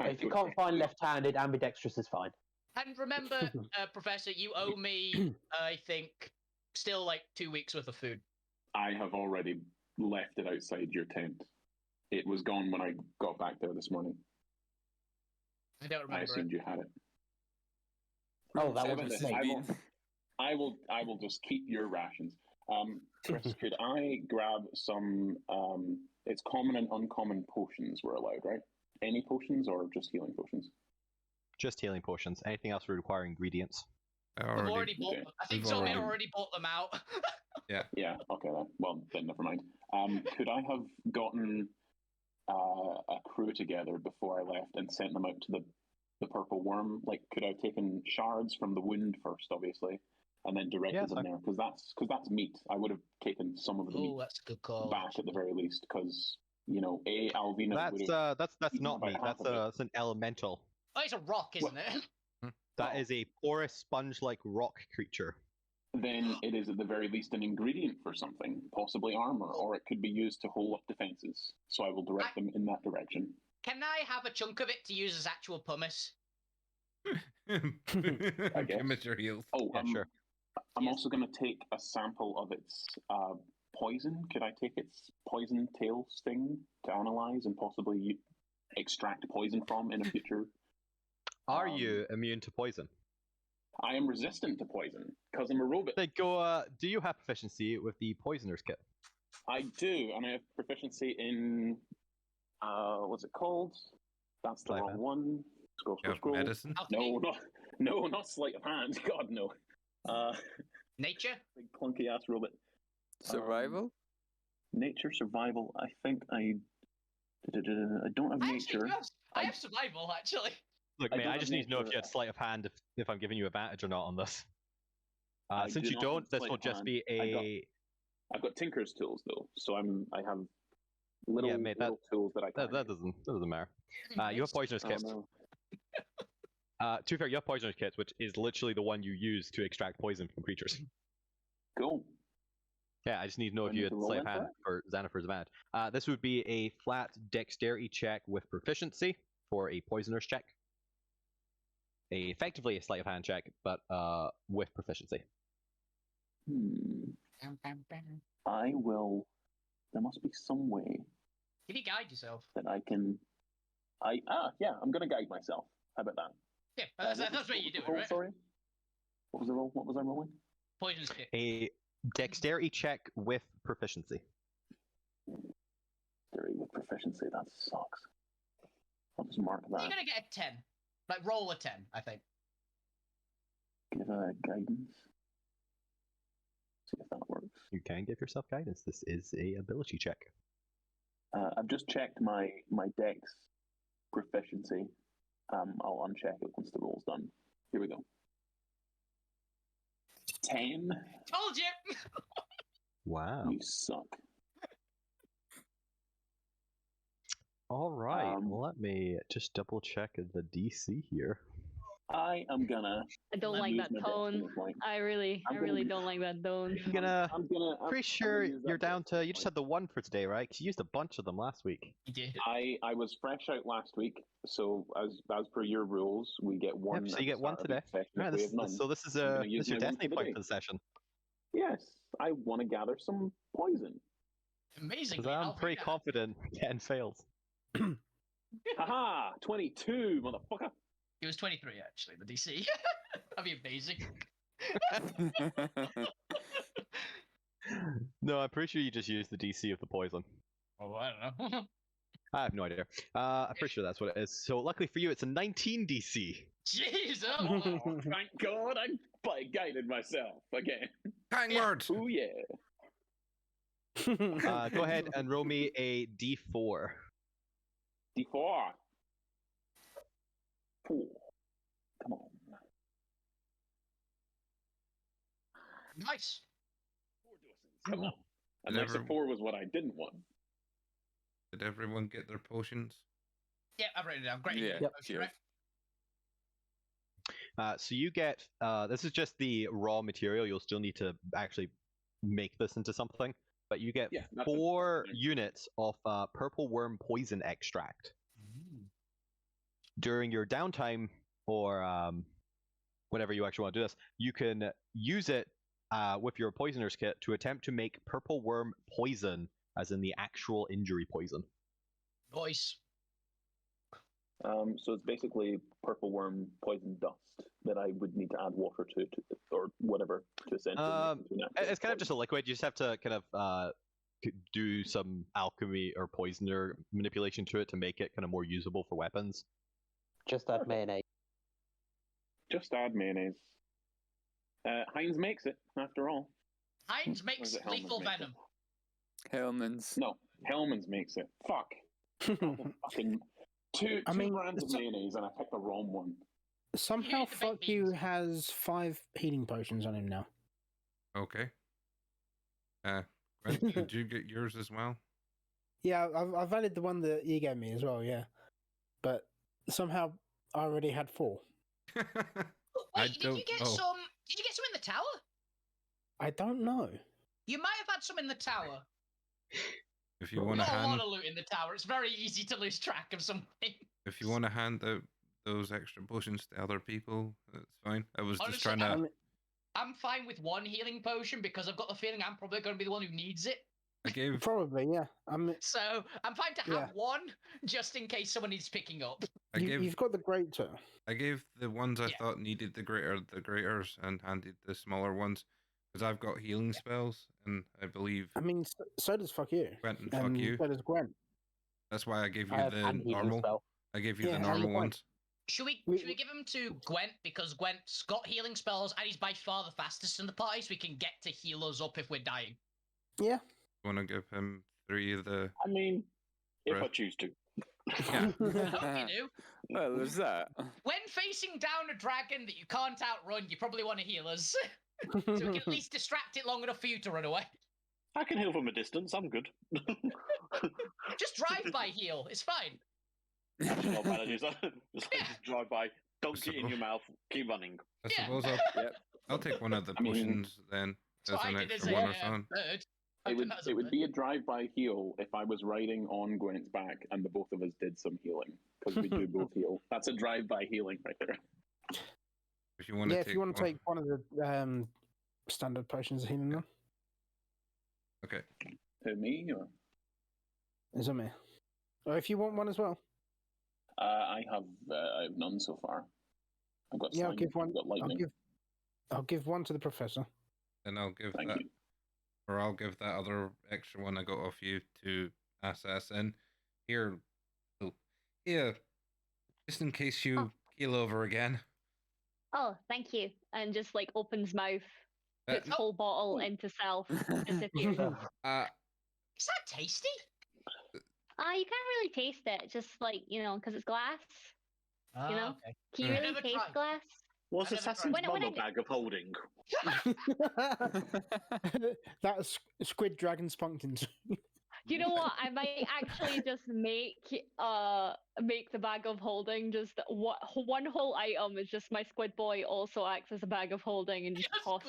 If you can't find left-handed, ambidextrous is fine. And remember, Professor, you owe me, I think, still like 2 weeks worth of food. I have already left it outside your tent. It was gone when I got back there this morning. I don't I remember it. assumed you had it. Oh, that How wasn't about this? Snape. I will just keep your rations. Chris, could I grab some? It's common and uncommon potions were allowed, right? Any potions or just healing potions? just healing potions. Anything else would require ingredients. We've already bought them. I think Zombie already bought them out. Yeah. Okay. Well, then never mind. Could I have gotten a crew together before I left and sent them out to the purple worm? Like, could I have taken shards from the wound first, obviously, and then directed them there? Because that's meat. I would have taken some of the meat that's a good call. back at the very least. Because Alvina. That's not meat. That's an elemental. Oh, it's a rock, isn't it? That is a porous sponge-like rock creature. Then it is at the very least an ingredient for something, possibly armor, or it could be used to hold up defenses. So I will direct them in that direction. Can I have a chunk of it to use as actual pumice? I guess. Materials. Oh, yeah, sure. I'm also going to take a sample of its poison. Could I take its poison tail sting to analyze and possibly extract poison from in a future? Are you immune to poison? I am resistant to poison because I'm a robot. Then go. Do you have proficiency with the poisoner's kit? I do, and I have proficiency in what's it called? That's the wrong one. Scroll. Medicine? No, not sleight of hand. God, no. Nature? Big clunky ass robot. Survival? Nature, survival. I think I don't have nature. I have survival, actually. Look, mate, I just need to know if you had sleight of hand, if I'm giving you advantage or not on this. Since you don't, this will just be a. I've got Tinker's tools though, so I have little tools that I can. That doesn't matter. You have poisoner's kits. No. To be fair, you have poisoner's kits, which is literally the one you use to extract poison from creatures. Cool. Yeah, I just need to know Do I if you need had to roll sleight of into hand for Xanafer's advantage. This would be a flat dexterity check with proficiency for a poisoner's check. Effectively a sleight of hand check, but with proficiency. I will. There must be some way Can you guide yourself? that I can. Yeah, I'm gonna guide myself. How about that? Yeah, that's what you do, roll, right? Sorry. What was the roll? What was I rolling? Poison's kick. A dexterity check with proficiency. Dexterity with proficiency. That sucks. I'll just mark You're that. gonna get a 10. Like roll a 10, I think. Give a guidance. See if that works. You can give yourself guidance. This is a ability check. I've just checked my dex proficiency. I'll uncheck it once the roll's done. Here we go. 10. Told you! Wow. You suck. All right. Let me just double check the DC here. I am gonna. I don't like use that my tone. destiny point. I really don't like that tone. You're gonna. I'm Pretty sure use that you're down to. destiny You just point. had the one for today, right? 'Cause you used a bunch of them last week. You did. I was fresh out last week, so as per your rules, we get one. Yep, so you at get the one start of each today. session if Right, we have none. so this is I'm gonna use your my one destiny for point today. for the session. Yes, I want to gather some poison. Amazing. Because I'm pretty confident 10 fails. Haha! 22, motherfucker. It was 23, actually, the DC. That'd be amazing. No, I'm pretty sure you just used the DC of the poison. Oh, I don't know. I have no idea. I'm pretty sure that's what it is. So luckily for you, it's a 19 DC. Jeez, Oh, thank God I guided myself again. Kind words. Oh yeah. Go ahead and roll me a D4. D4. 4. Come on. Nice. Come on. And Did nice 4 was what I didn't want. Did everyone get their potions? Yeah, I've written it down. Great. Yeah, Yep. sure. So you get, this is just the raw material. You'll still need to actually make this into something. But you get 4 units of purple worm poison extract. During your downtime, or whenever you actually want to do this, you can use it with your poisoner's kit to attempt to make purple worm poison, as in the actual injury poison. Nice. So it's basically purple worm poison dust that I would need to add water to or whatever to essentially make into an actual It's kind of just a liquid. You just have to kind of do some alchemy or poisoner manipulation to it to make it kind of more usable for weapons. Just add mayonnaise. Just add mayonnaise. Heinz makes it, after all. Heinz makes it Hellman's lethal makes venom. Hellman's. No, Hellman's makes it. Fuck. Fucking two brands of mayonnaise and I picked the wrong one. Somehow Fuck You has 5 healing potions on him now. Okay. Grant, did you get yours as well? Yeah, I've added the one that you gave me as well, yeah. But somehow I already had 4. Wait, did you get some? Did you get some in the tower? I don't know. You might have had some in the tower. If you want to Not a hand, lot of loot in the tower. It's very easy to lose track of something. if you want to hand out those extra potions to other people, that's fine. I was Honestly, just trying to. I'm fine with 1 healing potion because I've got the feeling I'm probably going to be the one who needs it. I gave. Probably, yeah. So I'm fine to have 1 just in case someone needs picking up. You've got the greater. I gave the ones I thought needed the graters, and handed the smaller ones because I've got healing spells, and I believe. I mean, so does Fuck You. Gwent and Fuck You. So does Gwent. That's why I gave you I have the hand healing normal. spell. I gave you Yeah, the how normal you ones. Should we give him to Gwent because Gwent's got healing spells and he's by far the fastest in the party, so we can get to heal us up if we're dying. Yeah. Want to give him 3 of the. I mean, if Right. I choose to. Yeah. I hope you do. Well, there's that. When facing down a dragon that you can't outrun, you probably want to heal us. So we can at least distract it long enough for you to run away. I can heal from a distance, I'm good. Just drive by heal. It's fine. That's not bad idea. Just drive by, dunk it in your mouth, keep running. I Yeah. suppose I'll take one of the I mean, potions then That's as what an I did as extra a one or something. bird. It would be a drive-by heal if I was riding on Gwent's back and the both of us did some healing, because we do both heal. That's a drive-by healing right there. If you want to if you want to take one of the standard potions of healing, then. Okay. To me, or? Is it me? Or if you want one as well. I have none so far. I've got Yeah, I'll slime, give one. I've got lightning. I'll give one to the professor. Then I'll give Thank that, you. or I'll give that other extra one I got off you to Assassin. Here, just in case you keel over again. Oh, thank you. And just like opens mouth, puts No. full bottle into self, disappears. Is that tasty? You can't really taste it, just like, because it's glass. You know? Okay. Can you I've really never taste tried. glass? Was I never Assassin's tried. Mum a bag of holding? That's Squid Dragon Spunkton. You know what? I might actually just make the bag of holding just one whole item is just my squid boy also acts as a bag of holding, and just toss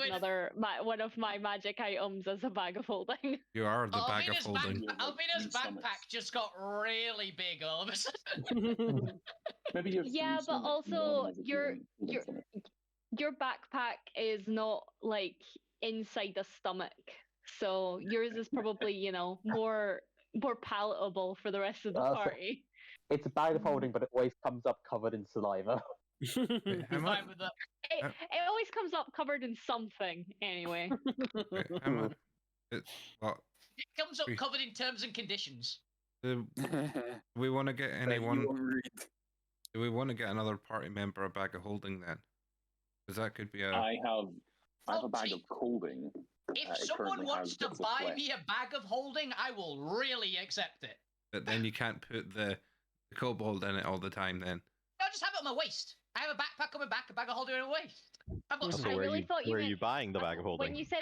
one of my magic items as a bag of holding. You are the bag of Alvina's holding. Alvina's backpack just got really big all of a sudden. Maybe you have Yeah, three but stomachs and also one has a healing stomach. your backpack is not like inside the stomach. So yours is probably, more palatable for the rest of the party. It's a bag of holding, but it always comes up covered in saliva. Wait, how much? It always comes up covered in something, anyway. Wait, how much? It's what? It comes up covered in terms and conditions. Do we want to get anyone? You won't read. Do we want to get another party member a bag of holding then? Because that could be a. I have a bag of holding. If someone wants to buy me a bag of holding, I will really accept it. But then you can't put the kobold in it all the time. Then. I'll just have it on my waist. I have a backpack on my back, a bag of holding on my waist. So where are you buying the bag of holding? When you said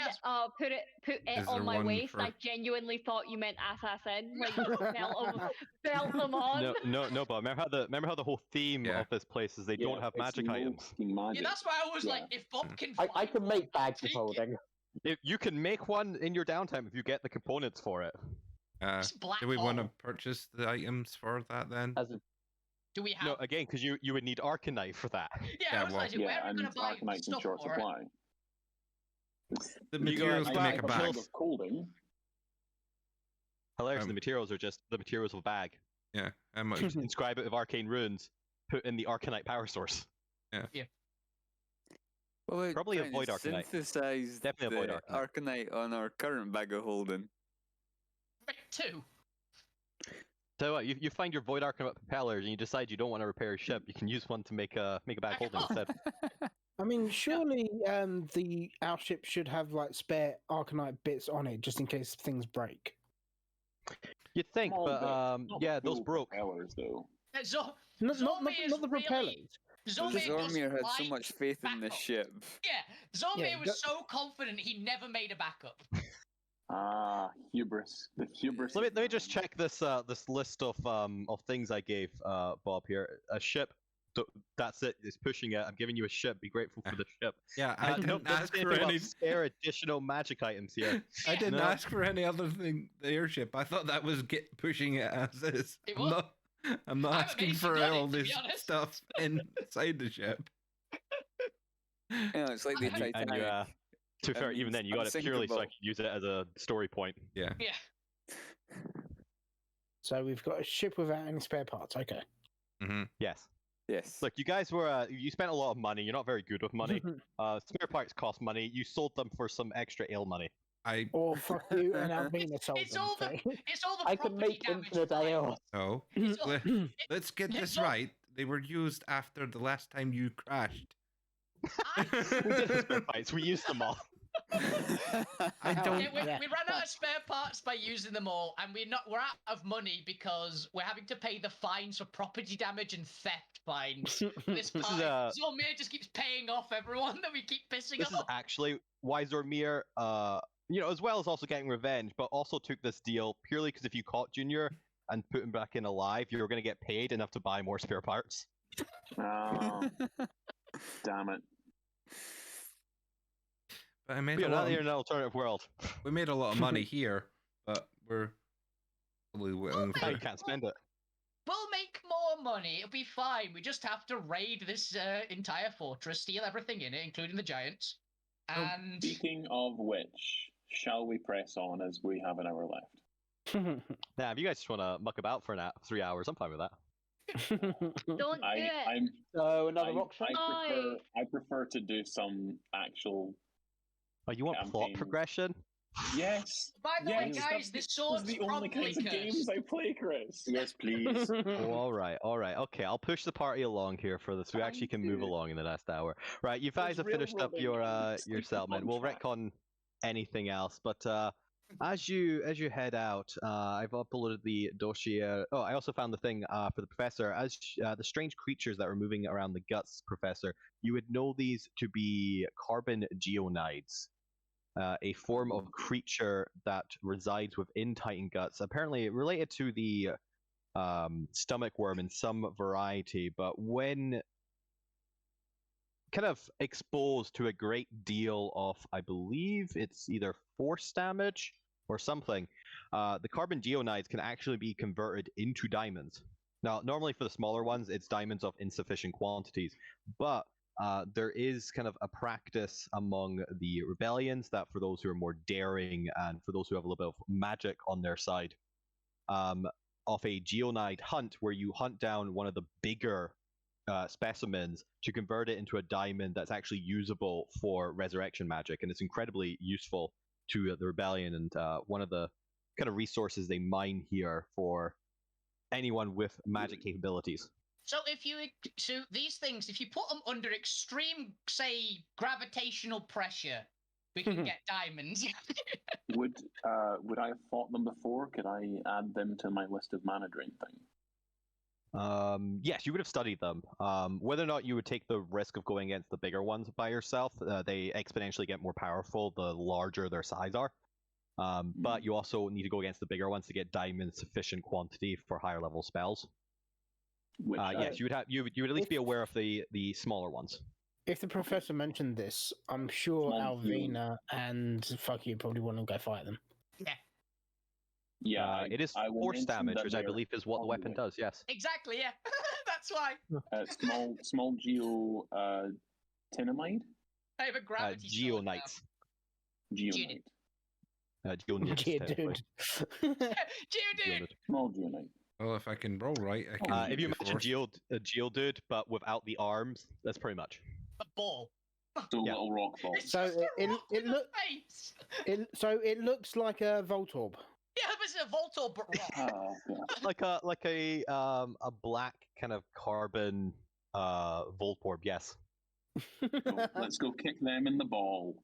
put it on my waist, I genuinely thought you meant assassin. Like belt them on. No, but remember how the whole theme of this place is they don't have magic items. Yeah, that's why I was like, if Bob can fly, I can make bags of holding. If you can make one in your downtime if you get the components for it. Do we want to purchase the items for that then? Do we have? No, again, because you would need Arcanite for that. Yeah, I was like, where are we going to buy Arcanite's in stuff short for supply. The materials to make a bag. Hilarious, the materials are just the materials of a bag. Yeah, how much? Inscribe it with arcane runes, put in the Arcanite power source. Yeah. Well, probably avoid Arcanite. Synthesize Definitely avoid Arcanite on our current bag of holding. Two. So what, you find your Void Arcanite propellers and you decide you don't want to repair a ship, you can use one to make a bag holding instead. I mean, surely our ship should have like spare Arcanite bits on it just in case things break. You'd think, but yeah, those broke. Propellers, though. Not the propellers. Zormir had so much faith in this ship. Yeah, Zormir was so confident he never made a backup. Hubris. The hubris. Let me just check this list of things I gave Bob here. A ship. That's it. It's pushing it. I'm giving you a ship. Be grateful for the ship. Yeah, I didn't ask for any spare additional magic items here. I didn't ask for any other thing. The airship. I thought that was pushing it as is. I'm not asking for all this stuff inside the ship. Yeah, it's like the Titanic. To be fair, even then, you got it purely so I could use it as a story point. Yeah. Yeah. So we've got a ship without any spare parts. Okay. Mm-hmm. Yes. Yes. Look, you guys were you spent a lot of money. You're not very good with money. Spare parts cost money. You sold them for some extra ale money. Oh, fuck you, and Albina sold It's them. all the I can make infinite ale. So let's get this right. They were used after the last time you crashed. We did have spare parts. We used them all. I don't. We ran out of spare parts by using them all, and we're out of money because we're having to pay the fines for property damage and theft fines. This party, Zormir just keeps paying off everyone that we keep pissing off. This is actually why Zormir, as well as also getting revenge, but also took this deal purely because if you caught Junior and put him back in alive, you were going to get paid enough to buy more spare parts. Oh, damn it. But I made We a are lot not of, in an alternative world. we made a lot of money here, but we're probably willing I for. can't spend it. We'll make more money. It'll be fine. We just have to raid this entire fortress, steal everything in it, including the giants. And Speaking of which, shall we press on as we have an hour left? Nah, if you guys just want to muck about for 3 hours, I'm fine with that. Don't do it. I'm So another option. I prefer to do some actual. Oh, you want plot Campaigns. progression? Yes. by the way, Yes, guys, that's- this Those sword's are the only probably kinds of games cursed. I play, Chris. Yes, please. Oh, all right. Okay, I'll push the party along here for this. We actually can move Thank you. along in the next hour. Right, you guys There's have finished up railroading, your sleep settlement. We'll contract. retcon anything else, but as you head out, I've uploaded the dossier. Oh, I also found the thing for the professor. As the strange creatures that were moving around the guts, professor, you would know these to be carbon geonides. A form of creature that resides within Titan guts, apparently related to the stomach worm in some variety, but when kind of exposed to a great deal of, I believe it's either force damage or something, the carbon geonides can actually be converted into diamonds. Now, normally for the smaller ones, it's diamonds of insufficient quantities, but there is kind of a practice among the rebellions that for those who are more daring and for those who have a little bit of magic on their side, of a geonide hunt where you hunt down one of the bigger specimens to convert it into a diamond that's actually usable for resurrection magic, and it's incredibly useful to the rebellion, and one of the kind of resources they mine here for anyone with magic capabilities. So these things, if you put them under extreme, say, gravitational pressure, we can get diamonds. Would I have fought them before? Could I add them to my list of mana drain thing? Yes, you would have studied them. Whether or not you would take the risk of going against the bigger ones by yourself, they exponentially get more powerful the larger their size are. But you also need to go against the bigger ones to get diamonds sufficient quantity for higher level spells. Which, yes, you would at least be aware of the smaller ones. If the professor mentioned this, I'm sure Alvina and fuck you probably want to go fight them. Yeah. Yeah, it is I will force mention damage, that which I they're believe is what the on weapon way. does. Yes. Exactly. Yeah. That's why. Small geo tinamide? I have a gravity sword now. Geonites. Geonite. Geonites. Geodude. Geodude. Small geonite. Well, if I can roll right, I can. If you use mention force. Geodude, but without the arms, that's pretty much. A ball. So Yeah. little rock ball. It's So just a it rock with look- a face. it looks like a Voltorb. Yeah, it was a Voltorb, but rock. like a black kind of carbon Voltorb, yes. So let's go kick them in the ball.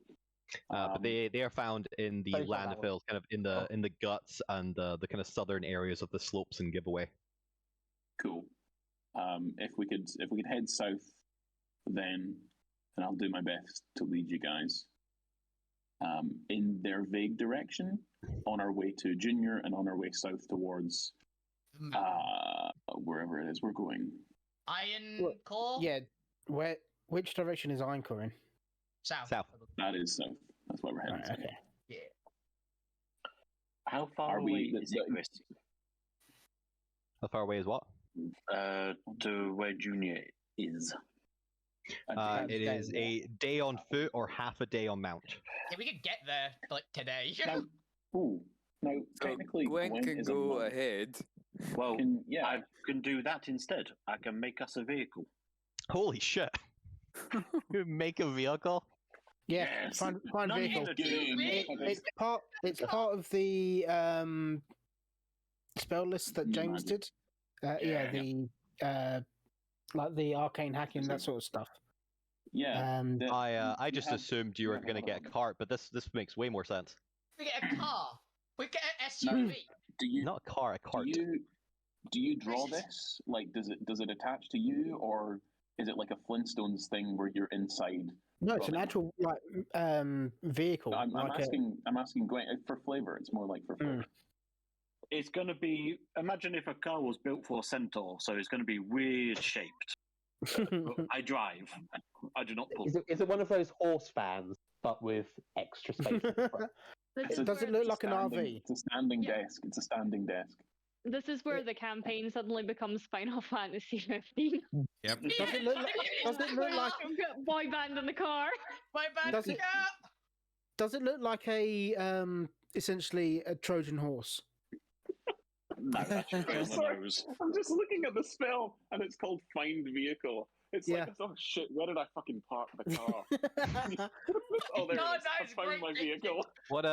But they are found in the Based on that landfills, kind of in the guts and the kind of southern areas of the slopes and giveaway. Cool. If we could head south, then I'll do my best to lead you guys in their vague direction on our way to Junior and on our way south towards wherever it is we're going. Iron Core? Yeah, which direction is Ironcore in? South. That is south. That's why we're heading. Right, south. okay. Yeah. How far Are we- away is it, Chris? How far away is what? To where Junior is? It is a day on foot or half a day on mount. Yeah, we could get there like today. Now, So technically, Gwen can is a go monk. ahead. Well, Yeah, I can do that instead. I can make us a vehicle. Holy shit! You make a vehicle? Yeah, Yes. find None vehicle. of the It's part of the spell list that New James magic. did. Yeah. The like the arcane hacking, that sort of stuff. Yeah. Um, I just have- assumed you were have going to get a cart, but this makes way more sense. We get a car. We get an SUV. Do you Not a car, a cart. do you draw This is- this? Like, does it attach to you, or is it like a Flintstones thing where you're inside? no, it's an Robin. actual vehicle. I'm like asking Gwen for flavor. It's more like for flavor. It's going to be. Imagine if a car was built for a centaur, so it's going to be weird shaped. I drive. I do not pull. Is it one of those horse vans, but with extra space? at the front? Does it look like an RV? It's a standing Yeah. desk. It's a standing desk. This is where the campaign suddenly becomes Final Fantasy 15. Yep. Does it look like? Does it look like? We've got boy band in the car. My bad. Does it- Does it look like a essentially a Trojan horse? No, that's straight on the Sorry. nose. I'm just looking at the spell, and it's called Find Vehicle. It's Yeah. like, oh shit, where did I fucking park the car? Oh, there No, it is. I that's found great my thinking. vehicle. What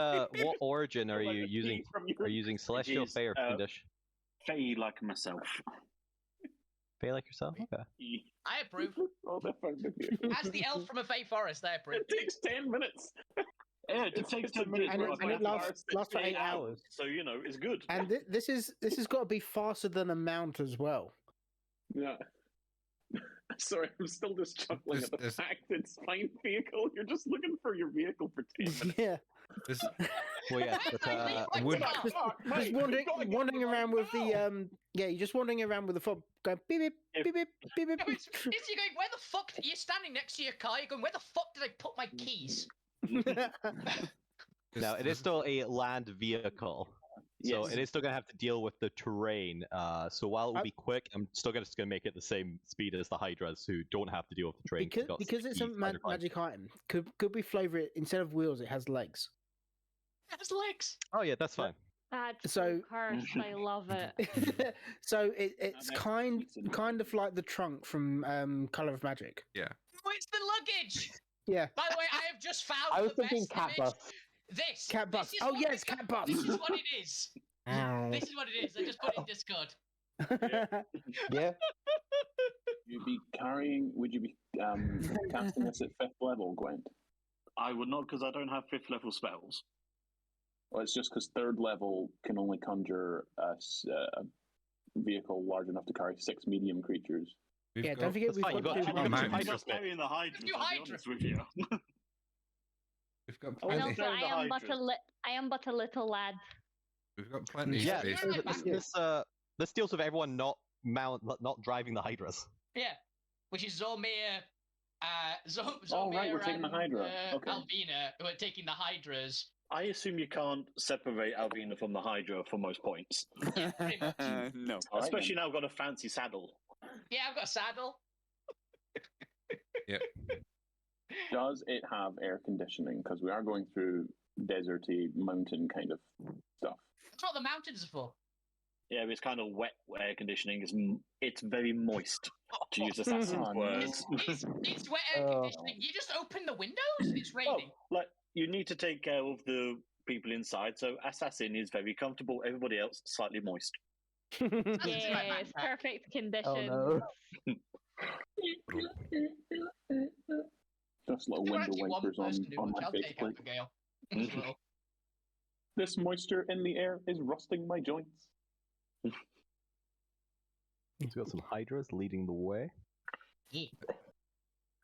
origin are Like you a using? key from your- Are you using Celestial, It is, Fey, or Fiendish? Fey like myself. Fey like yourself? Okay. I approve. Oh, they found the vehicle. As the elf from a Fey forest, I approve. It takes 10 minutes. Yeah, it takes 10 minutes. And but it I lasts for 8 hours. So, you know, it's good. And this has got to be faster than a mount as well. Yeah. Sorry, I'm still just chuckling at the This- fact it's Find Vehicle. You're just looking for your vehicle for 10 minutes. Yeah, This, Well, yeah, but would- just wandering around with the yeah, you're just wandering around with the fob going beep beep beep beep beep beep. It's you're going, where the fuck? You're standing next to your car. You're going, where the fuck did I put my keys? now it is still a land vehicle, so Yes. it is still gonna have to deal with the terrain. So while it will be quick, I'm still just gonna make it the same speed as the Hydras, who don't have to deal with the terrain. Because it's a magic item. Could we flavor it instead of wheels? It has legs. It has legs. Oh yeah, that's fine. That's So- so cursed. I love it. So it's that's kind of like the trunk from Color of Magic. yeah. Oh, it's the luggage. Yeah, By the way, I have just found I was the thinking best cat image. bus. This. cat bus. This is Oh what yes, it- cat bus. This is what it is. This is what it is. I just put it in Discord. Yeah. Would you be casting this at 5th level, Gwent? I would not, because I don't have 5th level spells. Well, it's just because 3rd level can only conjure a vehicle large enough to carry 6 medium creatures. We've Yeah, got, don't forget That's we've fine, got you two got I'm mountains. not Hydras bit. carrying the Hydras, You to be Hydras. honest with you. We've got And plenty. also, Carrying the I am but a little lad. We've got plenty of Yeah, space. You're right, this deals with everyone not driving the Hydras. Yeah, which is Zormir, Zormir Oh, right, we're taking the and, Hydra. Okay. Alvina, who are taking the Hydras. I assume you can't separate Alvina from the Hydra for most points. pretty much. No. All right, Especially now I've got a fancy saddle. Yeah, I've got a saddle. Yep. Does it have air conditioning? Because we are going through deserty mountain kind of stuff. That's what the mountains are for. Yeah, but it's kind of wet air conditioning. It's very moist, to use assassin's Oh, words. It's wet air conditioning. You just open the windows and it's Well, raining. like, you need to take care of the people inside, so assassin is very comfortable. Everybody else, slightly moist. Yes, perfect conditions. Oh no. Just little There are window actually one wipers person who on my I'll take faceplate. Abigail. Well, This moisture in the air is rusting my joints. We've got some Hydras leading the way. Yeah.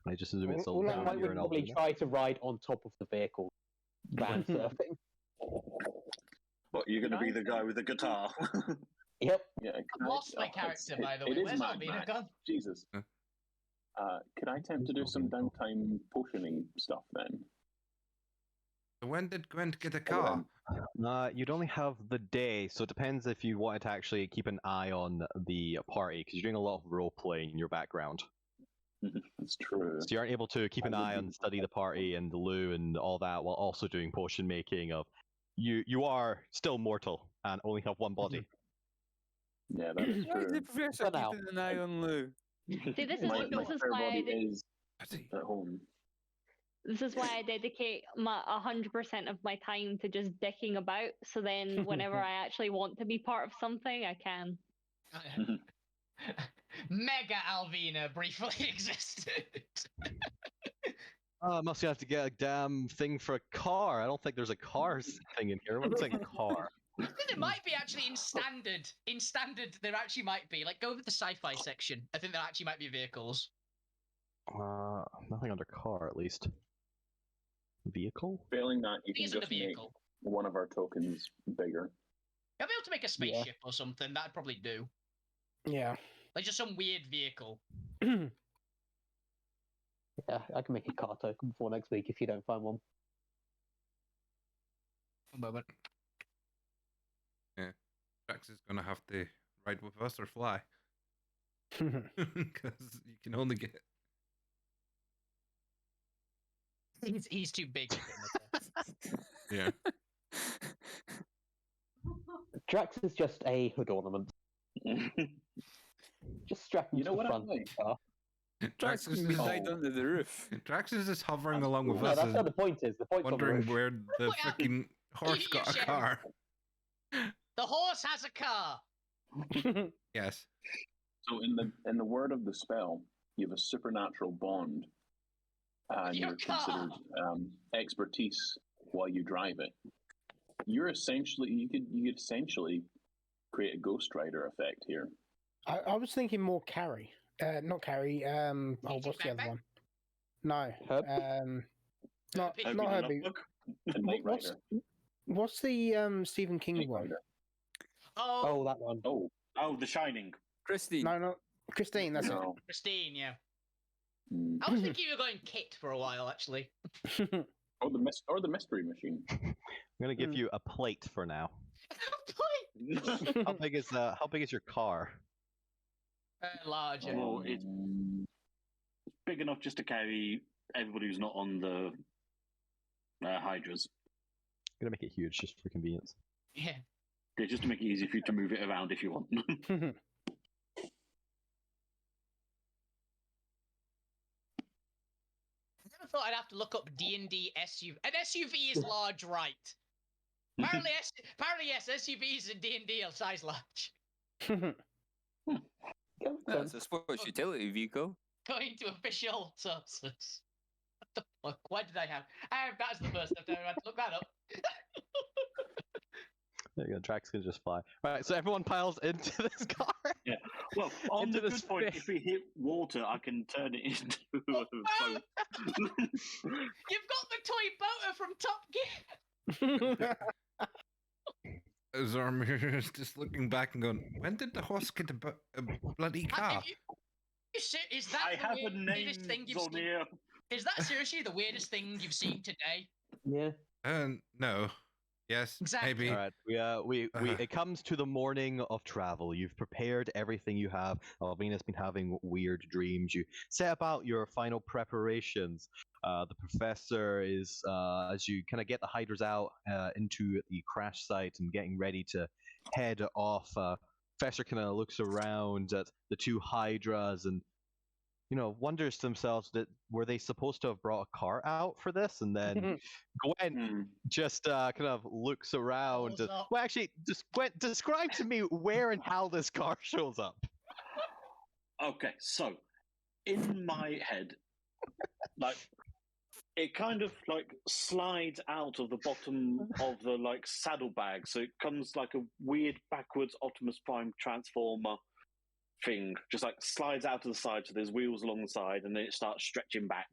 I just assume it's all All I down might here would in probably Alvina. try to ride on top of the vehicle. Van surfing. But you're going to be the guy with the guitar. Yep. Yeah, I've lost my character, by the way. It is Where's Mad Alvina Max. gone? Jesus. Huh? Could I attempt to do some downtime potioning stuff then? So when did Gwent get a car? You'd only have the day, so it depends if you wanted to actually keep an eye on the party, because you're doing a lot of role playing in your background. That's true. So you aren't able to keep an eye on study the party and the loo and all that while also doing potion making. Of you are still mortal and only have one body. Yeah, that is Why is the true. professor For now. keeping an eye on Lou? See, this is My this is fair why body I did, is at home. this is why I dedicate my 100% of my time to just dicking about. So then, whenever I actually want to be part of something, I can. Mega Alvina briefly existed. Oh, must have to get a damn thing for a car. I don't think there's a car thing in here. What's like a car? I think there might be actually in standard. In standard, there actually might be. Like, go over the sci-fi section. I think there actually might be vehicles. Nothing under car, at least. Vehicle? Failing that, you It can isn't a just make vehicle. one of our tokens bigger. I'll be able to make a spaceship or something. That'd probably do. Yeah. Like just some weird vehicle. Yeah, I can make a car token before next week if you don't find one. One moment. Drax is gonna have to ride with us or fly. Because you can only get. He's too big to fit in the car. Yeah. Drax is just a hood ornament. Just strap him You to know the what front I of the car. Drax can be right under the roof. Drax is just hovering along with No, us, that's not the point. Is the point's on the wondering roof. where the What happened? freaking horse You got a share- car. The horse has a car. Yes. So in the word of the spell, you have a supernatural bond, and Your you're car. considered expertise while you drive it. You're essentially you could essentially create a Ghost Rider effect here. I was thinking more carry. Not carry. What's the other backpack? one? No. Herb? Not Herbie not the Herbie. Notebook? A Knight What's Rider. what's the Stephen King Knight one? Rider. Oh, Oh, that one. Oh Oh, The Shining. Christine. No, not Christine. That's no. Christine, yeah. Hmm. I was thinking you were going Kit for a while, actually. it. Or the Mystery Machine. I'm gonna give you a plate for now. How big is your car? Larger. Well, it's big enough just to carry everybody who's not on the Hydras. I'm gonna make it huge just for convenience. Yeah. Yeah, just to make it easy for you to move it around if you want. I never thought I'd have to look up D&D SUV. An SUV is large, right? Apparently, yes, SUVs in D&D are size large. That's a sports utility vehicle. Going to official sources. What the fuck? Why did I have? That's the first time I had to look that up. There you go. Drax can just fly. All right, so everyone piles into this car. Yeah. Well, on Into the this good point, fish. if we hit water, I can turn it into a boat. You've got the toy boater from Top Gear. Zormir is just looking back and going, when did the horse get a bloody car? Is that I the have a weirdest name, thing you've seen? Zolnir. Is that seriously the weirdest thing you've seen today? Yeah. No. Yes, Exactly. maybe. All right, we it comes to the morning of travel. You've prepared everything you have. Alvina's been having weird dreams. You set about your final preparations. The professor is, as you kind of get the hydras out into the crash site and getting ready to head off. Professor kind of looks around at the two hydras and wonders to themselves that were they supposed to have brought a car out for this? And then Gwen just kind of looks around. Well, actually, just Gwen, describe to me where and how this car shows up. Okay, so in my head, like it kind of like slides out of the bottom of the like saddlebag, so it comes like a weird backwards Optimus Prime transformer thing, just like slides out to the side, so there's wheels along the side, and then it starts stretching back.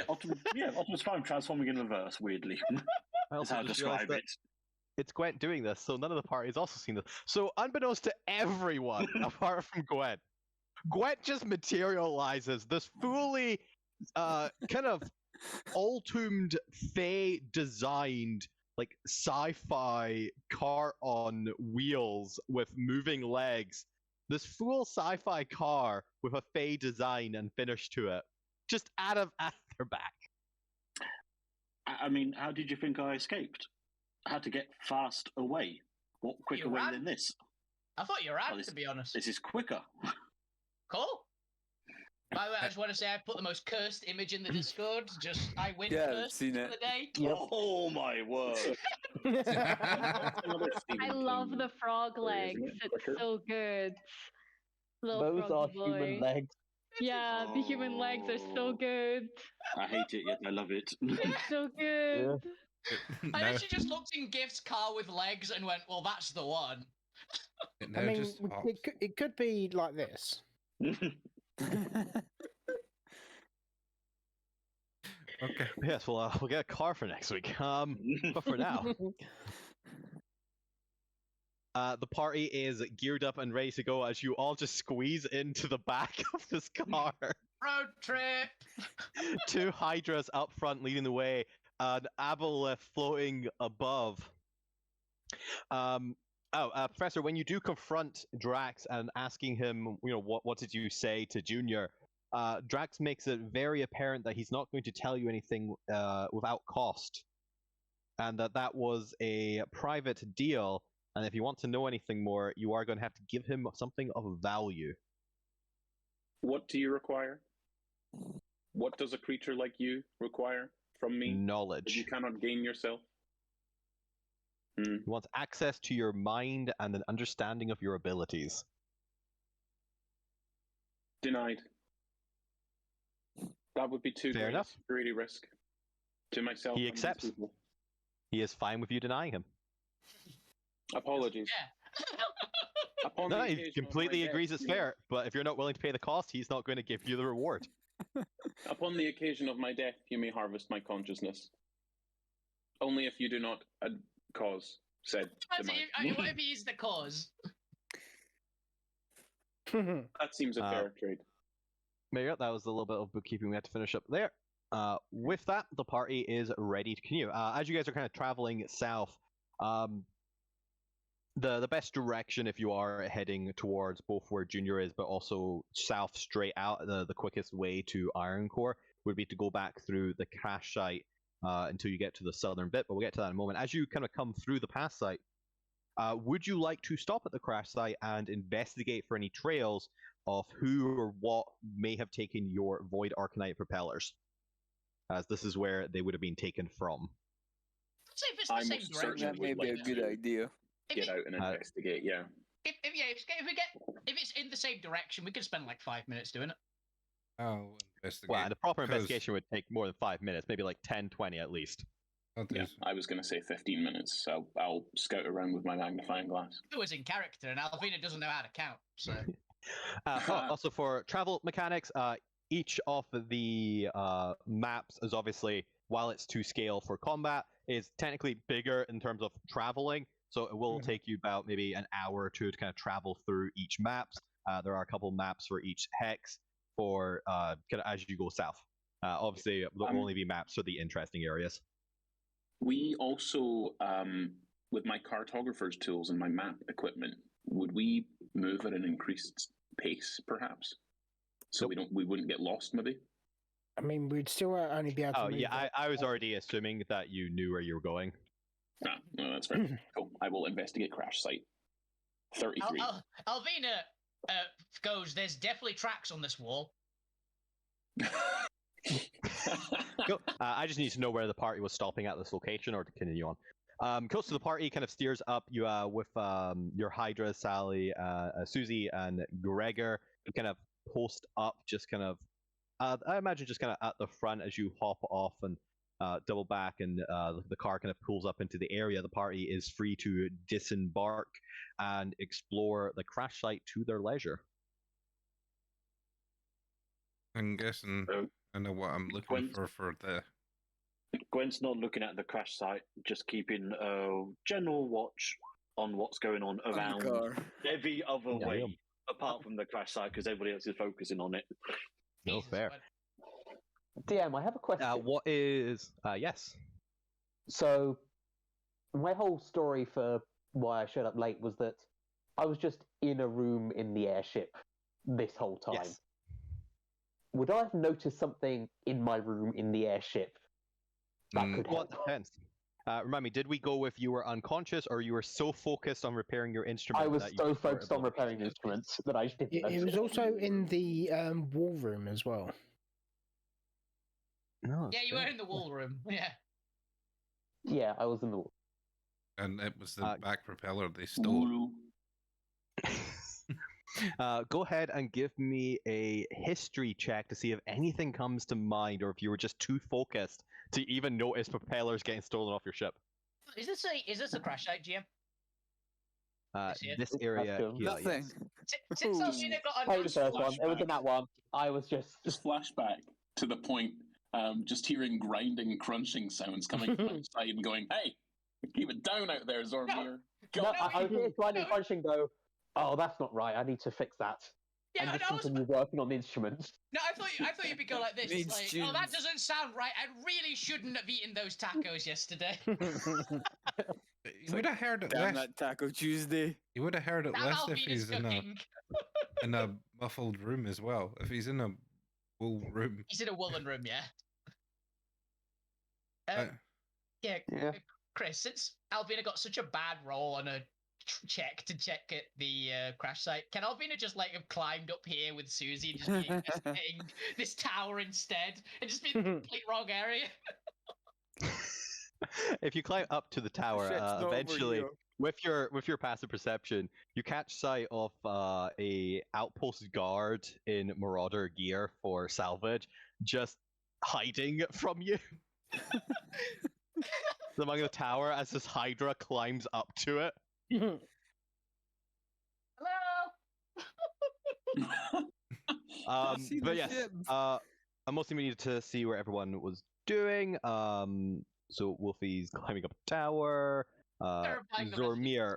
Optimus Prime transforming in reverse, weirdly. That's how I describe it. It's Gwent doing this, so none of the party's also seen this. So unbeknownst to everyone, apart from Gwent, Gwent just materializes this fully kind of all-tombed, Fey-designed like sci-fi car on wheels with moving legs. This full sci-fi car with a Fey design and finish to it, just out of their back. I mean, how did you think I escaped? I had to get fast away. What quicker way than this? I thought you ran, to be honest. This is quicker. Cool. By the way, I just want to say I put the most cursed image in the Discord. Just I win Yeah, I've first seen for it. the day. Yep. Oh my word! I love the frog legs. It's so good. Little Those are froggy boy. human legs. Yeah, the human legs are so good. I hate it, yet I love it. It's so good. I actually just looked in Gift's car with legs and went, well, that's the one. I mean, it could be like this. Okay. Yes, well, we'll get a car for next week. But for now, The party is geared up and ready to go as you all just squeeze into the back of this car. Road trip. 2 Hydras up front leading the way, an aboleth floating above. Professor, when you do confront Drax and asking him, what did you say to Junior? Drax makes it very apparent that he's not going to tell you anything without cost, and that was a private deal. And if you want to know anything more, you are going to have to give him something of value. What do you require? What does a creature like you require from me? Knowledge. That you cannot gain yourself? He wants access to your mind and an understanding of your abilities. Denied. That would be too Fair great enough. a security risk to myself. He and these accepts. people. He is fine with you denying him. Apologies. Yeah. Upon No, the he occasion of completely my agrees death, it's fair, but if you're not willing to pay the cost, he's not going to give you the reward. Upon the occasion of my death, you may harvest my consciousness. Only if you do not cause said demise. What if he's the cause? That seems a fair trade. Mayor, that was a little bit of bookkeeping we had to finish up there. With that, the party is ready to continue. As you guys are kind of traveling south, the best direction if you are heading towards both where Junior is, but also south straight out, the quickest way to Iron Core would be to go back through the crash site until you get to the southern bit, but we'll get to that in a moment. As you kind of come through the pass site, would you like to stop at the crash site and investigate for any trails of who or what may have taken your Void Arcanite propellers? As this is where they would have been taken from. See if it's the same direction. That may be a good idea. Get out and investigate, yeah. If it's in the same direction, we could spend like 5 minutes doing it. I'll investigate. Well, and a proper 'cause investigation would take more than 5 minutes, maybe like 10, 20 at least. I'll do Yeah, I was going to say 15 minutes, so I'll scout around with my magnifying glass. It was in character, and Alvina doesn't know how to count, so. Also, for travel mechanics, each of the maps is obviously, while it's to scale for combat, is technically bigger in terms of traveling. So it will take you about maybe an hour or two to kind of travel through each maps. There are a couple maps for each hex for kind of as you go south. Obviously, there'll only be maps for the interesting areas. We also, with my cartographer's tools and my map equipment, would we move at an increased pace, perhaps? So we wouldn't get lost, maybe? I mean, we'd still only be able to. Oh, yeah, I was already assuming that you knew where you were going. No, that's fair. Cool. I will investigate crash site. 33. Alvina goes, there's definitely tracks on this wall. Cool. I just need to know where the party was stopping at this location or to continue on. Cool, so the party kind of steers up you with your Hydra, Sally, Susie, and Gregor. You kind of post up just kind of, I imagine just kind of at the front as you hop off and double back and the car kind of pulls up into the area. The party is free to disembark and explore the crash site to their leisure. I'm guessing I know what I'm looking for the... Gwen's not looking at the crash site, just keeping general watch on what's going on around every other way, apart from the crash site, because everybody else is focusing on it. No, fair. DM, I have a question. What is... yes. So, my whole story for why I showed up late was that I was just in a room in the airship this whole time. Yes. Would I have noticed something in my room in the airship that could help? Well, it depends. Remind me, did we go with you were unconscious or you were so focused on repairing your instrument? I was so focused on repairing instruments that I didn't notice. It was also in the wall room as well. No, yeah, you were in the wall room. Yeah. Yeah, I was in the wall. And it was the back propeller they stole. Go ahead and give me a history check to see if anything comes to mind or if you were just too focused to even notice propellers getting stolen off your ship. Is this a crash site, GM? This area here. Nothing. Yes. Since Alvina got Hey, the first one. It was in that one. I was just flashback to the point, just hearing grinding, crunching sounds coming from outside and going, hey, Keep it down out there, Zormir. No, I was here grinding, punching, go, oh, that's not right. I need to fix that. Yeah, and and just I was. continue working on the instruments. No, I thought you'd be go like this. Made Like, oh, students. that doesn't sound right. I really shouldn't have eaten those tacos yesterday. You would have heard it Damn less. that Taco Tuesday. You would have heard it Damn less if Alvina's he's cooking. in a muffled room as well. If he's in a wool room. He's in a woolen room, yeah. Uh, Yeah, Yeah. Chris, since Alvina got such a bad roll on a check at the crash site, can Alvina just like have climbed up here with Susie and just be investigating this tower instead and just be in the complete wrong area? If you climb up to the tower, Shit's not over eventually, here. with your passive perception, you catch sight of a outpost guard in Marauder gear for salvage, just hiding from you among the tower as this Hydra climbs up to it. Hello. See But the yes, ship. I mostly needed to see where everyone was doing. So Wolfie's climbing up a tower. Terrifying the Zormir,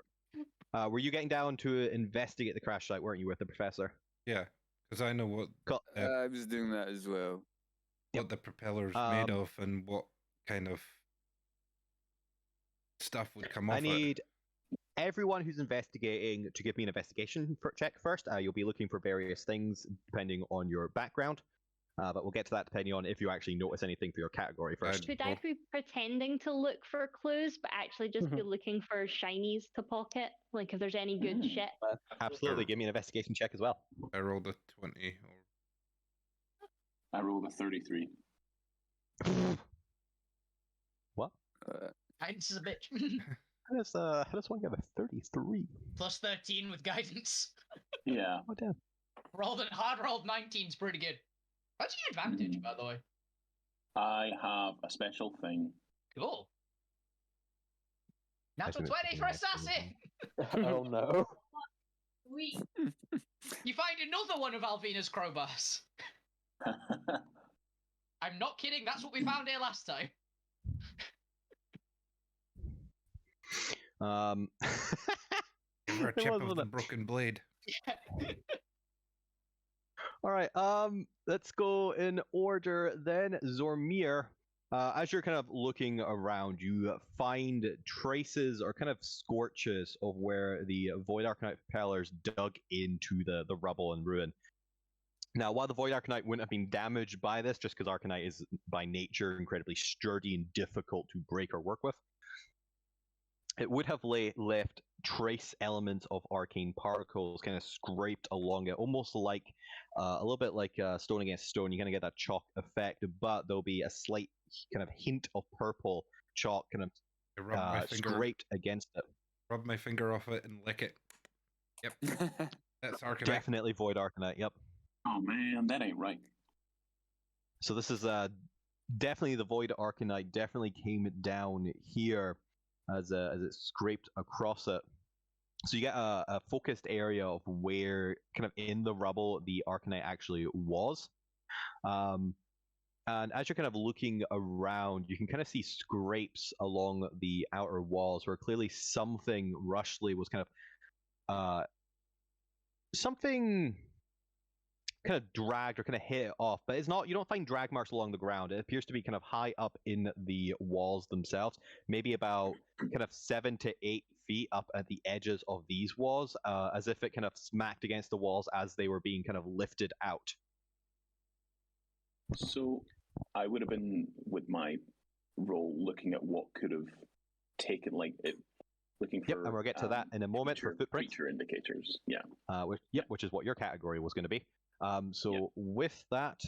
were you getting down to investigate the crash site, weren't you, with the professor? Yeah, because I know what I was doing that as well. what the propeller's made Um, of and what kind of stuff would come off I it. need everyone who's investigating to give me an investigation check first. You'll be looking for various things depending on your background, but we'll get to that depending on if you actually notice anything for your category first. Should I be pretending to look for clues, but actually just be looking for shinies to pocket? Like if there's any good shit. Absolutely, give me an investigation check as well. I rolled a 20. I rolled a 33. What? Guidance is a bitch. How does one get a 33? Plus 13 with guidance. Yeah. Oh damn. Hard rolled 19's pretty good. What's your advantage, by the way? I have a special thing. Cool. Natural Actually, 20 for a sassy! Oh no. Sweet. You find another one of Alvina's crowbars. I'm not kidding, that's what we found here last time. Give her a There chip was of one the that- broken blade. All right. Let's go in order then. Zormir, as you're kind of looking around, you find traces or kind of scorches of where the Void Arcanite propellers dug into the rubble and ruin. Now, while the Void Arcanite wouldn't have been damaged by this, just because Arcanite is by nature incredibly sturdy and difficult to break or work with, it would have left trace elements of arcane particles kind of scraped along it, almost like a little bit like stone against stone. You kind of get that chalk effect, but there'll be a slight kind of hint of purple chalk kind of I rub my finger, scraped against it. rub my finger off it and lick it. Yep, that's Arcanite. Definitely Void Arcanite, yep. Oh man, that ain't right. So this is definitely the Void Arcanite, definitely came down here as it scraped across it. So you get a focused area of where kind of in the rubble the Arcanite actually was. And as you're kind of looking around, you can kind of see scrapes along the outer walls where clearly something rushly was kind of something kind of dragged or kind of hit it off, but it's not, you don't find drag marks along the ground. It appears to be kind of high up in the walls themselves, maybe about kind of 7 to 8 feet up at the edges of these walls, as if it kind of smacked against the walls as they were being kind of lifted out. So I would have been with my role looking at what could have taken, like it, looking for. Yep, and we'll get to that in a moment for footprints. Creature indicators, yeah. Which is what your category was going to be. With that,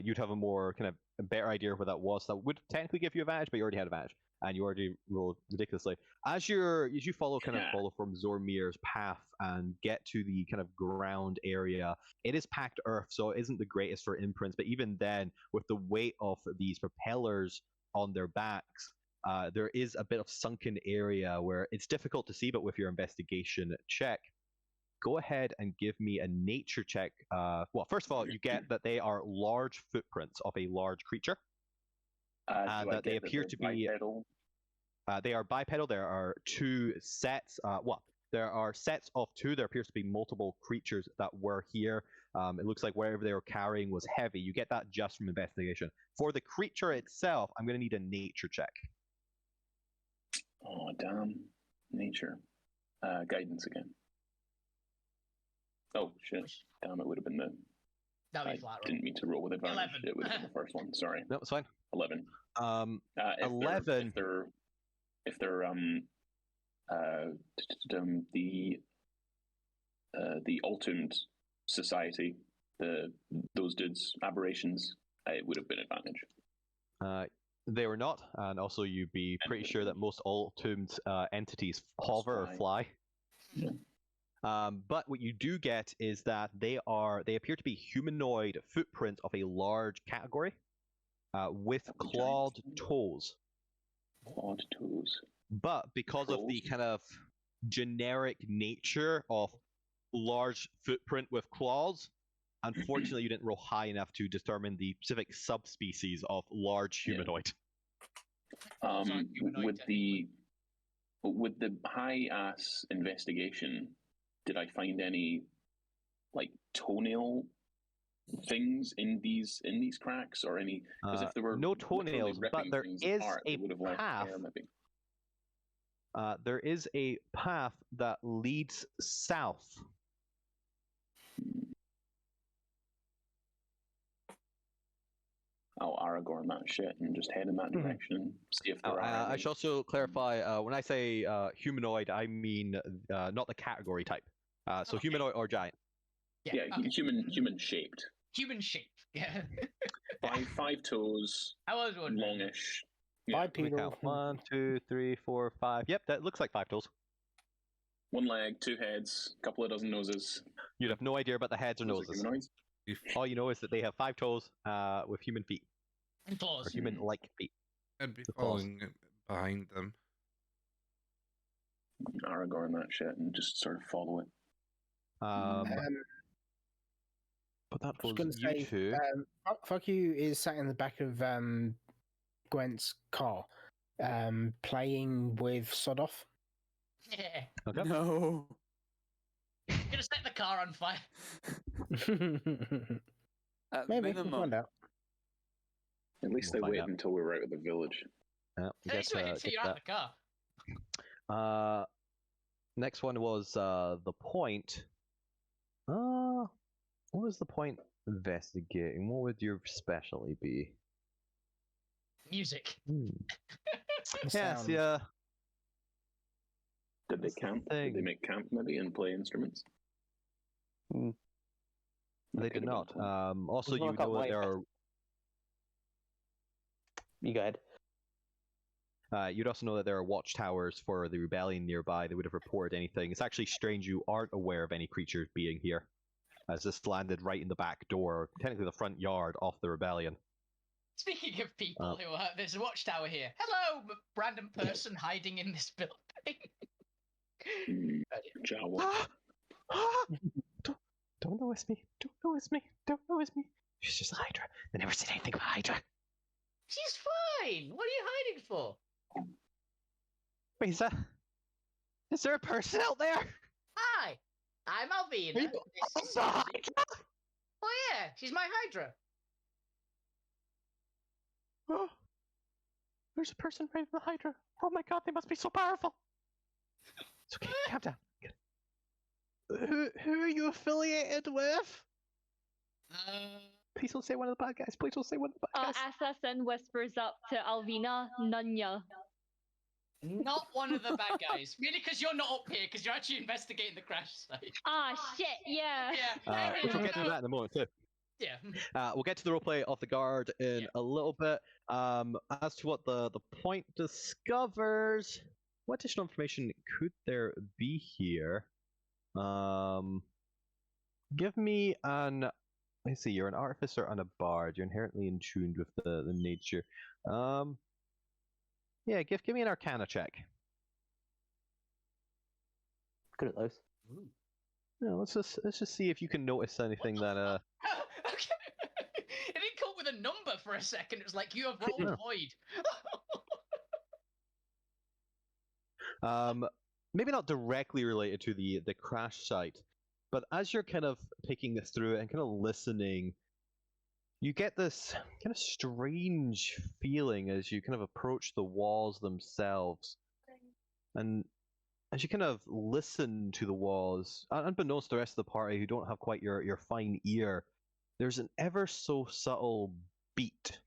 you'd have a more kind of a better idea of where that was. That would technically give you advantage, but you already had advantage, and you already rolled ridiculously. As you follow from Zormir's path and get to the kind of ground area, it is packed earth, so it isn't the greatest for imprints. But even then, with the weight of these propellers on their backs, there is a bit of sunken area where it's difficult to see. But with your investigation check, go ahead and give me a nature check. Well, first of all, you get that they are large footprints of a large creature. Do I That they get appear they're to be. bipedal? They are bipedal. There are two sets. There are sets of two. There appears to be multiple creatures that were here. It looks like whatever they were carrying was heavy. You get that just from investigation. For the creature itself, I'm going to need a nature check. Oh, damn. Nature. Guidance again. Oh, shit. Damn, it would have been the... That'd be flat, right? Didn't mean to roll with advantage. 11. It would have been the first one. Sorry. No, it's fine. 11. 11. If they're the Ultimed Society, those dudes, aberrations, it would have been advantage. They were not, and also you'd be pretty sure that most Ultimed entities hover or fly. Yeah. But what you do get is that they appear to be humanoid footprints of a large category with clawed toes. Clawed toes. But because of the kind of generic nature of large footprint with claws, unfortunately you didn't roll high enough to determine the specific subspecies of large humanoid. With the high ass investigation, did I find any like toenail things in these cracks or any? Because if there were no toenails, but there is a path. There is a path that leads south. I'll Aragorn that shit and just head in that direction. See if there are. I should also clarify. When I say humanoid, I mean not the category type. So humanoid or giant. Yeah, human shaped. Human shape. Yeah. five toes. I was wondering. Longish. Bipedal. 1, 2, 3, 4, 5. Yep, that looks like 5 toes. One leg, 2 heads, a couple of dozen noses. You'd have no idea about the heads or noses. All you know is that they have 5 toes with human feet. And claws. Or human-like feet. I'd be following behind them. Aragorn that shit and just sort of follow it. But that I was going to say, fuck you is sat in the back of Gwent's car, playing with Sod Off. Yeah. Okay. No. You're gonna set the car on fire. Maybe we'll find out. At least We'll they wait find out. until we're out of the village. Yeah, At least wait until you're out of the car. Next one was the point. What was the point investigating? What would your specialty be? Music. Yes, Sound. yeah. Did they That's the camp? thing. Did they make camp maybe and play instruments? They did not. Also, It's not you know got that there are. You go ahead. You'd also know that there are watchtowers for the rebellion nearby. They would have reported anything. It's actually strange you aren't aware of any creatures being here, as this landed right in the back door, technically the front yard of the rebellion. Speaking of people who are, there's a watchtower here. Hello, random person hiding in this building. Jawa. Don't notice me. Don't notice me. Don't notice me. She's just a Hydra. They never said anything about Hydra. She's fine. What are you hiding for? Wait, is there a person out there? Hi, I'm Alvina. Are you This is the Susie. Hydra? Oh yeah, she's my Hydra. Oh, there's a person right in the Hydra. Oh my god, they must be so powerful. It's okay, calm down. Who are you affiliated with? Please don't say one of the bad guys. Please don't say one of the bad guys. Assassin whispers up to Alvina, Nunya. Not one of the bad guys. Merely because you're not up here, because you're actually investigating the crash site. Ah, shit, yeah. Yeah. Which we'll get to that in a moment too. Yeah. We'll get to the roleplay of the guard in a little bit. As to what the point discovers, what additional information could there be here? Give me an. Let's see. You're an artificer and a bard. You're inherently in tune with the nature. Yeah. Give me an Arcana check. Good at those. Yeah, let's just see if you can notice anything that Okay. It didn't come up with a number for a second. It was like, you have rolled void. Maybe not directly related to the crash site, but as you're kind of picking this through and kind of listening, you get this kind of strange feeling as you kind of approach the walls themselves. And as you kind of listen to the walls, unbeknownst to the rest of the party who don't have quite your fine ear, there's an ever so subtle beat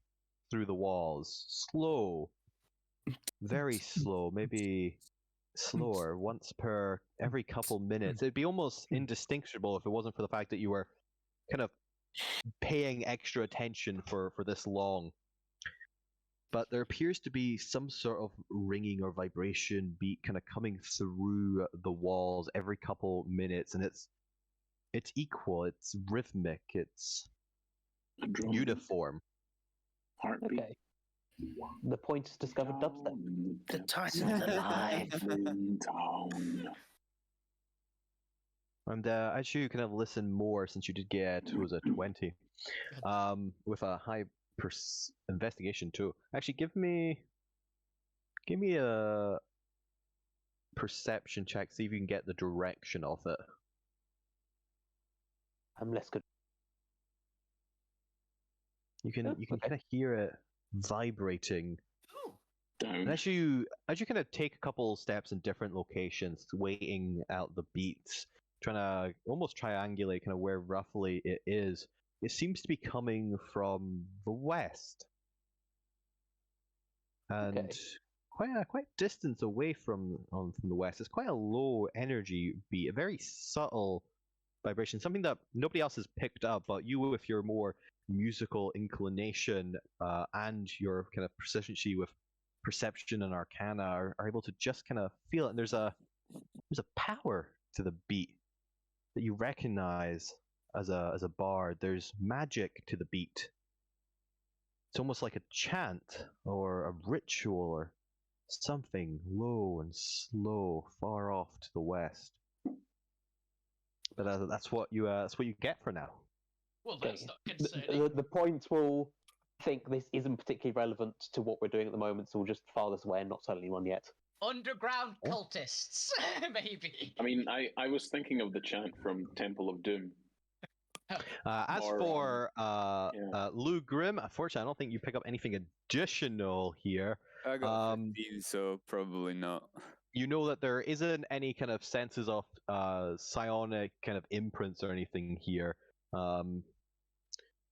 through the walls. Slow. Very slow. Maybe slower, once per every couple minutes. It'd be almost indistinguishable if it wasn't for the fact that you were kind of paying extra attention for this long. But there appears to be some sort of ringing or vibration beat kind of coming through the walls every couple minutes, and it's equal, it's rhythmic, it's uniform. Heartbeat. Okay. The point is discovered dubstep. The Titans alive. And as you kind of listen more, since you did get, who was it, 20, with a high investigation too. Actually, give me a perception check, see if you can get the direction of it. I'm less good. You can kind of hear it vibrating. Down. And as you kind of take a couple steps in different locations, waiting out the beats, trying to almost triangulate kind of where roughly it is, it seems to be coming from the west. And Okay. quite distance away from the west. It's quite a low energy beat, a very subtle vibration, something that nobody else has picked up, but you, with your more musical inclination and your kind of proficiency with perception and arcana, are able to just kind of feel it. And there's a power to the beat that you recognize as a bard. There's magic to the beat. It's almost like a chant or a ritual or something low and slow far off to the west. But that's what you get for now. Well, that's not concerning. The points will think this isn't particularly relevant to what we're doing at the moment, so we'll just file this away and not tell anyone yet. Underground cultists, maybe. I mean, I was thinking of the chant from Temple of Doom. As for Lou Grimm, unfortunately, I don't think you pick up anything additional here. I got 15, so probably not. You know that there isn't any kind of senses of psionic kind of imprints or anything here.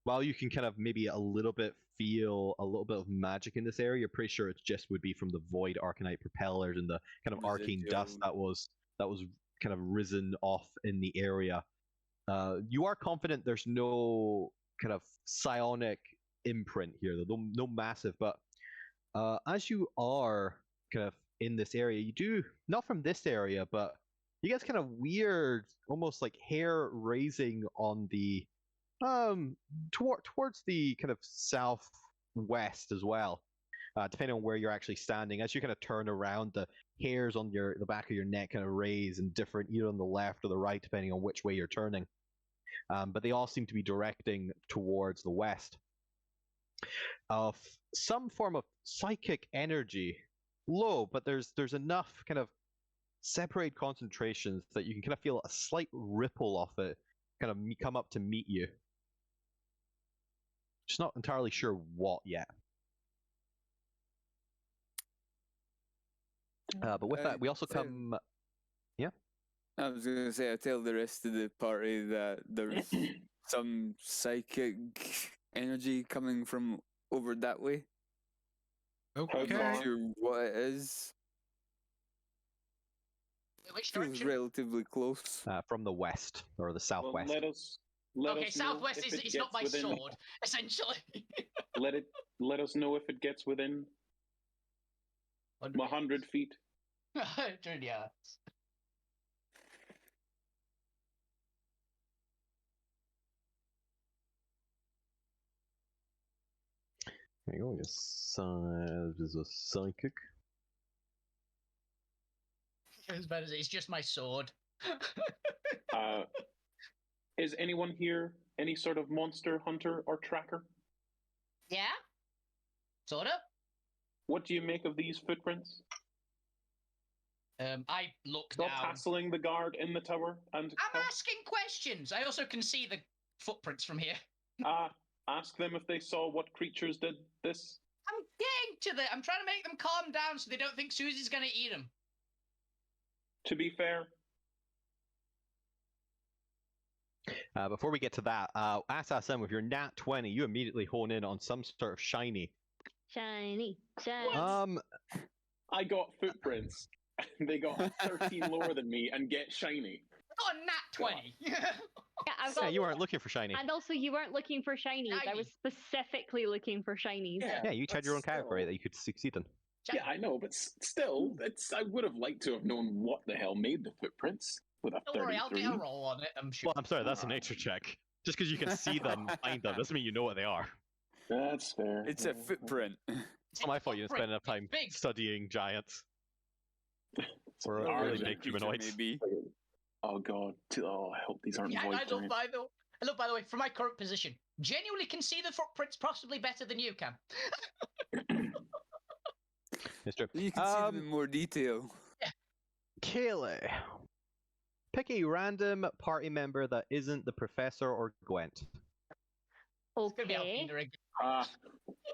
While you can kind of maybe a little bit feel a little bit of magic in this area, you're pretty sure it just would be from the void arcanite propellers and the kind of arcane dust that was kind of risen off in the area. You are confident there's no kind of psionic imprint here, though no massive. But as you are kind of in this area, you do, not from this area, but you get kind of weird, almost like hair raising on the towards the kind of southwest as well, depending on where you're actually standing. As you kind of turn around, the hairs on the back of your neck kind of raise in different, either on the left or the right, depending on which way you're turning. But they all seem to be directing towards the west. Of some form of psychic energy, low, but there's enough kind of separated concentrations that you can kind of feel a slight ripple off it kind of come up to meet you. Just not entirely sure what yet. But with that, we also come. Yeah. I was going to say, I tell the rest of the party that there's some psychic energy coming from over that way. Okay. I'm not sure what it is. Which Feels direction? relatively close. From the west or the southwest. Well, let Okay, us know southwest if is it not my gets within- sword, essentially. Let us know if it gets within 100 feet. 100 yards. There you go. Yes, is a psychic. As bad as it's just my sword. Is anyone here any sort of monster hunter or tracker? Yeah? Sort of? What do you make of these footprints? I look Stop down. hassling the guard in the tower and I'm asking questions. I also can see the footprints from here. ask them if they saw what creatures did this. I'm getting to the. I'm trying to make them calm down so they don't think Susie's gonna eat them. To be fair, Before we get to that, Assassin, with your nat 20, you immediately hone in on some sort of shiny. Shiny, shiny. I got footprints. They got 13 lower than me and get shiny. I got a nat 20. Yeah, you weren't looking for shiny. And also, you weren't looking for shinies. I was specifically looking for shinies. Yeah, you had your own category that you could succeed in. Yeah, I know, but still, I would have liked to have known what the hell made the footprints with a Don't worry, I'll 33. get a roll on it, I'm sure. Well, I'm sorry, that's a nature check. Just because you can see them, find them, doesn't mean you know what they are. That's fair. It's a footprint. It's not my fault you didn't spend enough time studying giants. Or really big humanoids. Maybe. Oh god. Oh, I hope these aren't Yeah, void I look, giants. by the way, from my current position, genuinely can see the footprints possibly better than you can. It's true. You can see them in more detail. Kaylee. Pick a random party member that isn't the professor or Gwent. Okay.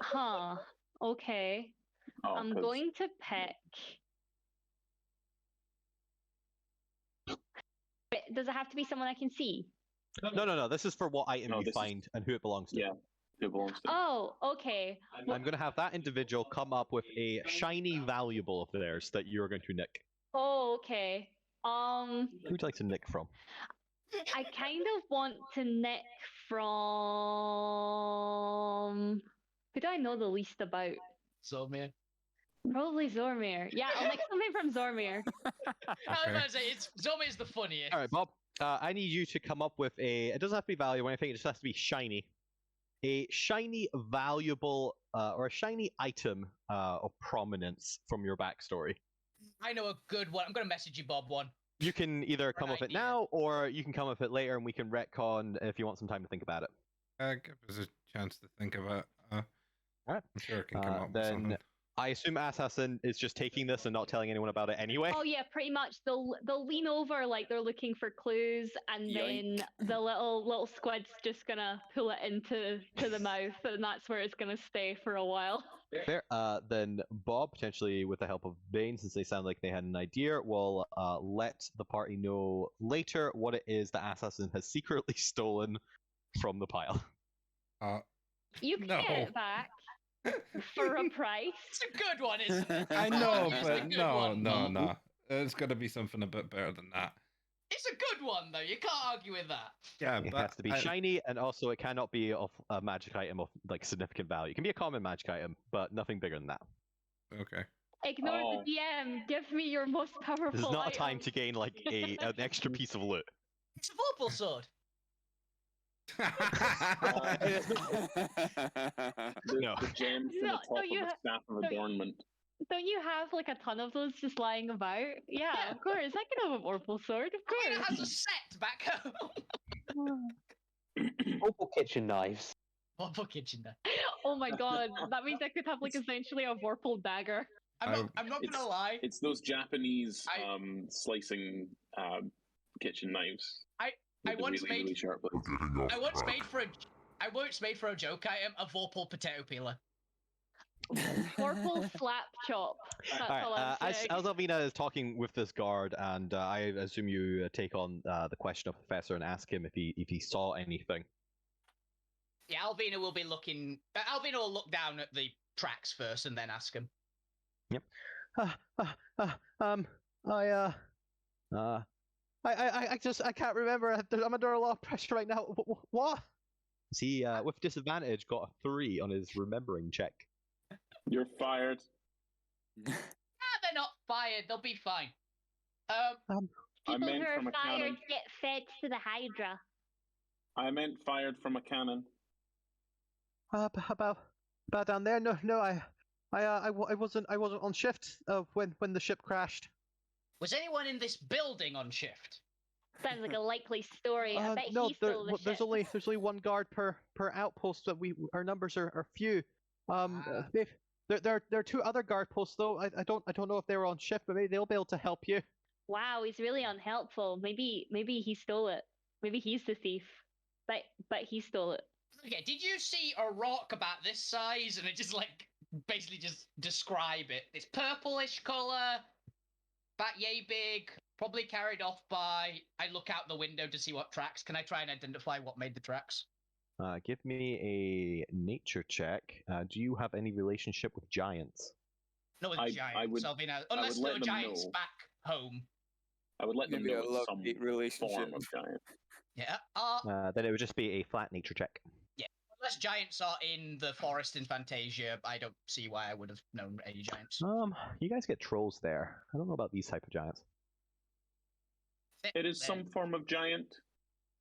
Huh. Okay. Oh, I'm going to pick. Does it have to be someone I can see? No. This is for what item you find and who it belongs to. Yeah, who it belongs to. Oh, okay. I'm going to have that individual come up with a shiny valuable of theirs that you're going to nick. Oh, okay. Who would you like to nick from? I kind of want to nick from. Who do I know the least about? Zormir. Probably Zormir. Yeah, I'll nick something from Zormir. Zormir's the funniest. All right, Bob. I need you to come up with a. It doesn't have to be valuable or anything. It just has to be shiny. A shiny, valuable, or a shiny item of prominence from your backstory. I know a good one. I'm going to message you, Bob, one. You can either come with it now, or you can come with it later, and we can retcon if you want some time to think about it. Give us a chance to think about it. Alright. I'm sure I can come up with Then something. I assume Assassin is just taking this and not telling anyone about it anyway. Oh yeah, pretty much. They'll lean over like they're looking for clues, and then the little squid's just gonna pull it into the mouth, and that's where it's gonna stay for a while. Fair. Then Bob, potentially with the help of Bane, since they sound like they had an idea, will let the party know later what it is that Assassin has secretly stolen from the pile. You can get it back for a price. It's a good one, isn't it? I know, It's a but good no. one. It's got to be something a bit better than that. It's a good one, though. You can't argue with that. Yeah, It but has to be shiny, and also it cannot be of a magic item of like significant value. It can be a common magic item, but nothing bigger than that. Okay. Ignore the DM. Give me your most powerful. This is not a time item. to gain like an extra piece of loot. It's a vorpal sword. No. The gems to No, the top no, of you the ha- staff of no, you- adornment. Don't you have like a ton of those just lying about? Yeah, of course. I can have a Vorpal sword, of It course. has a set back home. Opal kitchen knives. Vorpal kitchen there. Oh my god, that means I could have like essentially a Vorpal dagger. I'm not gonna lie. It's those Japanese slicing kitchen knives. I once made. really sharp blades. I once made for a joke item a vorpal potato peeler. Vorpal slap chop. That's all I'm As saying. Alvina is talking with this guard, and I assume you take on the question of Professor and ask him if he saw anything. Yeah, Alvina will be looking. Alvina will look down at the tracks first and then ask him. Yep. I can't remember. I'm under a lot of pressure right now. What? He, with disadvantage, got a 3 on his remembering check. You're fired. They're not fired. They'll be fine. I People meant who are from a fired cannon. get fed to the Hydra. I meant fired from a cannon. About down there? No, I wasn't on shift when the ship crashed. Was anyone in this building on shift? Sounds like a likely story. I bet No, he stole the there's ship. only one guard per outpost. But our numbers are few. There are two other guard posts though. I don't know if they were on shift, but maybe they'll be able to help you. Wow, he's really unhelpful. Maybe he stole it. Maybe he's the thief. But he stole it. Okay, did you see a rock about this size and it just like basically just describe it? It's purplish color, about yay big, probably carried off by. I look out the window to see what tracks. Can I try and identify what made the tracks? Give me a nature check. Do you have any relationship with giants? No, with giants. I would unless there let were them giants know. back home. I would let them Maybe know a it's some love-hate relationship. form of giant. Yeah. Then it would just be a flat nature check. Yeah. Unless giants are in the forest in Fantasia, I don't see why I would have known any giants. You guys get trolls there. I don't know about these type of giants. It is some form of giant.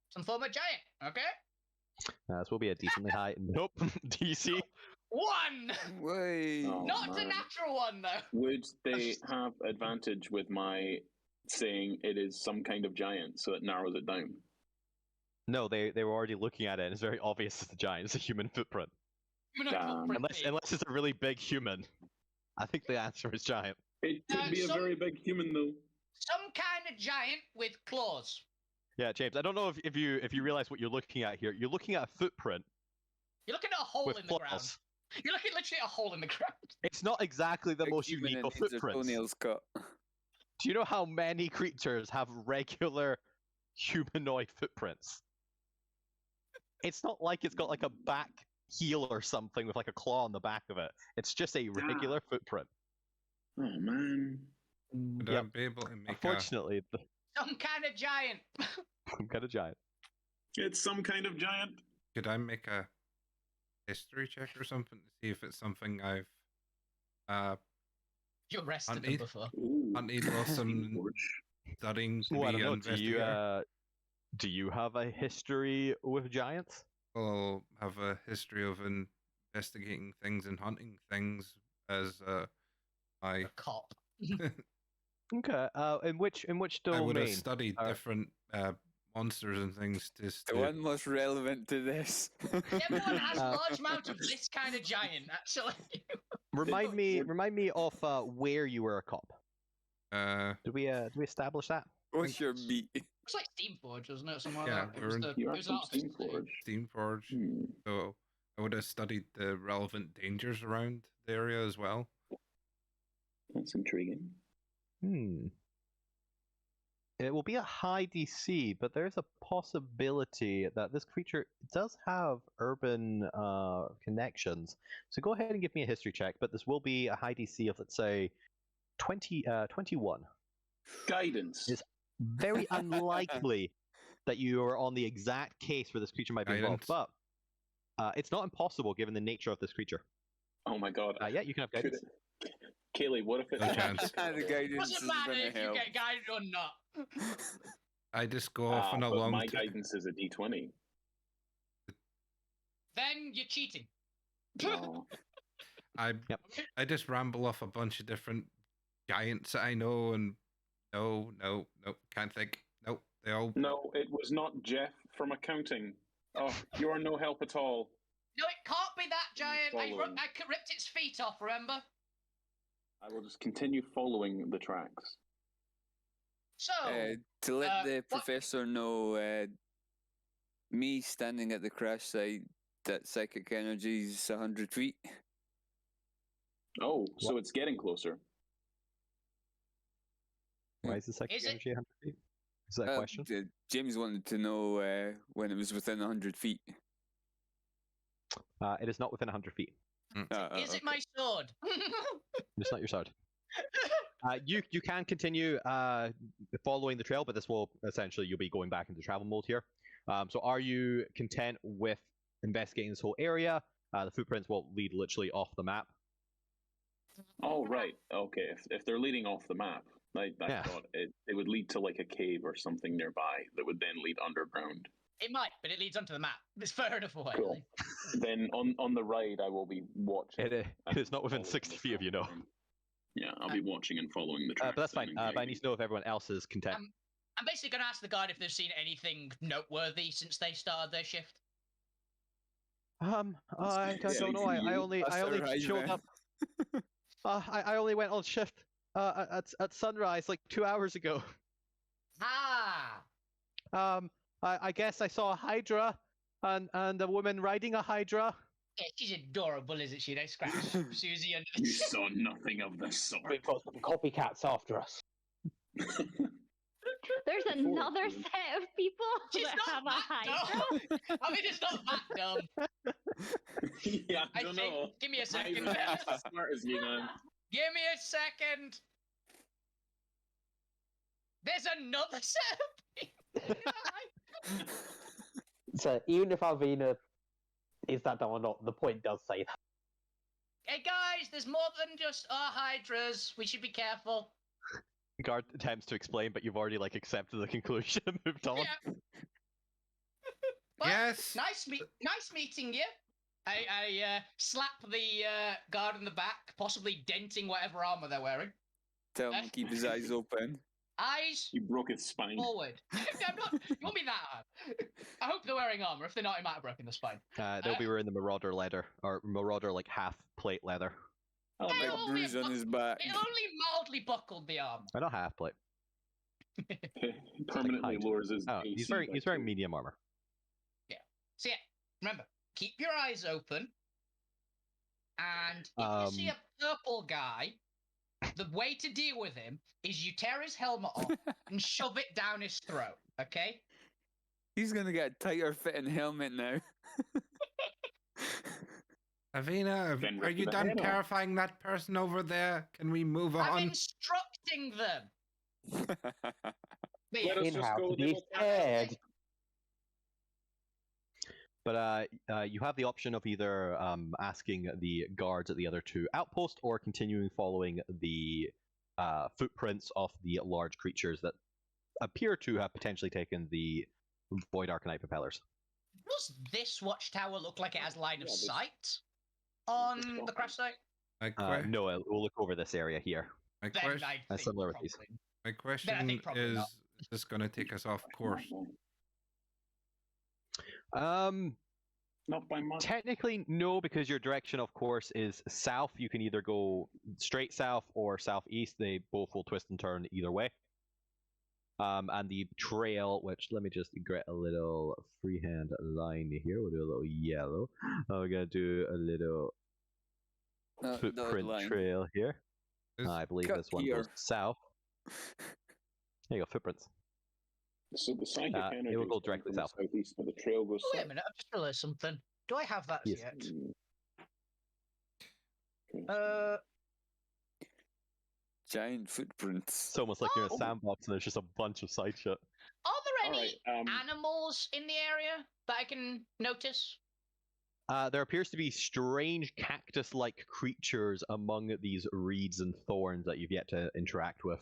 Some form of giant. Okay. This will be a decently high. Nope. DC. 1. Way. Oh, Not a man. natural one though. Would they have advantage with my saying it is some kind of giant, so it narrows it down? No, they were already looking at it, and it's very obvious it's a giant. It's a human footprint. Unless it's a really big human. I think the answer is giant. It could be a very big human though. Some kind of giant with claws. Yeah, James. I don't know if you realize what you're looking at here. You're looking at a footprint. You're looking at a hole with in the ground. claws. You're looking literally at a hole in the ground. It's not exactly the Big most human unique and of needs their footprints. toenails cut. Do you know how many creatures have regular humanoid footprints? It's not like it's got like a back heel or something with like a claw on the back of it. It's just a regular footprint. Oh man. Would I be able to make Unfortunately, Some kind of giant. some kind of giant. It's some kind of giant. Could I make a history check or something to see if it's something I've You arrested them hunted, before. hunted or some studying to Well, I be don't know. an investigator? Do you have a history with giants? I'll have a history of investigating things and hunting things as I A cop. Okay. In which domain? I would have studied different monsters and things The one most relevant to this. Everyone has a large amount of this kind of giant, actually. Remind me of where you were a cop. Did we establish that? What's your beat? It's like Steamforge, wasn't it? Something like Yeah, that. we're in It was an artificial thing. Steamforge. So I would have studied the relevant dangers around the area as well. That's intriguing. It will be a high DC, but there's a possibility that this creature does have urban connections. So go ahead and give me a history check, but this will be a high DC of, let's say, 21. Guidance. It's very unlikely that you are on the exact case where this creature might be involved, but it's not impossible given the nature of this creature. Oh my god. Yeah, you can have guidance. Kaylee, what if it's No chance. The guidance Doesn't is matter gonna if you help. get guided or not. I just go off on a but long my guidance is a D20. Then you're cheating. Oh. I just ramble off a bunch of different giants that I know, and no, can't think. Nope, they all. No, it was not Jeff from accounting. Oh, you are no help at all. No, it can't be that giant. I Following. ripped its feet off, remember? I will just continue following the tracks. So, to let the what- professor know, me standing at the crash site, that psychic energy is 100 feet. Oh, so it's getting closer. Why is the psychic Is it- energy 100 feet? Is that a question? James wanted to know when it was within 100 feet. It is not within 100 feet. is it my sword? It's not your sword. You can continue following the trail, but this will essentially you'll be going back into travel mode here. So are you content with investigating this whole area? The footprints will lead literally off the map. Oh, right. Okay. If they're leading off the map, I Yeah. thought it would lead to like a cave or something nearby that would then lead underground. It might, but it leads onto the map. It's fair enough away. Cool. Then on the ride, I will be watching. It is not within 60 feet of you, no. Yeah, I'll be watching and following the tracks. But that's fine. and But I guiding. need to know if everyone else is content. I'm basically going to ask the guard if they've seen anything noteworthy since they started their shift. I don't know. I only That's showed alright, up. I only went on shift at sunrise like 2 hours ago. Ah! I guess I saw a hydra and a woman riding a hydra. Yeah, she's adorable, isn't she? They scratch Susie under the You chin. saw nothing of the sort. We've got some copycats after us. There's another set of people She's that not have a that hydra. dumb. I mean, it's not that dumb. Yeah, I I don't think. know. Give me a second. I'm not as smart as you, man. Give me a second. There's another set of people. So even if Alvina is that dumb or not, the point does say that. Hey guys, there's more than just hydras. We should be careful. Guard attempts to explain, but you've already like accepted the conclusion and moved on. Yeah. Well, Yes. Nice meeting you. I slap the guard in the back, possibly denting whatever armor they're wearing. Tell him to keep his eyes open. Eyes You broke his spine. forward. I'm not, you want me that hard? I hope they're wearing armor. If they're not, it might have broken the spine. They'll be wearing the Marauder leather, or Marauder like half plate leather. Oh, Hey, no. oh, Bruise on his back. It only mildly buckled the armor. Or not half plate. Permanently height. lowers his Oh, AC he's by wearing 2. medium armor. So yeah, remember, keep your eyes open. And if you see a purple guy, the way to deal with him is you tear his helmet off and shove it down his throat. Okay? He's gonna get a tighter fitting helmet now. Avina, Then are rip you the done head off. terrifying that person over there? Can we move I'm on? instructing them. But yeah, Let us In just how go. to They be will scared. But you have the option of either asking the guards at the other two outposts or continuing following the footprints of the large creatures that appear to have potentially taken the Void Arcanite propellers. does this watchtower look like it has line of Yeah, this- sight on the crash site? No, we'll look over this area here. My, Then question, I think similar with these. probably. my question think probably is: not. is this going to take us off course? Not by much. Technically, no, because your direction, of course, is south. You can either go straight south or southeast. They both will twist and turn either way. And the trail, which let me just get a little freehand line here. We'll do a little yellow. We're gonna do a little footprint trail here. I believe cut this one here. goes south. There you go, footprints. So the psychic energy it will go is coming directly from the south. southeast, but the trail goes Oh, wait a south. minute, I've just realised something. Do I have that as Yes. yet? Okay. Giant footprints. It's almost like you're in a Oh. sandbox and there's just a bunch of side shit. Are there any Alright, animals in the area that I can notice? There appears to be strange cactus-like creatures among these reeds and thorns that you've yet to interact with.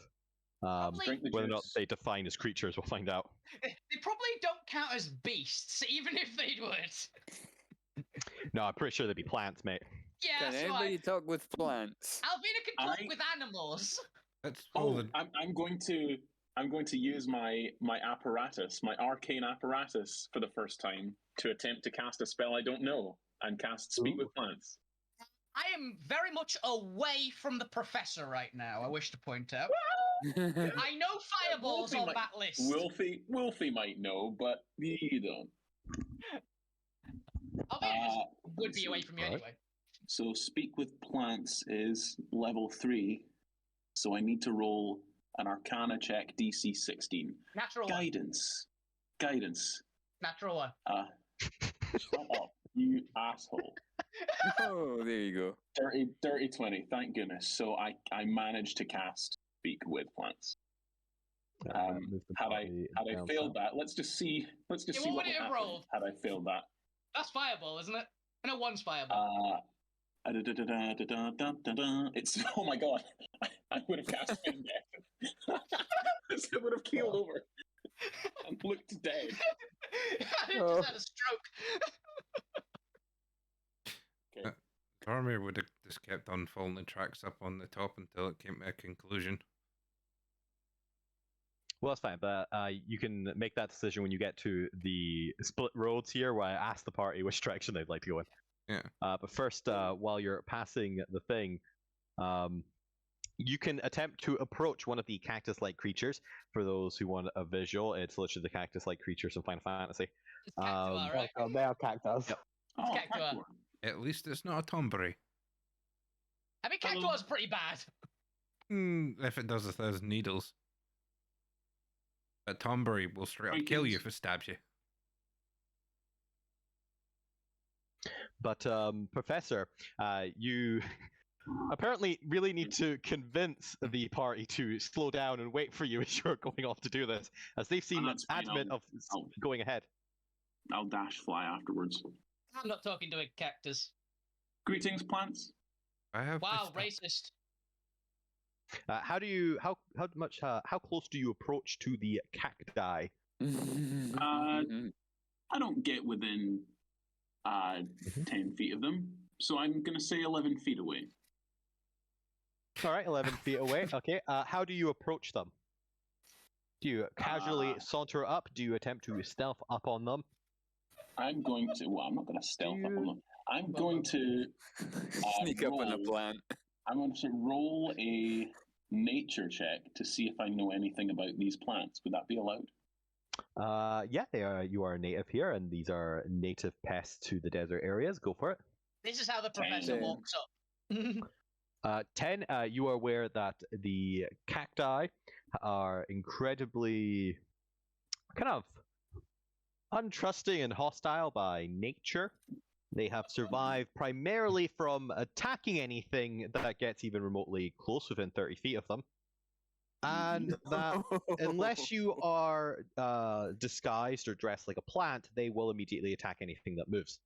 Probably- Drink the Whether or not juice. they define as creatures, we'll find out. They probably don't count as beasts, even if they would. No, I'm pretty sure they'd be plants, mate. Yeah, Can that's anybody right. talk with plants? Alvina can talk I- with animals. Let's follow Oh, the. I'm going to use my apparatus, my arcane apparatus, for the first time to attempt to cast a spell I don't know and cast Speak with Plants. I am very much away from the professor right now, I wish to point out. I know fireballs Wolfie on might- that list. Wolfie might know, but you don't. Alvina would be so- away from you alright. anyway. So Speak with Plants is level 3, so I need to roll an Arcana check, DC 16. Natural one. Guidance. Natural one. Shut up, you asshole. Oh, there you go. Dirty 20. Thank goodness. So I managed to cast Speak with Plants. Move the Had I body down failed south. that, let's just see. Let's just Yeah, see what what would would it have happen rolled? had I failed that. That's fireball, isn't it? I know one's fireball. It's oh my god! I would have cast Flame Death. I would have keeled over and looked dead. I just had a stroke. Tormir would have just kept on following the tracks up on the top until it came to a conclusion. Well, that's fine, but you can make that decision when you get to the split roads here, where I ask the party which direction they'd like to go in. Yeah. But first, while you're passing the thing, you can attempt to approach one of the cactus-like creatures. For those who want a visual, it's literally the cactus-like creatures from Final Fantasy. It's Cactuar, right? Oh, they are cactus. Yep. Oh, Cactuar. Cactuar. At least it's not a tomberry. I mean, Cactuar's pretty bad. If it does 1,000 needles. But tomberry will straight up kill you if it stabs you. But Professor, you apparently really need to convince the party to slow down and wait for you as you're going off to do this, as they've seen that's fine, adamant of going ahead. I'll dash fly afterwards. I'm not talking to a cactus. Greetings, plants. I have Wow, racist. How close do you approach to the cacti? I don't get within 10 feet of them, so I'm going to say 11 feet away. All right, 11 feet away. Okay. How do you approach them? Do you casually saunter up? Do you attempt to stealth up on them? I'm going to. Well, I'm not going to stealth up on them. I'm going to Sneak up on a plant. I'm going to roll a nature check to see if I know anything about these plants. Would that be allowed? Yeah, they are. You are a native here, and these are native pests to the desert areas. Go for it. This is how the professor walks up. 10. You are aware that the cacti are incredibly kind of untrusting and hostile by nature. They have survived primarily from attacking anything that gets even remotely close within 30 feet of them. And that unless you are disguised or dressed like a plant, they will immediately attack anything that moves.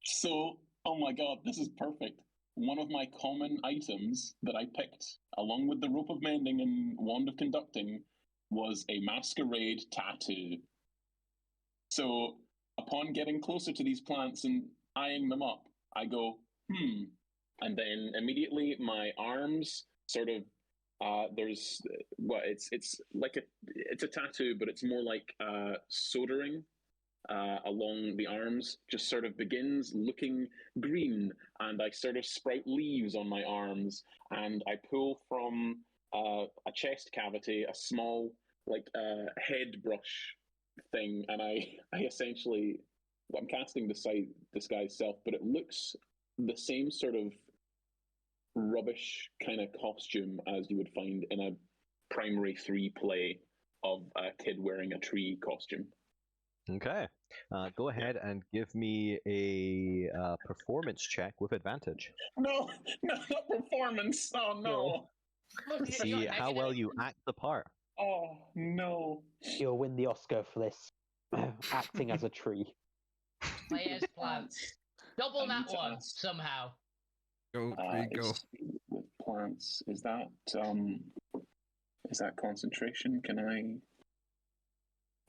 So, oh my god, this is perfect. One of my common items that I picked, along with the rope of mending and wand of conducting, was a masquerade tattoo. So, upon getting closer to these plants and eyeing them up, I go, and then immediately my arms sort of there's it's like it's a tattoo, but it's more like soldering along the arms. Just sort of begins looking green, and I sort of sprout leaves on my arms, and I pull from a chest cavity a small like head brush thing, and I essentially I'm casting disguise self, but it looks the same sort of rubbish kind of costume as you would find in a primary 3 play of a kid wearing a tree costume. Okay. Go ahead and give me a performance check with advantage. No, not performance. Oh no. See how well you act the part. Oh no. You'll win the Oscar for this. Acting as a tree. Play as plants. Double that one somehow. Go, tree, go. With plants, is that concentration? Can I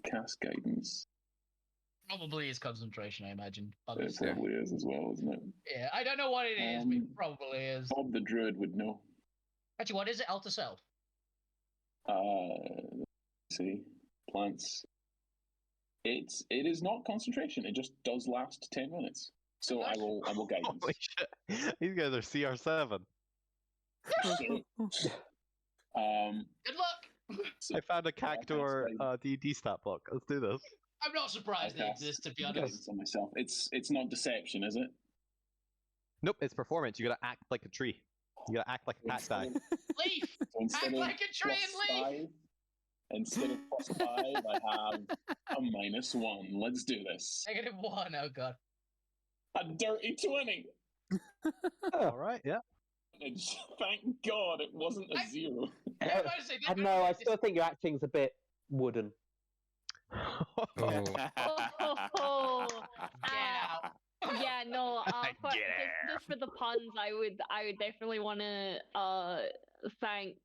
cast guidance? Probably is concentration, I imagine. It probably is as well, isn't it? Yeah, I don't know what it is, but it probably is. Bob the Druid would know. Actually, what is it? Alter Self? Let's see. Plants. It is not concentration. It just does last 10 minutes. So I will guidance. Holy shit. These guys are CR7. Good luck! I found a Cactuar D&D stat block. Let's do this. I'm not surprised they exist, to be honest. On myself. It's not deception, is it? Nope, it's performance. You gotta act like a tree. You gotta act like a cacti. Leaf! Act like a tree and leaf! Instead of +5, I have a -1. Let's do this. -1, oh god. A dirty 20! Alright, yeah. Thank God it wasn't a 0. I still think your acting's a bit wooden. Yeah, no. Just for the puns, I would definitely want to thank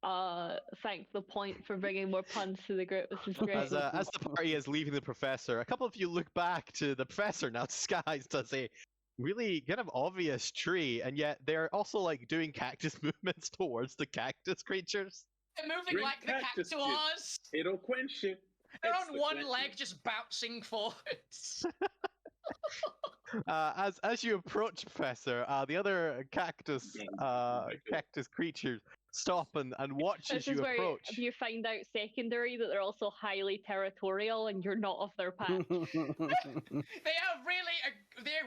the point for bringing more puns to the group. This is great. As the party is leaving the professor, a couple of you look back to the professor now disguised as a really kind of obvious tree, and yet they're also like doing cactus movements towards the cactus creatures. They're moving like the cactuars. It'll quench you. They're on one leg, just bouncing forwards. As you approach, Professor, the other cactus creatures stop and watch This as you is where approach. you find out secondary that they're also highly territorial and you're not off their patch. They're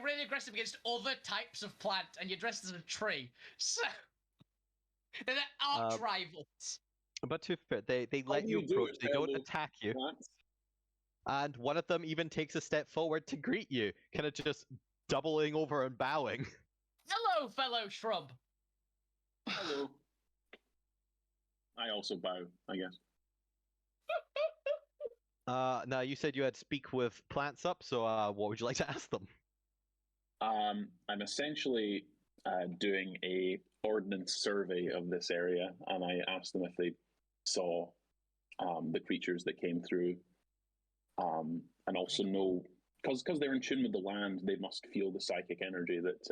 really aggressive against other types of plant, and you're dressed as a tree. So they're arch rivals. But to be fair, they let you approach. They don't attack you. And one of them even takes a step forward to greet you, kind of just doubling over and bowing. Hello, fellow shrub. Hello. I also bow, I guess. Now, you said you had speak with plants up, so what would you like to ask them? I'm essentially doing a ordnance survey of this area, and I asked them if they saw the creatures that came through, and also know, because they're in tune with the land, they must feel the psychic energy that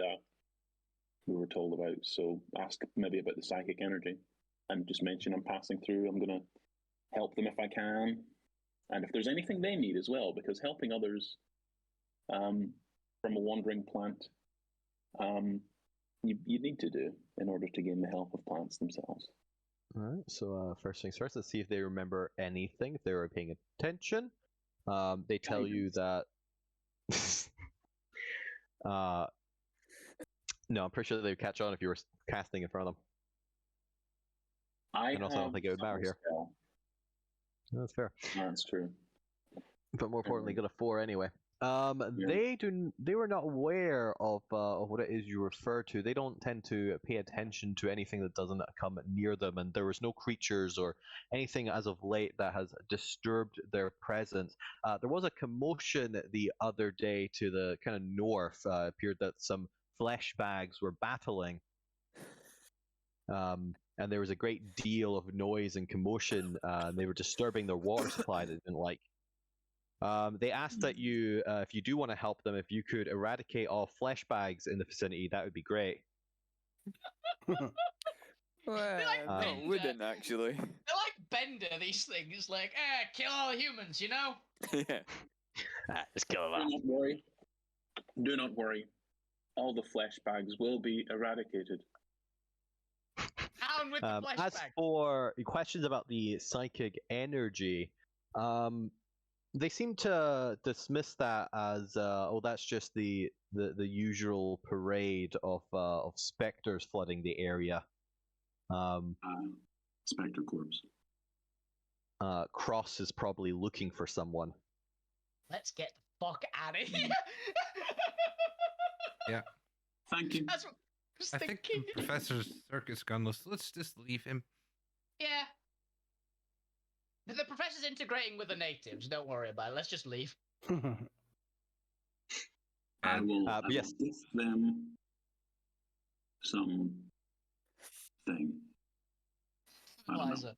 we were told about. So ask maybe about the psychic energy, and just mention I'm passing through. I'm going to help them if I can, and if there's anything they need as well, because helping others from a wandering plant, you need to do in order to gain the help of plants themselves. All right. So first things first, let's see if they remember anything. If they were paying attention, they tell you that. No, I'm pretty sure they would catch on if you were casting in front of them. And also, I don't think it would matter here. That's fair. That's true. But more importantly, got a 4 anyway. They were not aware of what it is you refer to. They don't tend to pay attention to anything that doesn't come near them, and there was no creatures or anything as of late that has disturbed their presence. There was a commotion the other day to the kind of north. Appeared that some flesh bags were battling, and there was a great deal of noise and commotion. They were disturbing their water supply that they didn't like. They asked that you, if you do want to help them, if you could eradicate all flesh bags in the vicinity, that would be great. Well, wouldn't actually. They're like Bender, these things. Like, kill all humans, you know? Yeah. Just kill them all. Do not worry. Do not worry. All the flesh bags will be eradicated. Down with the flesh As bag. for questions about the psychic energy, they seem to dismiss that as that's just the usual parade of specters flooding the area. Spectre corpse. Cross is probably looking for someone. Let's get the fuck out of here. Yeah. Thank you. That's what I was I think thinking. the Professor's circuit's gone. Let's just leave him. Yeah. The professor's integrating with the natives. Don't worry about it. Let's just leave. I will yes. give them some thing. I don't know. Liza.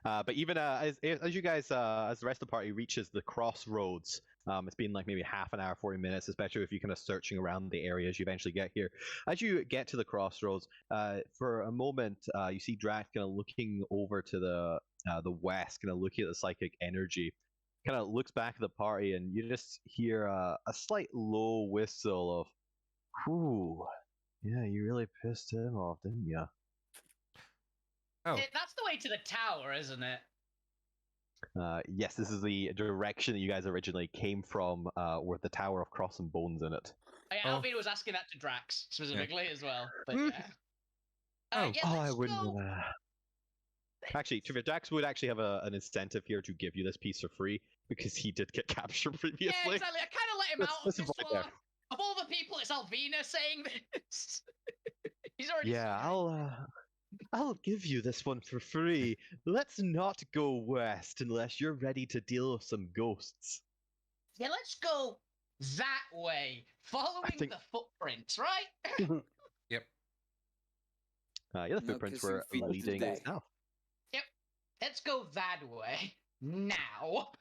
But even as you guys, as the rest of the party reaches the crossroads, it's been like maybe half an hour, 40 minutes, especially if you're kind of searching around the area as you eventually get here. As you get to the crossroads, for a moment, you see Drax kind of looking over to the west, kind of looking at the psychic energy. Kind of looks back at the party, and you just hear a slight low whistle of, "Whew, yeah, you really pissed him off, didn't you?" Oh, That's the way to the tower, isn't it? Yes, this is the direction that you guys originally came from, with the Tower of Cross and Bones in it. Alvin was asking that to Drax specifically as well. But Hmm. yeah. I wouldn't. Actually, Drax would actually have an incentive here to give you this piece for free because he did get captured previously. Yeah, exactly. I kind of let him out of Let's this avoid one. that. Of all the people, it's Alvina saying this. He's already. Yeah, I'll give you this one for free. Let's not go west unless you're ready to deal with some ghosts. Yeah, let's go that way, following the footprints, right? Yep. Yeah, the footprints 'cause your were feet are leading today. south. Yep. Let's go that way now.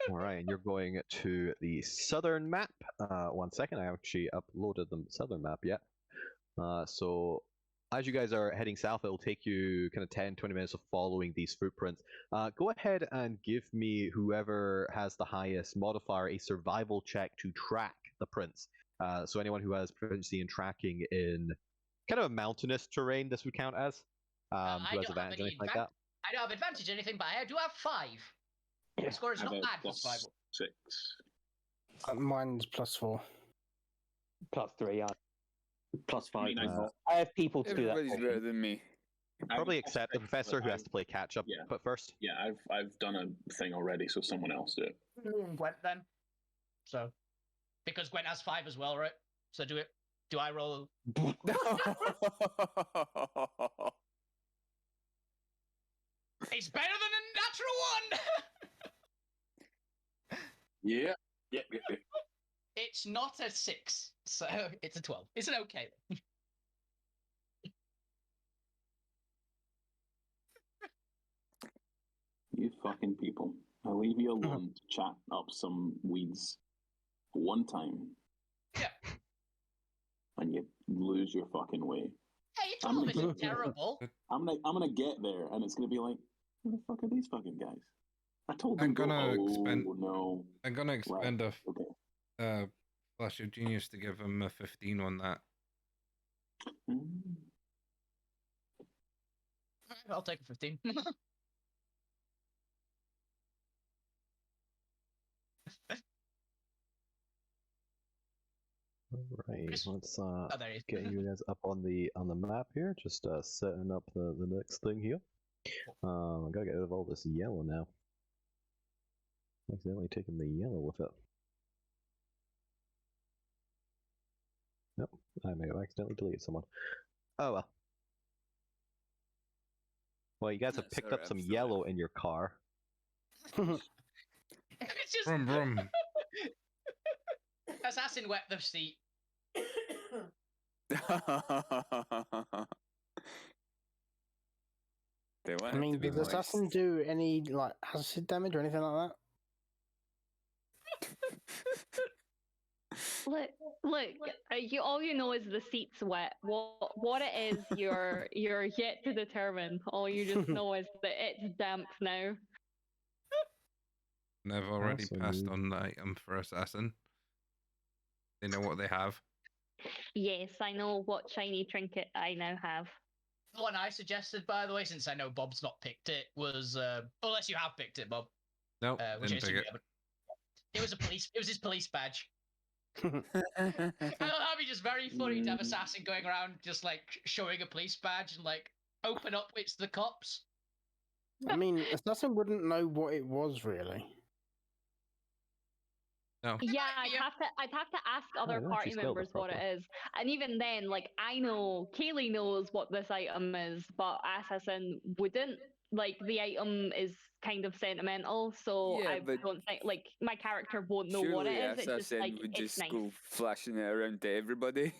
All right, and you're going to the southern map. 1 second, I actually uploaded the southern map yet. So as you guys are heading south, it'll take you kind of 10-20 minutes of following these footprints. Go ahead and give me, whoever has the highest modifier, a survival check to track the prints. So anyone who has proficiency in tracking in kind of a mountainous terrain, this would count as. Who has advantage, anything like that? I don't have advantage or anything, but I do have 5. The score is I have not a bad for survival. +6. Mine's +4. +3, yeah. +5. I have people to do that. Everybody's better than me. Probably except the professor who has to play catch up. Yeah. But first. Yeah, I've done a thing already, so someone else do it. Gwent then. So, because Gwent has 5 as well, right? So do it. Do I roll? It's better than a natural one. Yeah. It's not a 6, so it's a 12. It's an okay. You fucking people. I leave you alone to chat up some weeds one time. Yeah. And you lose your fucking way. Hey, 12 isn't terrible. I'm gonna get there, and it's gonna be like, who the fuck are these fucking guys? I told them. I'm gonna expend. No. I'm gonna expend okay. a flash of genius to give him a 15 on that. I'll take a 15. Right, let's there he is. get you guys up on the map here. Just setting up the next thing here. I gotta get rid of all this yellow now. Accidentally taking the yellow with it. Nope, I may have accidentally deleted someone. Oh well. Well, you guys have picked up some yellow in your car. It's just Brum brum. Assassin wet the seat. I mean, did the assassin do any like acid damage or anything like Look, all you know is the seat's wet. What it is, you're yet to determine. All you just know is that it's damp now. And I've already passed on the item for assassin. They know what they have. Yes, I know what shiny trinket I now have. The one I suggested, by the way, since I know Bob's not picked it, was unless you have picked it, Bob. Nope, didn't pick it. It was it was his police badge. I thought that'd be just very funny to have assassin going around just like showing a police badge and like open up, it's the cops. that? I mean, assassin wouldn't know what it was really. No. Yeah, I'd have to ask other party members what it is, and even then, like I know Kaylee knows what this item is, but assassin wouldn't. Like the item is kind of sentimental, so Yeah, I but don't think like my character won't know what it is. It's just like would it's just nice. go flashing it around to everybody.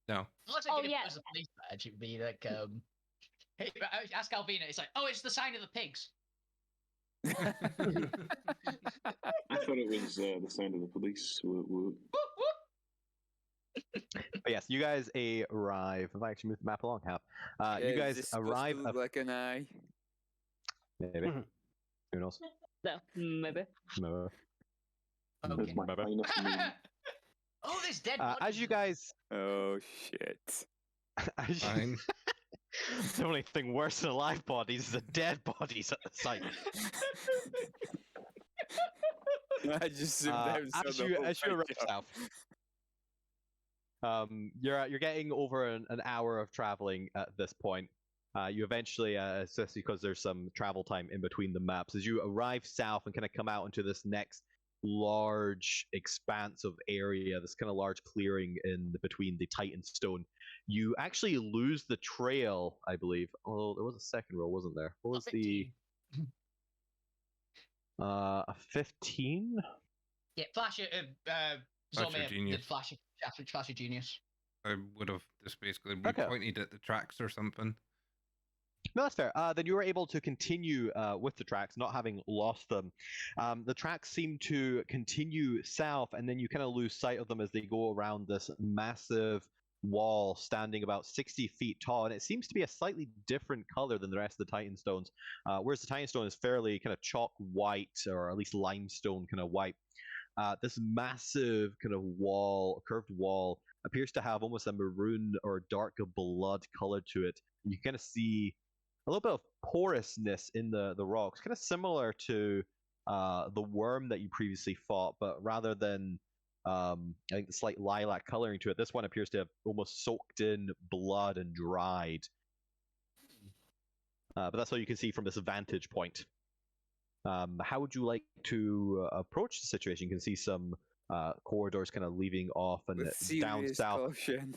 No. Looks like if it was a police badge, it'd be like hey, ask Alvina. It's like, oh, it's the sign of the pigs. I thought it was the sound of the police. But yes, you guys arrive. If I actually move the map along, how? You guys arrive. Look like an eye. Maybe. Who knows? No, maybe. No. Okay. Maybe. Oh, there's dead as you guys. Oh shit. Fine. The only thing worse than alive bodies is the dead bodies at the site. I just zoomed out as you arrive south. You're getting over an hour of traveling at this point. You eventually, especially because there's some travel time in between the maps, as you arrive south and kind of come out into this next large expanse of area, this kind of large clearing in between the Titan Stone, you actually lose the trail, I believe. Although there was a second roll, wasn't there? What was 15. a 15? Yeah, Flash Flash of Genius. I would have just basically pointed at the tracks or something. No, that's fair. Then you were able to continue with the tracks, not having lost them. The tracks seem to continue south, and then you kind of lose sight of them as they go around this massive wall standing about 60 feet tall, and it seems to be a slightly different color than the rest of the Titan stones. Whereas the Titan stone is fairly kind of chalk white, or at least limestone kind of white. This massive kind of wall, curved wall, appears to have almost a maroon or dark blood color to it. You kind of see a little bit of porousness in the rocks, kind of similar to the worm that you previously fought, but rather than I think the slight lilac coloring to it, this one appears to have almost soaked in blood and dried. But that's all you can see from this vantage point. How would you like to approach the situation? You can see some corridors kind of leaving off, and With down serious south. caution.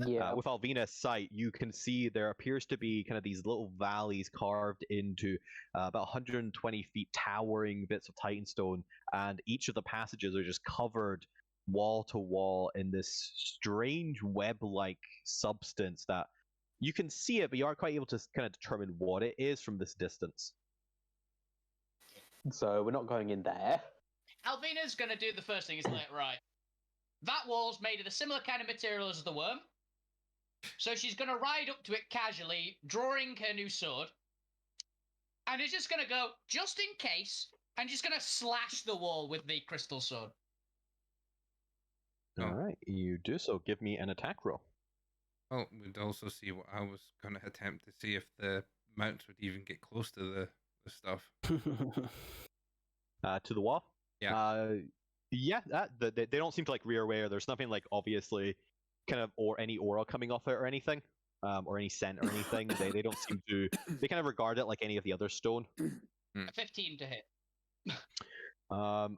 Yeah. With Alvina's sight, you can see there appears to be kind of these little valleys carved into about 120 feet towering bits of Titanstone, and each of the passages are just covered wall to wall in this strange web-like substance that you can see it, but you aren't quite able to kind of determine what it is from this distance. So we're not going in there. Alvina's going to do the first thing. Is like, right, that wall's made of a similar kind of material as the worm. So she's going to ride up to it casually, drawing her new sword, and is just going to go, just in case, and just going to slash the wall with the crystal sword. Oh. All right, you do so. Give me an attack roll. Well, we'd also see what I was going to attempt to see if the mounts would even get close to the stuff. To the wall? Yeah. Yeah, they don't seem to like rear away, or there's nothing like obviously kind of or any aura coming off it or anything, or any scent or anything. They don't seem to. They kind of regard it like any of the other stone. A 15 to hit. I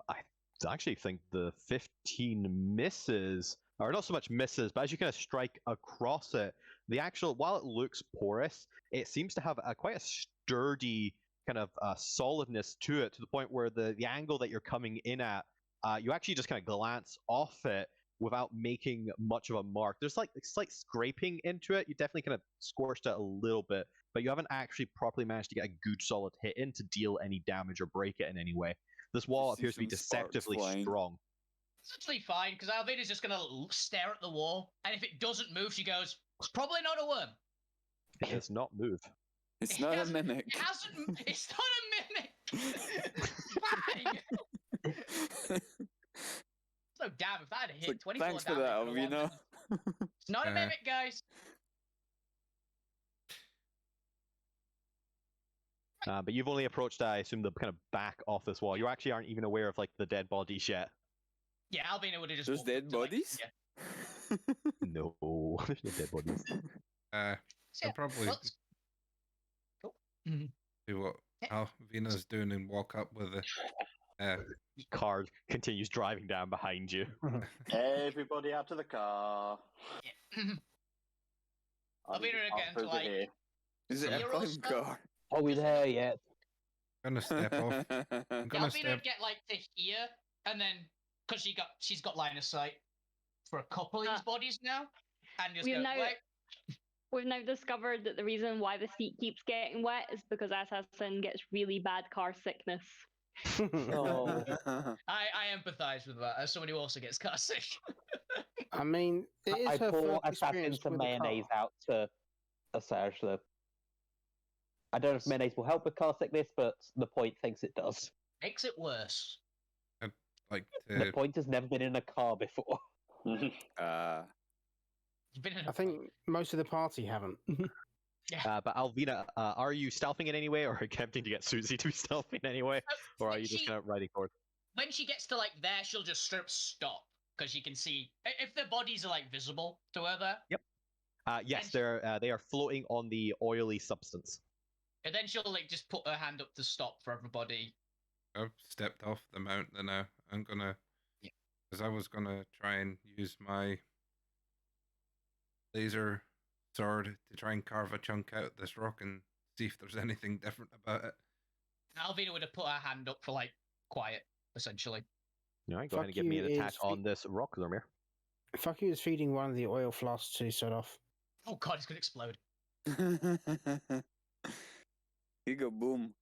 actually think the 15 misses, or not so much misses, but as you kind of strike across it, the actual, while it looks porous, it seems to have quite a sturdy kind of solidness to it, to the point where the angle that you're coming in at, you actually just kind of glance off it without making much of a mark. There's like slight scraping into it. You definitely kind of scorched it a little bit, but you haven't actually properly managed to get a good solid hit in to deal any damage or break it in any way. This wall Just see appears to be some sparks deceptively flying. strong. It's actually fine, because Alvina's just going to stare at the wall, and if it doesn't move, she goes, it's probably not a worm. It does not move. It's not a mimic. It hasn't. It's not a mimic. Bang! So damn, if that had hit Like, 24 thanks for damage, that, I would've won Alvina. then. It's not a mimic, guys. But you've only approached, I assume, the kind of back off this wall. You actually aren't even aware of like the dead bodies yet. Yeah, Alvina would have just. There's walked up dead to, like, bodies? yeah. No, there's no dead bodies. So, I'll yeah, probably well, it's- cool. Mhm. do what Alvina's doing and walk up with a Car continues driving down behind you. Everybody out of the car. Mhm. Alvina I'll again to prove it like. here. Is it a Zero climb stuff? car? Are we there yet? gonna step off. I'm Yeah, gonna Alvina step. would get like to here, and then because she's got line of sight for a couple of these bodies now, and just We've go now- wait. We've now discovered that the reason why the seat keeps getting wet is because Assassin gets really bad car sickness. Oh. I empathise with that as someone who also gets car sick. I mean, it is I her pour first Assassin experience some with a mayonnaise car. out to Assange. I don't know if mayonnaise will help with car sickness, but the point thinks it does. Makes it worse. Like The to point has never been in a car before. You've been in a I think most of the party haven't. But Alvina, are you stealthing in any way, or attempting to get Susie to be stealthing in any way, or are you just kind of riding forward? When she gets to like there, she'll just straight up stop because she can see if the bodies are like visible to her there. Yep. Yes, they are floating on the oily substance. And then she'll like just put her hand up to stop for everybody. I've stepped off the mount now. I'm gonna, because I was gonna try and use my laser sword to try and carve a chunk out of this rock and see if there's anything different about it. Alvina would have put her hand up for like quiet, essentially. All right, go ahead and give me an Fuck you attack is on this rock, Zormir. Fuck you is feeding one of the oil flasks to set off. Oh god, it's gonna explode. You go boom.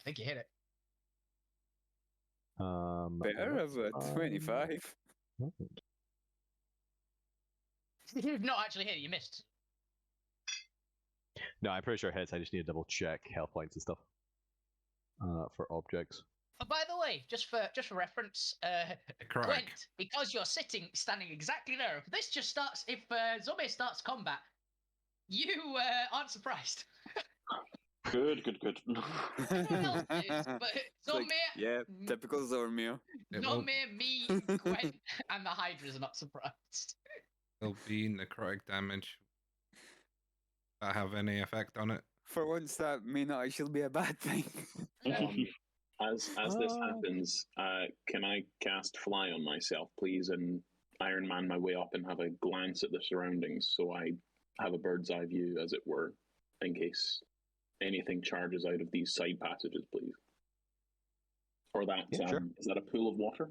I think you hit it. Better have a 25. You've not actually hit it, you missed. No, I'm pretty sure it hits. I just need to double check health points and stuff for objects. Oh, by the way, just for reference, Correct. Gwent, because you're standing exactly there. If this just starts, if Zombie starts combat, you aren't surprised. Good. Everyone else is, but Zombie, yeah, typical Zormir. Zombie, me, Gwent, and the Hydras are not surprised. There'll be necrotic damage. That have any effect on it? For once, that may not actually be a bad thing. As this happens, can I cast Fly on myself, please, and Iron Man my way up and have a glance at the surroundings, so I have a bird's eye view, as it were, in case anything charges out of these side passages, please. Or that sure. Is that a pool of water?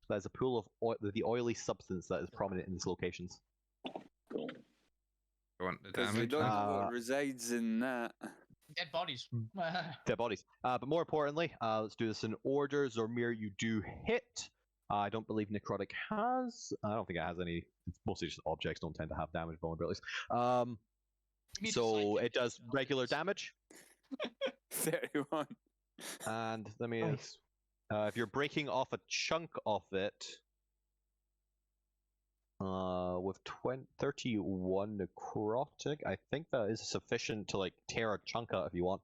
There's a pool of the oily substance that is prominent in these locations. Cool. You want the Because we damage? don't know what resides in that. Dead bodies. Dead bodies. But more importantly, let's do this in order. Zormir, you do hit. I don't believe necrotic has. I don't think it has any. It's mostly just objects don't tend to have damage vulnerabilities. So it does regular damage. 31. And let me. If you're breaking off a chunk of it, with 31 necrotic, I think that is sufficient to like tear a chunk out if you want.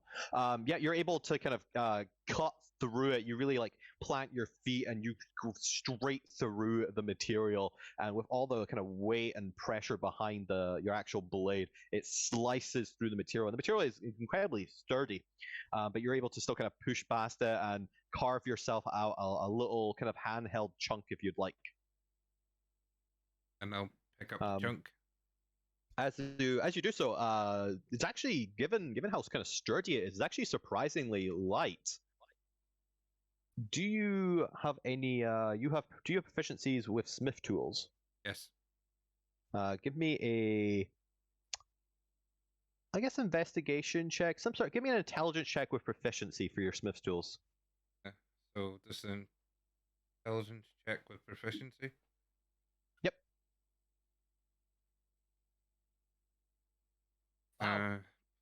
Yeah, you're able to kind of cut through it. You really like plant your feet and you go straight through the material, and with all the kind of weight and pressure behind your actual blade, it slices through the material. And the material is incredibly sturdy, but you're able to still kind of push past it and carve yourself out a little kind of handheld chunk if you'd like. And I'll pick up the chunk. As you do so, it's actually given how kind of sturdy it is, it's actually surprisingly light. Do you have any? Do you have proficiencies with smith tools? Yes. Give me I guess investigation check. Some sort. Give me an intelligence check with proficiency for your smith tools. Yeah. So this is an intelligence check with proficiency. Yep.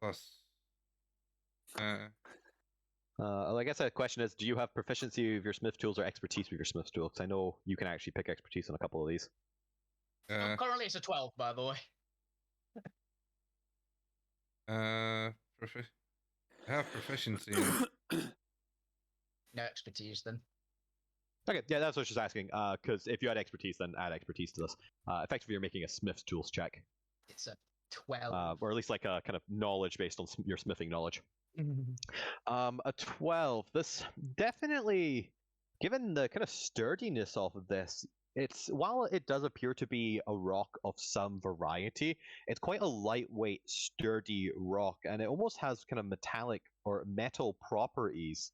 Plus. I guess the question is, do you have proficiency with your smith tools or expertise with your smith tools? Because I know you can actually pick expertise on a couple of these. Currently, it's a 12, by the way. I have proficiency. No expertise, then. Okay, yeah, that's what I was just asking. Because if you had expertise, then add expertise to this. Effectively, you're making a smith's tools check. It's a 12. Or at least like a kind of knowledge based on your smithing knowledge. A 12. This definitely, given the kind of sturdiness of this, while it does appear to be a rock of some variety, it's quite a lightweight, sturdy rock, and it almost has kind of metallic or metal properties.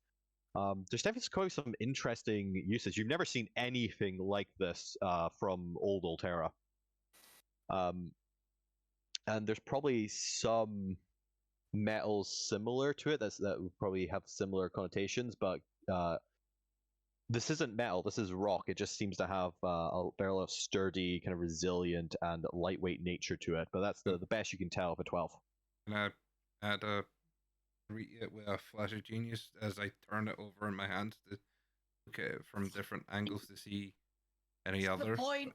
There's definitely quite some interesting uses. You've never seen anything like this from old Alterra. And there's probably some metals similar to it that would probably have similar connotations, but this isn't metal, this is rock. It just seems to have a very lot of sturdy, kind of resilient and lightweight nature to it, but that's the best you can tell of a 12. Can I add read it with a flash of genius as I turn it over in my hands to look at it from different angles to see any others? Point.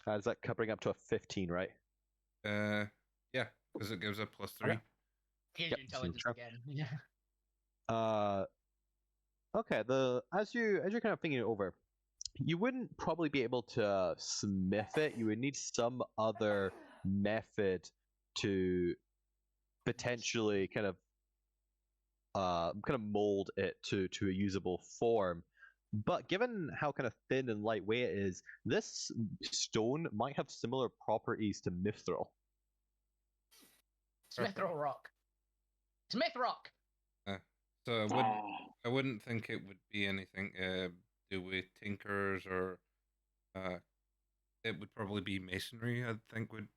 Is that bring up to a 15, right? Yeah, because it gives a +3. Here's your intelligence again. Yeah. Okay. As you're kind of thinking it over, you wouldn't probably be able to smith it. You would need some other method to potentially kind of mold it to a usable form. But given how kind of thin and lightweight it is, this stone might have similar properties to mithril. Mithril rock. Smith rock. So I wouldn't think it would be anything to do with tinkers or it would probably be masonry. I think would.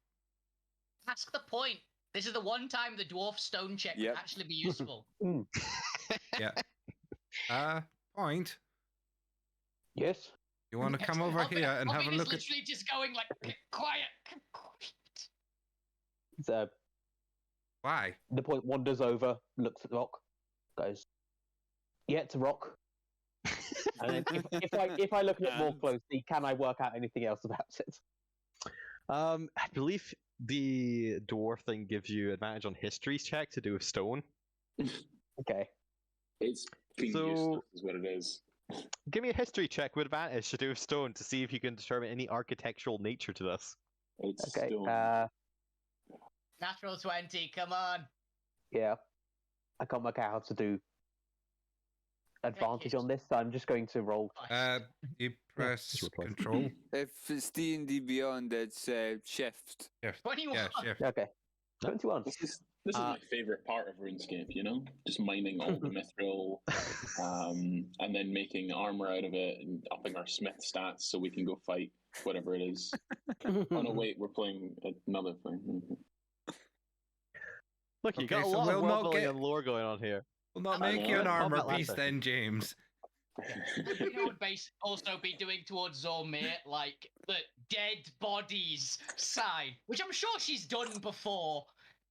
Ask the point. This is the one time the dwarf stone check would actually be useful. Yeah. Point. Yes. You want to come over here and have a look at? literally just going like, quiet. So Why? the point wanders over, looks at the rock, goes, "Yeah, it's a rock." And then if I look at it more closely, can I work out anything else about it? I believe the dwarf thing gives you advantage on history check to do with stone. Okay. It's being So- useless is what it is. Give me a history check with advantage to do with stone to see if you can determine any architectural nature to this. It's Okay. stone. Natural 20, come on. Yeah. I can't work out how to do advantage on this, so I'm just going to roll. You press just reply. control. If it's D&D Beyond, it's shift. Shift. 21. Yeah, shift. Okay. 21. This is my favorite part of RuneScape, you know? Just mining all the mithril, and then making armor out of it and upping our smith stats so we can go fight whatever it is. Oh no, wait, we're playing another thing. Look, you Okay, got a so lot we'll of not world building get- and lore going on here. We'll not I make know. you an Combat armor last piece session. then, James. You know what would also be doing towards Zormir, like the dead bodies sign, which I'm sure she's done before.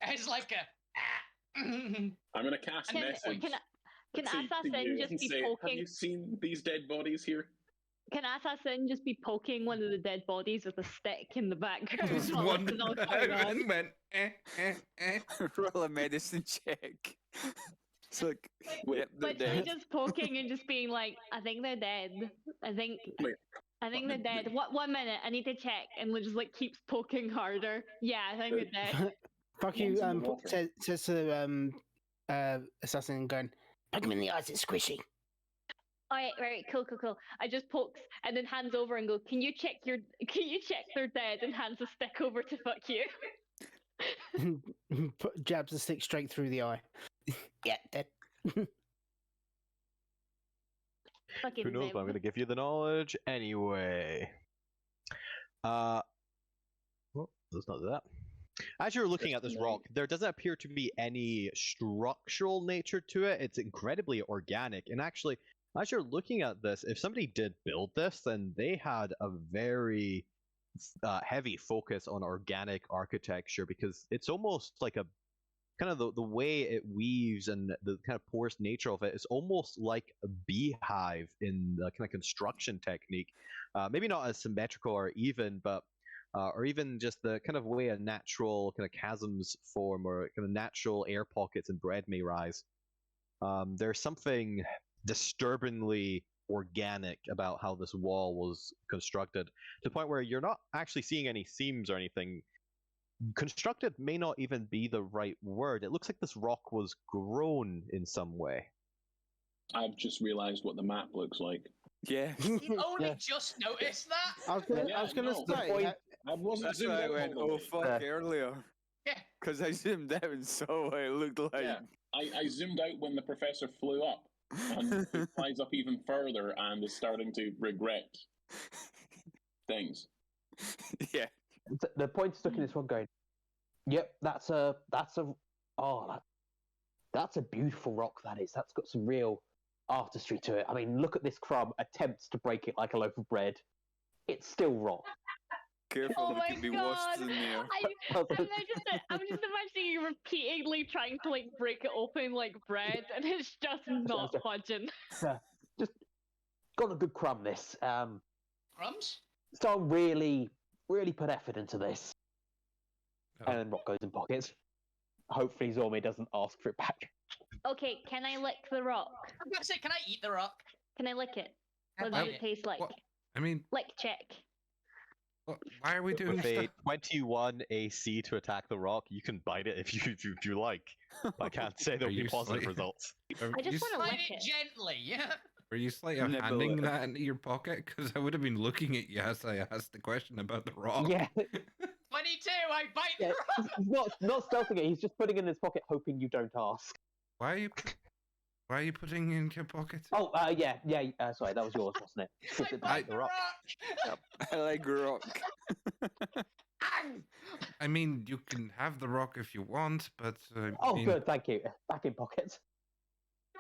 It's like a. I'm gonna cast Can- message. Can to Assassin you just and be say, Have poking? you seen these dead bodies here? Can Assassin just be poking one of the dead bodies with a stick in the background? Just while one this is all out going on? and went, Roll a medicine check. It's like, Wait, yep, they're Literally dead. just poking and just being like, I think they're dead. I think Wait. they're dead. What? 1 minute, I need to check, and just like keeps poking harder. Yeah, I think they're dead. Fuck you, One's in the water. says to Assassin going, poke him in the eyes, it's squishy. Right, cool. I just pokes and then hands over and go, can you check they're dead? And hands a stick over to fuck you. Jabs the stick straight through the eye. Yeah, dead. Fucking Who knows, but I'm going to give you the knowledge anyway. Well, let's not do that. As you're looking at this rock, there doesn't appear to be any structural nature to it. It's incredibly organic. And actually, as you're looking at this, if somebody did build this, then they had a very heavy focus on organic architecture, because it's almost like a kind of the way it weaves and the kind of porous nature of it is almost like a beehive in the kind of construction technique. Maybe not as symmetrical or even, but or even just the kind of way a natural kind of chasms form, or kind of natural air pockets and bread may rise. There's something disturbingly organic about how this wall was constructed, to the point where you're not actually seeing any seams or anything. Constructed may not even be the right word. It looks like this rock was grown in some way. I've just realised what the map looks like. Yeah. You only just noticed that? I was gonna no, say, I wasn't That's zoomed why I out went, all the oh way. fuck, earlier. Yeah. Because I zoomed out and saw what it looked like. Yeah, I zoomed out when the professor flew up, and he flies up even further and is starting to regret things. Yeah. The point stuck in this one going, yep, that's a beautiful rock, that is. That's got some real artistry to it. I mean, look at this crumb attempts to break it like a loaf of bread. It's still rock. Careful, Oh it my could be god! worse than there. I'm just imagining you repeatedly trying to like break it open like bread, and it's just not budging. Just got a good crumb, this. Crumbs? So really put effort into this. And then rock goes in pockets. Hopefully Zormi doesn't ask for it back. Okay, can I lick the rock? I'm gonna say, can I eat the rock? Can I lick it? Can What I does bite it taste like? What? I mean, Lick check. why are we doing With a stuff? 21 AC to attack the rock, you can bite it if you like. But I can't say there'll be you positive slight- results. I just want to Bite lick it it. gently, yeah? Were you slightly of Nibble handing it. that into your pocket? Because I would have been looking at you as I asked the question about the rock. Yeah. 22, I bite Yeah, the rock! he's not stealthing it, he's just putting it in his pocket hoping you don't ask. Why are you putting it in your pocket? Oh, yeah, sorry, that was yours, wasn't it? Put I it back. bite the rock! I like rock. I mean, you can have the rock if you want, but Oh, mean, good, thank you. Back in pocket. Do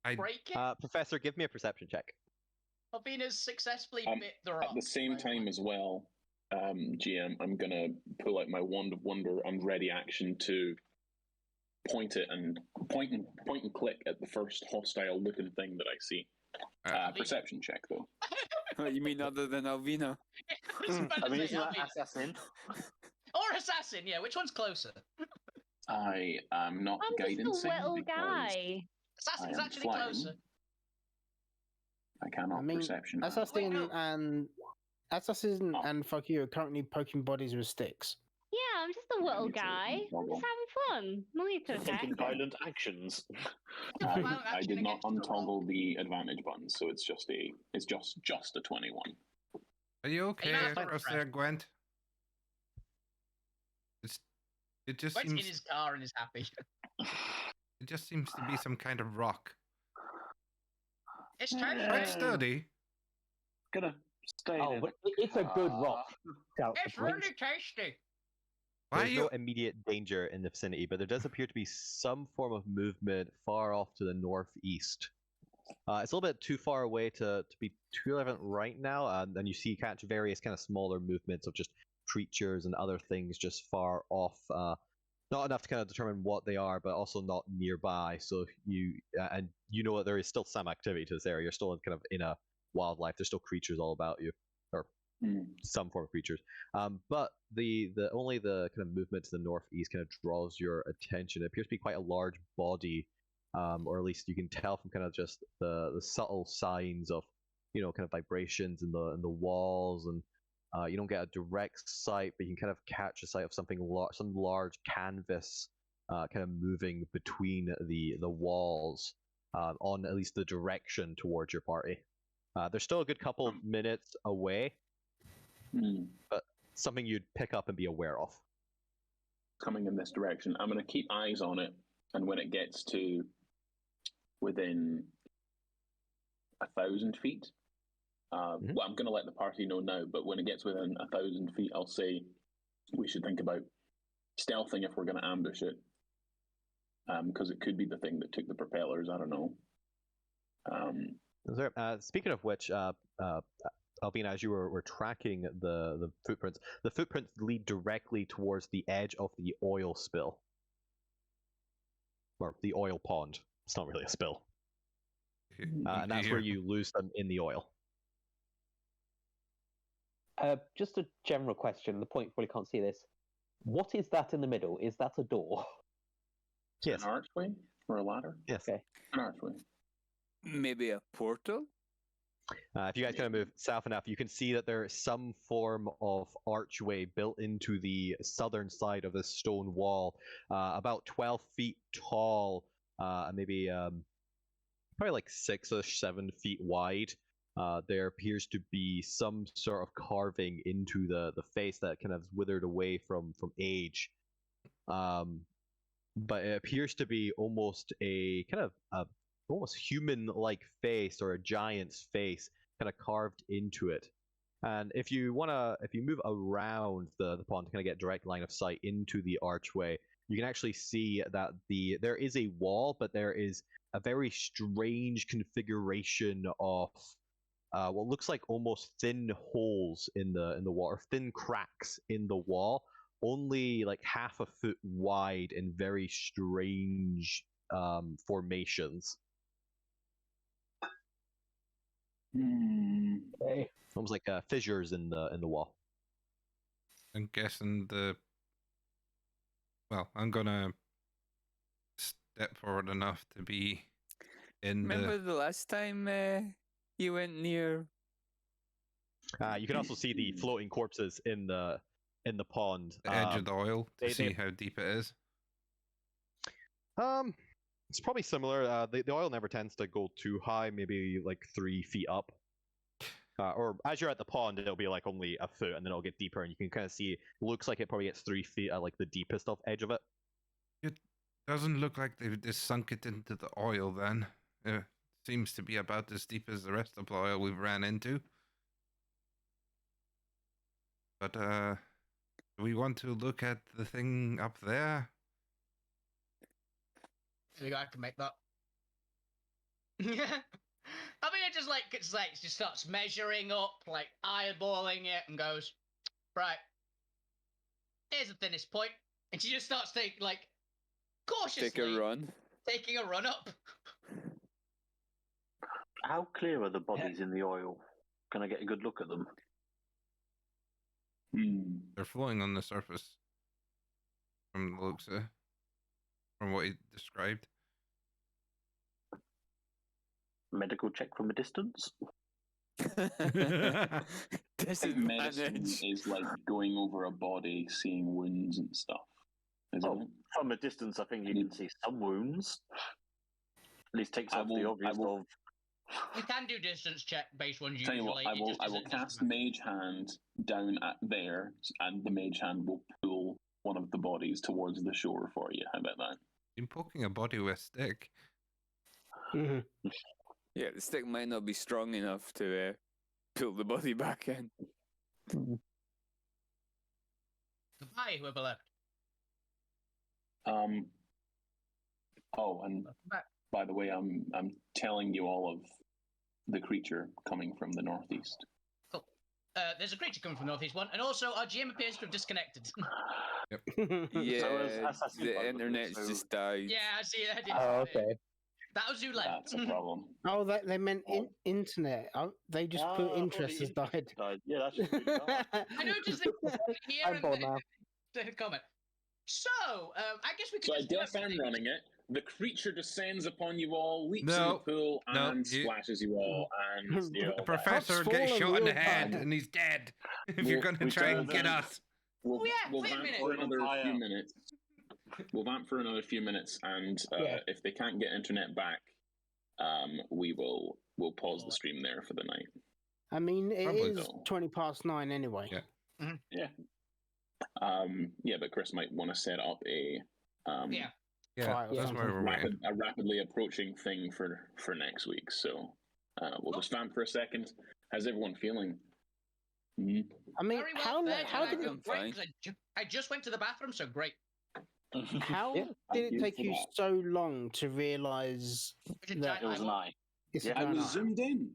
I I break it? Professor, give me a perception check. Alvina's successfully bit the rock. At the same time as well, GM, I'm gonna pull out my wand of wonder and ready action to point and click at the first hostile looking thing that I see. Perception check though. You mean other than Alvina? I mean, isn't that assassin? Or assassin, yeah. Which one's closer? I am not I'm guidance. just a little guy. Assassin's I am actually flying. closer. I cannot perception. Assassin and fuck you are currently poking bodies with sticks. Yeah, I'm just a little guy. I'm just having fun. No need to attack. Taking violent actions. I did not untoggle the advantage button, so it's just a 21. Are you okay across there, Gwent? It just Gwent's seems in his car and is happy. it just seems to be some kind of rock. It's tasty. Quite sturdy. Gonna stay Oh, there. but it's a good rock. It's really tasty. There's no immediate danger in the vicinity, but there does appear to be some form of movement far off to the northeast. It's a little bit too far away to be too relevant right now, and you catch various kind of smaller movements of just creatures and other things just far off. Not enough to kind of determine what they are, but also not nearby. So you know that there is still some activity to this area. You're still kind of in a wildlife. There's still creatures all about you, or some form of creatures. But the kind of movement to the northeast kind of draws your attention. It appears to be quite a large body, or at least you can tell from kind of just the subtle signs of, kind of vibrations in the walls, and you don't get a direct sight, but you can kind of catch a sight of some large canvas kind of moving between the walls on at least the direction towards your party. They're still a good couple minutes away, but something you'd pick up and be aware of. Coming in this direction. I'm going to keep eyes on it, and when it gets to within 1,000 feet, well, I'm going to let the party know now, but when it gets within 1,000 feet, I'll say we should think about stealthing if we're going to ambush it, because it could be the thing that took the propellers. I don't know. Speaking of which, Albina, as you were tracking the footprints lead directly towards the edge of the oil spill. Or the oil pond. It's not really a spill. And that's where you lose them in the oil. Just a general question. The point you probably can't see this. What is that in the middle? Is that a door? Yes. An archway or a ladder? Yes. Okay. An archway. Maybe a portal? If you guys kind of move south enough, you can see that there is some form of archway built into the southern side of this stone wall, about 12 feet tall, and maybe probably like 6-ish, 7 feet wide. There appears to be some sort of carving into the face that kind of withered away from age. But it appears to be almost a kind of almost human-like face, or a giant's face kind of carved into it. And if you move around the pond to kind of get direct line of sight into the archway, you can actually see that there is a wall, but there is a very strange configuration of what looks like almost thin holes in the wall, or thin cracks in the wall, only like half a foot wide, in very strange formations. Okay. Almost like fissures in the wall. I'm guessing I'm gonna step forward enough to be in Remember the last time you went near? You can also see the floating corpses in the pond. the edge of the oil to see how deep it is. It's probably similar. The oil never tends to go too high, maybe like 3 feet up. Or as you're at the pond, it'll be like only a foot, and then it'll get deeper, and you can kind of see. Looks like it probably gets 3 feet at like the deepest of edge of it. It doesn't look like they've just sunk it into the oil. Then it seems to be about as deep as the rest of the oil we've ran into. But do we want to look at the thing up there? I can make that. it just like just starts measuring up, like eyeballing it, and goes, right. Here's the thinnest point, and she just starts cautiously taking a run up. How clear are the bodies in the oil? Can I get a good look at them? They're floating on the surface. From the looks of, from what he described. Medical check from a distance. Medicine is like going over a body, seeing wounds and stuff. Isn't it? From a distance, I think you can see some wounds. At least takes off the obvious of. You can do distance check based ones Tell usually. you what, I will cast Mage Hand down at there, and the Mage Hand will pull one of the bodies towards the shore for you. How about that? You're poking a body with a stick. Yeah, the stick might not be strong enough to pull the body back in. Goodbye, whoever left. Oh, and by the way, I'm telling you all of the creature coming from the northeast. Cool. There's a creature coming from the northeast one, and also our GM appears to have disconnected. Yep. Yeah, the internet's just died. Yeah, I see that. Oh, okay. That was who left. That's a problem. Oh, they meant internet. Oh, they just put interest has died. Yeah, that's just really bad. I noticed that here I'm bored now. the comment. So, I guess we could. So I just guess I'm running it. The creature descends upon you all, leaps in No, the pool, no, and splashes you all. And you know, The professor Hops gets fallen shot in the real head bad. and he's dead. If you're going to try and get us. We'll, yeah, we'll wait a vamp minute. for another Fire. few minutes. We'll vamp for another few minutes, and if they can't get internet back, we'll pause the stream there for the night. I mean, it Probably is so. 9:20 anyway. Yeah. Yeah, but Chris might want to set up a Yeah. Yeah, Fire or that's something. where we're waiting. a rapidly approaching thing for next week. So we'll just vamp for a second. How's everyone feeling? I mean, Very well fed, how and I did feel it, great 'cause I just went to the bathroom, so great. how Yeah, did it thank take you you for that. so long to realise Which is that It was an eye. it's Yeah, a I giant was eye? zoomed in.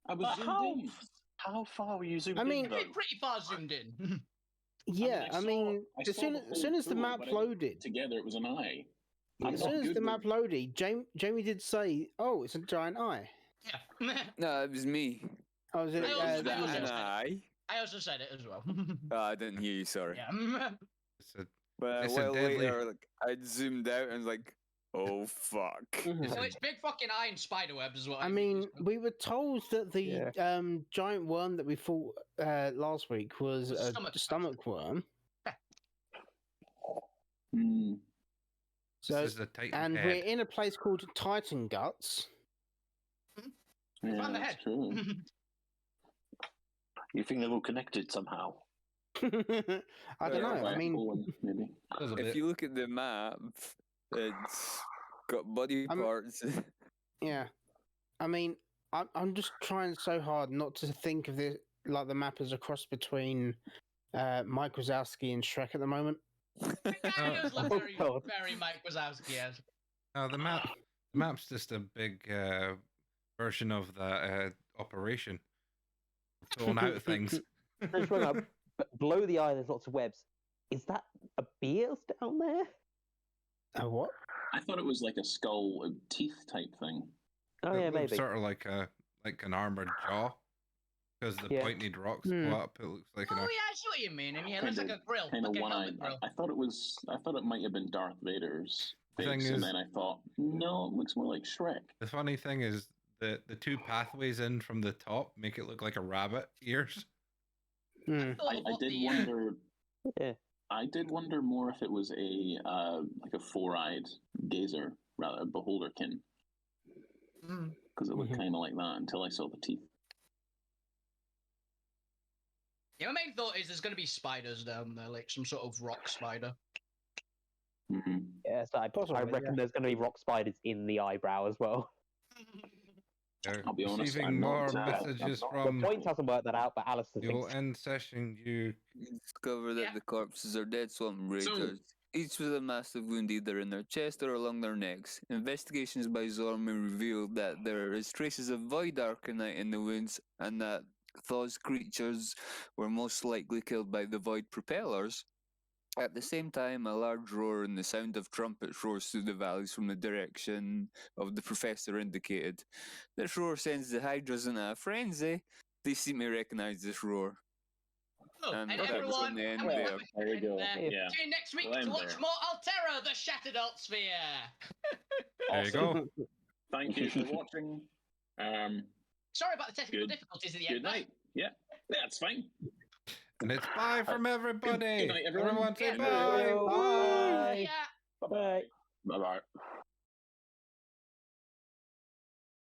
I was zoomed in. How far were you zoomed I mean- in, I'm though? pretty far zoomed in. Yeah, I I saw- mean, I as saw soon the as, soon whole as the pool, map but I- loaded, Together, it was an eye. I'm as not soon as good the with- map loaded, Jamie did say, "Oh, it's a giant eye." Yeah. No, it was me. Oh, was it? I also- Was I that also an said it. eye? I also said it as well. Oh, I didn't hear you, sorry. Yeah. It's a, But It's a a while deadly- later, like, I zoomed out and was like, oh, fuck. Mhm. So it's big fucking eye and spider webs as well. I mean, we were told that the Yeah. giant worm that we fought last week was a stomach worm. So, this is a Titan and head. we're in a place called Titan Guts. Found Yeah, the that's head. true. You think they're all connected somehow? I don't know. I mean, maybe. A little If bit. you look at the map, it's got body I'm- parts. yeah. I mean, I'm just trying so hard not to think of this like the map as a cross between Mike Wazowski and Shrek at the moment. It kind of does look Oh, very, God. very Mike Wazowski, yes. No, the map's just a big version of that operation. Throwing out things. I just went up, below the eye, there's lots of webs. Is that a beard down there? A what? I thought it was like a skull teeth type thing. Oh, It yeah, looks maybe. sort of like an armored jaw. Because the Yeah. pointed rocks Hmm. go up, it looks like Oh, an yeah, I see what you mean. And yeah, it looks like a grill. Kind of Like a one-eyed. helmet grill. I thought it might have been Darth Vader's The face, thing and is- then I thought, no, it looks more like Shrek. The funny thing is the two pathways in from the top make it look like a rabbit ears. Hmm. Thought I of what did the, wonder. Yeah. I did wonder more if it was a like a four-eyed gazer rather a beholderkin, because it looked Mhm. kind of like that until I saw the teeth. Yeah, my main thought is there's going to be spiders down there, like some sort of rock spider. Mm-hmm. Yeah, so I Possibly, reckon yeah. there's going to be rock spiders in the eyebrow as well. They're I'll be honest, receiving I'm more not, messages I'm not- from The point hasn't worked that out, but Alistair you will thinks. end session. You Discover that Yeah. the corpses are dead swamp raiders. each with a massive wound either in their chest or along their necks. Investigations by Zorman revealed that there is traces of void arcanite in the wounds, and that those creatures were most likely killed by the void propellers. At the same time, a large roar and the sound of trumpets rose through the valleys from the direction of the professor indicated. This roar sends the Hydras in a frenzy. They seem to recognize this roar. Oh, And and that was everyone, on the end and we- there. There we go. Yeah. Yeah. tune in next week Well, to I'm watch there. more Alterra, the Shattered Alt Sphere. There you go. Thank you for watching. Sorry about the technical Good. difficulties at the Good end. night. Yeah, that's fine. And it's bye from everybody. Good night, everyone. Say Yeah. bye. Bye. Yeah. Bye. Bye bye.